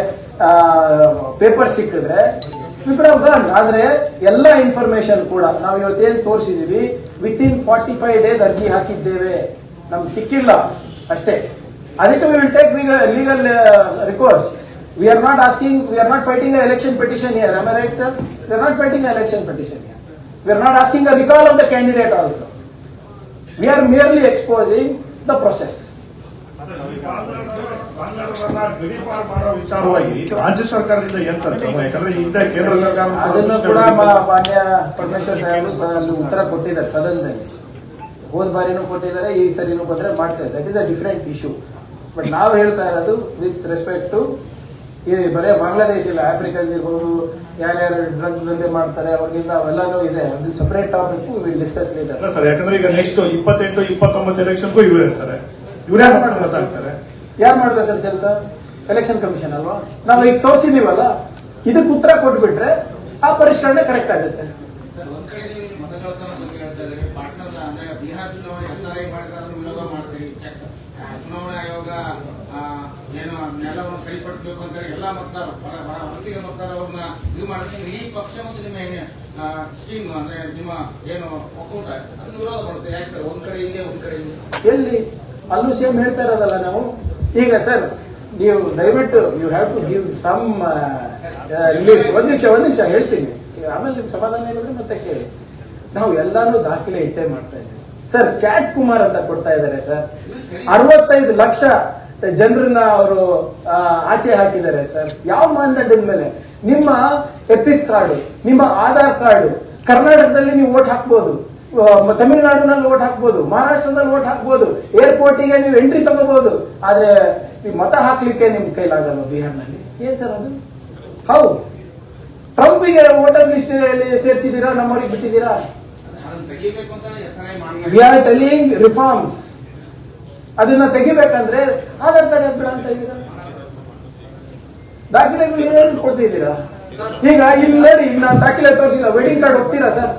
ಪೇಪರ್ ಸಿಕ್ಕಿದ್ರೆ ಗನ್. ಆದ್ರೆ ಎಲ್ಲ ಇನ್ಫಾರ್ಮೇಶನ್ ಕೂಡ ನಾವು ಇವತ್ತೇನು ತೋರಿಸಿದೀವಿ, ವಿತಿನ್ 45 ಡೇಸ್ ಅರ್ಜಿ ಹಾಕಿದ್ದೇವೆ, ನಮ್ಗೆ ಸಿಕ್ಕಿಲ್ಲ ಅಷ್ಟೇ. ಅದಕ್ಕೆ we will take legal recourse. We are not fighting an election petition here. Am I right, sir? We are not fighting an election petition here. We are not asking a recall of the candidate also. We are merely exposing the process. ಮಾಡೋ ವಿಚಾರವಾಗಿ ರಾಜ್ಯ ಸರ್ಕಾರದಿಂದ ಏನ್ sir? ಯಾಕಂದ್ರೆ ಹಿಂದೆ ಕೇಂದ್ರ ಸರ್ಕಾರ ಅದನ್ನು ಕೂಡ ಮಾನ್ಯ ಪರಮೇಶ್ವರ್ ಸಾಹೇಬರು ಅಲ್ಲಿ ಉತ್ತರ ಕೊಟ್ಟಿದ್ದಾರೆ ಸದನದಲ್ಲಿ. ಹೋದ ಬಾರಿನೂ ಕೊಟ್ಟಿದ್ದಾರೆ, ಈ ಸರಿನೂ ಬಂದ್ರೆ ಮಾಡ್ತಾರೆ. That is a different issue. But ನಾವು ಹೇಳ್ತಾ ಇರೋದು ವಿತ್ ರೆಸ್ಪೆಕ್ಟ್ ಟು, ಇದು ಬರೇ ಬಾಂಗ್ಲಾದೇಶ ಇಲ್ಲ, ಆಫ್ರಿಕನ್ಸ್ ಇರ್ಬೋದು, ಯಾರ್ಯಾರು ಡ್ರಗ್ ದಂಧೆ ಮಾಡ್ತಾರೆ ಅವ್ರಿಗಿಂತ ಅವೆಲ್ಲಾನು ಇದೆ. ಒಂದು separate topic will discuss later sir. ಯಾಕಂದ್ರೆ ಈಗ ನೆಕ್ಸ್ಟ್ 28, 29 ಎಲೆಕ್ಷನ್ಗೂ ಇವ್ರು ಇರ್ತಾರೆ. ಇವ್ರೇ ಮಾತಾಡ್ತಾರೆ. ಯಾರು ಮಾಡ್ಬೇಕಾದ ಕೆಲಸ? ಎಲೆಕ್ಷನ್ ಕಮಿಷನ್ ಅಲ್ವಾ? ನಾವು ಈಗ ತೋರಿಸಿದೀವಲ್ಲ, ಇದಕ್ಕೆ ಉತ್ತರ ಕೊಟ್ಬಿಟ್ರೆ ಆ ಪರಿಷ್ಕರಣೆ ಕರೆಕ್ಟ್ ಆಗುತ್ತೆ. ಸರ್, ಒಂದ್ ಕಡೆ ನೀವು ಮತಗಳತನ ಬಗ್ಗೆ ಹೇಳ್ತಾ ಇದ್ದಾರೆ. ಪಾಟ್ನಾದ ಅಂದ್ರೆ ಬಿಹಾರ ಚುನಾವಣೆ SRI ಮಾಡಿದ್ರೆ ವಿರೋಧ ಮಾಡ್ತೀರಿ. ಚುನಾವಣಾ ಆಯೋಗ ಏನು ಅದನ್ನೆಲ್ಲವನ್ನು ಸರಿಪಡಿಸಬೇಕು ಅಂತ ಹೇಳಿ ಎಲ್ಲಾ ಮತದಾರರು ವಲಸಿಗ ಮತದಾರರು ಅವ್ರನ್ನ ಇದು ಮಾಡ್ತಾರೆ. ಈ ಪಕ್ಷ ಮತ್ತು ನಿಮ್ಮ ಸ್ಟ್ರೀಮ್ ಅಂದ್ರೆ ನಿಮ್ಮ ಏನು ಒಕ್ಕೂಟ ಅದನ್ನ ವಿರೋಧ ಮಾಡುತ್ತೆ. ಯಾಕೆ ಸರ್? ಒಂದ್ ಕಡೆ ಇದೆ, ಒಂದ್ ಕಡೆ ಇದೆ. ಎಲ್ಲಿ ಅಲ್ಲೂ ಸೇಮ್ ಹೇಳ್ತಾ ಇರೋದಲ್ಲ ನಾವು. ಈಗ ಸರ್, ನೀವು ದಯವಿಟ್ಟು you have to give some relief. ಒಂದ್ ನಿಮಿಷ ಹೇಳ್ತೀನಿ, ಆಮೇಲೆ ನಿಮ್ಗೆ ಸಮಾಧಾನ ಇರೋದ್ರೆ ಮತ್ತೆ ಕೇಳಿ. ನಾವು ಎಲ್ಲಾನು ದಾಖಲೆ ಇಟ್ಟೇ ಮಾಡ್ತಾ ಇದ್ದೀವಿ ಸರ್. ಕ್ಯಾಟ್ ಕುಮಾರ್ ಅಂತ ಕೊಡ್ತಾ ಇದ್ದಾರೆ ಸರ್. 65 ಲಕ್ಷ ಜನರನ್ನ ಅವರು ಆಚೆ ಹಾಕಿದ್ದಾರೆ ಸರ್. ಯಾವ ಮಾನದಂಡದ ಮೇಲೆ? ನಿಮ್ಮ ಎಪಿಕ್ ಕಾರ್ಡು, ನಿಮ್ಮ ಆಧಾರ್ ಕಾರ್ಡು, ಕರ್ನಾಟಕದಲ್ಲಿ ನೀವು ವೋಟ್ ಹಾಕ್ಬೋದು, ತಮಿಳುನಾಡಿನಲ್ಲಿ ವೋಟ್ ಹಾಕ್ಬೋದು, ಮಹಾರಾಷ್ಟ್ರದಲ್ಲಿ ವೋಟ್ ಹಾಕ್ಬೋದು, ಏರ್ಪೋರ್ಟಿಗೆ ನೀವು ಎಂಟ್ರಿ ತಗೋಬಹುದು. ಆದ್ರೆ ನೀವು ಮತ ಹಾಕ್ಲಿಕ್ಕೆ ನಿಮ್ ಕೈಲಾಗಲ್ಲ ಬಿಹಾರ್ನಲ್ಲಿ. ಏನ್ ಸರ್ ಅದು? ಹೌದು, ಟ್ರಂಪಿಗೆ ವೋಟರ್ ಲಿಸ್ಟ್ ಸೇರಿಸಿದೀರಾ, ನಮ್ಮವ್ರಿಗೆ ಬಿಟ್ಟಿದ್ದೀರಾ? ಅದನ್ನ ತೆಗಿಬೇಕು ಅಂತ SRI ಮಾಡ್ತಾರೆ. We are telling reforms. ಅದನ್ನ ತೆಗಿಬೇಕಂದ್ರೆ ಆಧಾರ್ ಕಾರ್ಡ್ ಹಾಕ್ಬೇಡ ಅಂತ ಇದ್ದೀರಾ, ದಾಖಲೆಗಳು ಏನು ಕೊಡ್ತಿದ್ದೀರಾ? ಈಗ ಇಲ್ಲಿ ನೋಡಿ, ನಾನು ದಾಖಲೆ ತೋರಿಸಿಲ್ಲ. ವೆಡ್ಡಿಂಗ್ ಕಾರ್ಡ್ ಒಪ್ತೀರಾ ಸರ್?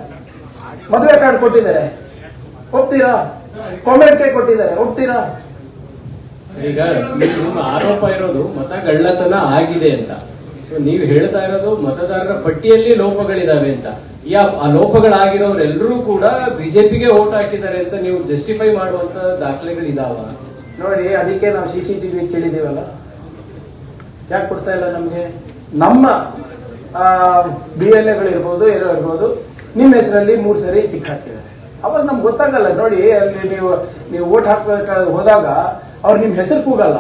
ಮದುವೆ ಕಾರ್ಡ್ ಕೊಟ್ಟಿದ್ದಾರೆ, ಒಪ್ತೀರಾ? ಕಾಮೆಂಟ್ಗೆ ಕೊಟ್ಟಿದ್ದಾರೆ, ಒಪ್ತೀರಾ? ಈಗ ನಿಮ್ಮ ಆರೋಪ ಇರೋದು ಮತಗಳ್ಳತನ ಆಗಿದೆ ಅಂತ. ಸೊ ನೀವು ಹೇಳ್ತಾ ಇರೋದು ಮತದಾರರ ಪಟ್ಟಿಯಲ್ಲಿ ಲೋಪಗಳಿದಾವೆ ಅಂತ. ಆ ಲೋಪಗಳಾಗಿರೋರೆಲ್ಲರೂ ಕೂಡ ಬಿಜೆಪಿಗೆ ವೋಟ್ ಹಾಕಿದ್ದಾರೆ ಅಂತ ನೀವು ಜಸ್ಟಿಫೈ ಮಾಡುವಂತ ದಾಖಲೆಗಳಿದಾವ? ನೋಡಿ, ಅದಕ್ಕೆ ನಾವು CCTV ಕೇಳಿದೀವಲ್ಲ, ಯಾಕೆ ಕೊಡ್ತಾ ಇಲ್ಲ ನಮ್ಗೆ? ನಮ್ಮ BLAಗಳಿರ್ಬೋದು, ಏನೋ ಇರ್ಬೋದು, ನಿಮ್ಮ ಹೆಸರಲ್ಲಿ 3 ಸರಿ ಟಿಕ್ ಹಾಕಿದ್ದಾರೆ. ಅವಾಗ ನಮ್ಗೆ ಗೊತ್ತಾಗಲ್ಲ. ನೋಡಿ, ಅಲ್ಲಿ ನೀವು ವೋಟ್ ಹಾಕ್ಬೇಕಾಗ ಹೋದಾಗ ಅವ್ರು ನಿಮ್ ಹೆಸರು ಕೂಗಲ್ಲ,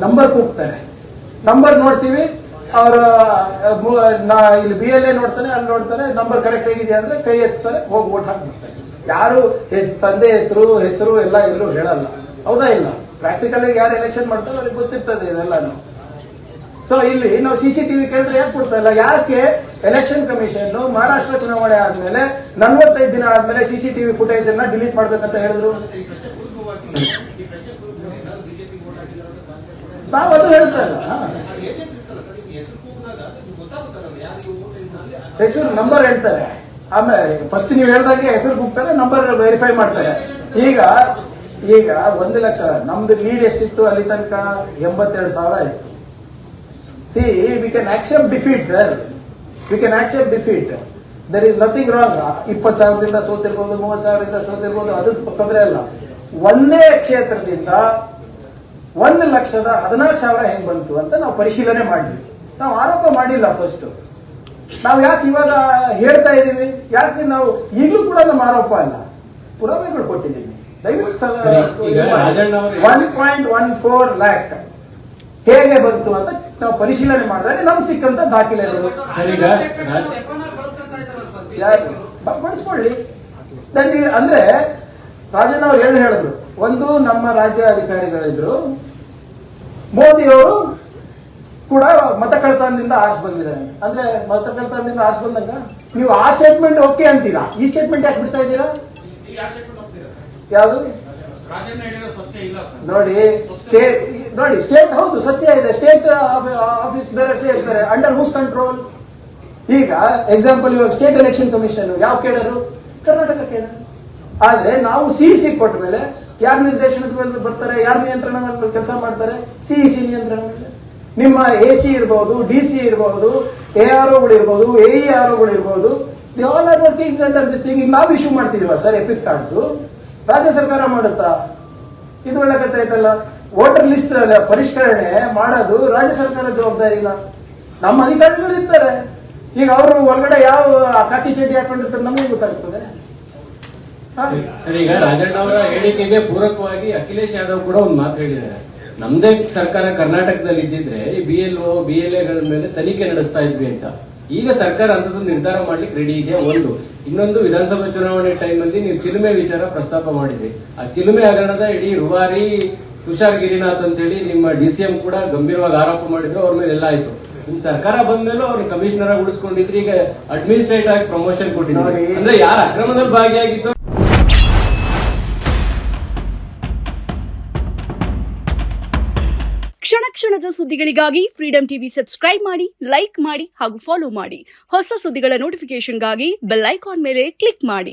ನಂಬರ್ ಕೂಗ್ತಾರೆ. ನಂಬರ್ ನೋಡ್ತೀವಿ, ಅವ್ರ ಇಲ್ಲಿ BLA ನೋಡ್ತಾನೆ, ಅಲ್ಲಿ ನೋಡ್ತಾರೆ, ನಂಬರ್ ಕರೆಕ್ಟ್ ಆಗಿದೆಯಾ ಅಂದ್ರೆ ಕೈ ಎತ್ತಾರೆ, ಹೋಗಿ ವೋಟ್ ಹಾಕ್ಬಿಡ್ತಾರೆ. ಯಾರು ತಂದೆ ಹೆಸರು ಎಲ್ಲ ಎಲ್ಲರೂ ಹೇಳಲ್ಲ. ಹೌದಾ ಇಲ್ಲ? ಪ್ರಾಕ್ಟಿಕಲ್ ಆಗಿ ಯಾರು ಎಲೆಕ್ಷನ್ ಮಾಡ್ತಾರೆ ಅವ್ರಿಗೆ ಗೊತ್ತಿರ್ತದೆ ಇದೆಲ್ಲಾನು. ಸೊ ಇಲ್ಲಿ ನಾವು CCTV ಕೇಳಿದ್ರೆ ಯಾಕೆ ಕೊಡ್ತಾ ಇಲ್ಲ? ಯಾಕೆ ಎಲೆಕ್ಷನ್ ಕಮಿಷನ್ ಮಹಾರಾಷ್ಟ್ರ ಚುನಾವಣೆ ಆದ್ಮೇಲೆ 45 ದಿನ ಆದ್ಮೇಲೆ CCTV ಫುಟೇಜ್ ಅನ್ನ ಡಿಲೀಟ್ ಮಾಡ್ಬೇಕಂತ ಹೇಳಿದ್ರು? ನಾವು ಅದು ಹೇಳ್ತಾ ಇಲ್ಲ. ಹೆಸರು ನಂಬರ್ ಹೇಳ್ತಾರೆ, ಆಮೇಲೆ ಫಸ್ಟ್ ನೀವು ಹೇಳ್ದಂಗೆ ಹೆಸರು ಕೂಗ್ತಾರೆ, ನಂಬರ್ ವೆರಿಫೈ ಮಾಡ್ತಾರೆ. ಈಗ 1 ಲಕ್ಷ ನಮ್ದು ಲೀಡ್ ಎಷ್ಟಿತ್ತು ಅಲ್ಲಿ ತನಕ? 82,000 ಇತ್ತು. See, we can accept defeat, sir. We can accept defeat. There is nothing wrong. 20,000ದಿಂದ ಸೋತಿರ್ಬೋದು, 30,000ದಿಂದ ಸೋತಿರ್ಬೋದು, ಅದು ತೊಂದರೆ ಅಲ್ಲ. ಒಂದೇ ಕ್ಷೇತ್ರದಿಂದ 1,14,000 ಹೆಂಗ್ ಬಂತು ಅಂತ ನಾವು ಪರಿಶೀಲನೆ ಮಾಡಿದ್ವಿ. ನಾವು ಆರೋಪ ಮಾಡಿಲ್ಲ. ಫಸ್ಟ್ ನಾವು ಯಾಕೆ ಇವಾಗ ಹೇಳ್ತಾ ಇದೀವಿ? ಯಾಕೆ ನಾವು ಈಗಲೂ ಕೂಡ ನಮ್ಮ ಆರೋಪ ಅಲ್ಲ, ಪುರಾವೆಗಳು ಕೊಟ್ಟಿದ್ದೀವಿ. ದಯವಿಟ್ಟು 1.14 lakh ಹೇಗೆ ಬಂತು ಅಂತ ನಾವು ಪರಿಶೀಲನೆ ಮಾಡಿದಾಗ ನಮ್ಗೆ ಸಿಕ್ಕಂತ ದಾಖಲೆಗಳು. ಬಳಸ್ಕೊಳ್ಳಿ. ಅಂದ್ರೆ ರಾಜಣ್ಣ ಅವ್ರು ಏನು ಹೇಳಿದ್ರು? ಒಂದು, ನಮ್ಮ ರಾಜ್ಯ ಅಧಿಕಾರಿಗಳಿದ್ರು, ಮೋದಿಯವರು ಕೂಡ ಮತ ಕಳ್ಳತನದಿಂದ ಆರ್ಸ್ ಬಂದಿದ್ದಾರೆ. ಅಂದ್ರೆ ಮತ ಕಳ್ಳತನದಿಂದ ಆರ್ಸ್ ಬಂದಾಗ ನೀವು ಆ ಸ್ಟೇಟ್ಮೆಂಟ್ ಓಕೆ ಅಂತೀರಾ, ಈ ಸ್ಟೇಟ್ಮೆಂಟ್ ಯಾಕೆ ಬಿಡ್ತಾ ಇದ್ದೀರಾ? ಯಾವುದು? ನೋಡಿ, ಸ್ಟೇಟ್ ಹೌದು ಸತ್ಯ ಇದೆ. ಸ್ಟೇಟ್ ಆಫೀಸ್ ಬೇರೆ ಇರ್ತಾರೆ. Under whose control? ಈಗ ಎಕ್ಸಾಂಪಲ್, ಇವಾಗ ಸ್ಟೇಟ್ ಎಲೆಕ್ಷನ್ ಕಮಿಷನ್ ಯಾವ ಕೇಳರು? ಕರ್ನಾಟಕ ಕೇಳರು. ಆದ್ರೆ ನಾವು CEC ಕೊಟ್ಟ ಮೇಲೆ ಯಾರ ನಿರ್ದೇಶನದ ಮೇಲೆ ಬರ್ತಾರೆ, ಯಾರ ನಿಯಂತ್ರಣ ಮೇಲೆ ಕೆಲಸ ಮಾಡ್ತಾರೆ? CEC ನಿಯಂತ್ರಣ ಮೇಲೆ. ನಿಮ್ಮ AC ಇರಬಹುದು, DC ಇರಬಹುದು, AROಗಳು ಇರಬಹುದು, AEROಗಳು ಇರಬಹುದು, the all are working under the thing. ನಾವು ಇಶ್ಯೂ ಮಾಡ್ತಿದೀವ ಸರ್ ಎಪಿಕ್ ಕಾರ್ಡ್ಸ್? ರಾಜ್ಯ ಸರ್ಕಾರ ಮಾಡುತ್ತಾ? ಇದು ಒಳ್ಳೆ ಕಥೆ ಆಯ್ತಲ್ಲ. ವೋಟರ್ ಲಿಸ್ಟ್ ಪರಿಷ್ಕರಣೆ ಮಾಡೋದು ರಾಜ್ಯ ಸರ್ಕಾರ ಜವಾಬ್ದಾರಿ ಇಲ್ಲ, ನಮ್ಮ ಅಧಿಕಾರಿಗಳು ಇರ್ತಾರೆ. ಈಗ ಅವರು ಒಳಗಡೆ ಯಾವ ಕಾಕಿ ಚಡ್ಡಿ ಹಾಕೊಂಡಿರ್ತಾರೆ ನಮಗೆ ಗೊತ್ತಾಗ್ತದೆ. ಸರ್, ಈಗ ರಾಜಣ್ಣ ಅವರ ಹೇಳಿಕೆಗೆ ಪೂರಕವಾಗಿ ಅಖಿಲೇಶ್ ಯಾದವ್ ಕೂಡ ಒಂದು ಮಾತು ಹೇಳಿದ್ದಾರೆ. ನಮ್ದೇ ಸರ್ಕಾರ ಕರ್ನಾಟಕದಲ್ಲಿ ಇದ್ದಿದ್ರೆ ಈ BLO BLAಗಳ ಮೇಲೆ ತನಿಖೆ ನಡೆಸ್ತಾ ಇದ್ವಿ ಅಂತ. ಈಗ ಸರ್ಕಾರ ಅಂತದ್ದು ನಿರ್ಧಾರ ಮಾಡ್ಲಿಕ್ಕೆ ರೆಡಿ ಇದೆಯಾ? ಒಂದು. ಇನ್ನೊಂದು, ವಿಧಾನಸಭಾ ಚುನಾವಣೆ ಟೈಮಲ್ಲಿ ನೀವು ಚಿಲುಮೆ ವಿಚಾರ ಪ್ರಸ್ತಾಪ ಮಾಡಿದ್ರಿ. ಆ ಚಿಲುಮೆ ಹಗರಣದ ಇಡೀ ರೂವಾರಿ ತುಷಾರ್ ಗಿರಿನಾಥ್ ಅಂತ ಹೇಳಿ ನಿಮ್ಮ DCM ಕೂಡ ಗಂಭೀರವಾಗಿ ಆರೋಪ ಮಾಡಿದ್ರು. ಅವ್ರ ಮೇಲೆ ಎಲ್ಲ ಆಯ್ತು. ನಿಮ್ ಸರ್ಕಾರ ಬಂದ್ಮೇಲೂ ಅವ್ರು ಕಮಿಷನರ್ ಆಗಿ ಉಳಿಸ್ಕೊಂಡಿದ್ರಿ, ಈಗ ಅಡ್ಮಿನಿಸ್ಟ್ರೇಟರ್ ಆಗಿ ಪ್ರಮೋಷನ್ ಕೊಟ್ಟಿದ್ದಾರೆ. ಅಂದ್ರೆ ಯಾರು ಅಕ್ರಮದಲ್ಲಿ ಭಾಗಿಯಾಗಿದ್ದು ಕ್ಷಣ ಕ್ಷಣದ ಸುದ್ದಿಗಳಿಗಾಗಿ ಫ್ರೀಡಂ ಟಿವಿ ಸಬ್ಸ್ಕ್ರೈಬ್ ಮಾಡಿ, ಲೈಕ್ ಮಾಡಿ ಹಾಗೂ ಫಾಲೋ ಮಾಡಿ. ಹೊಸ ಸುದ್ದಿಗಳ ನೋಟಿಫಿಕೇಶನ್ಗಾಗಿ ಬೆಲ್ ಐಕಾನ್ ಮೇಲೆ ಕ್ಲಿಕ್ ಮಾಡಿ.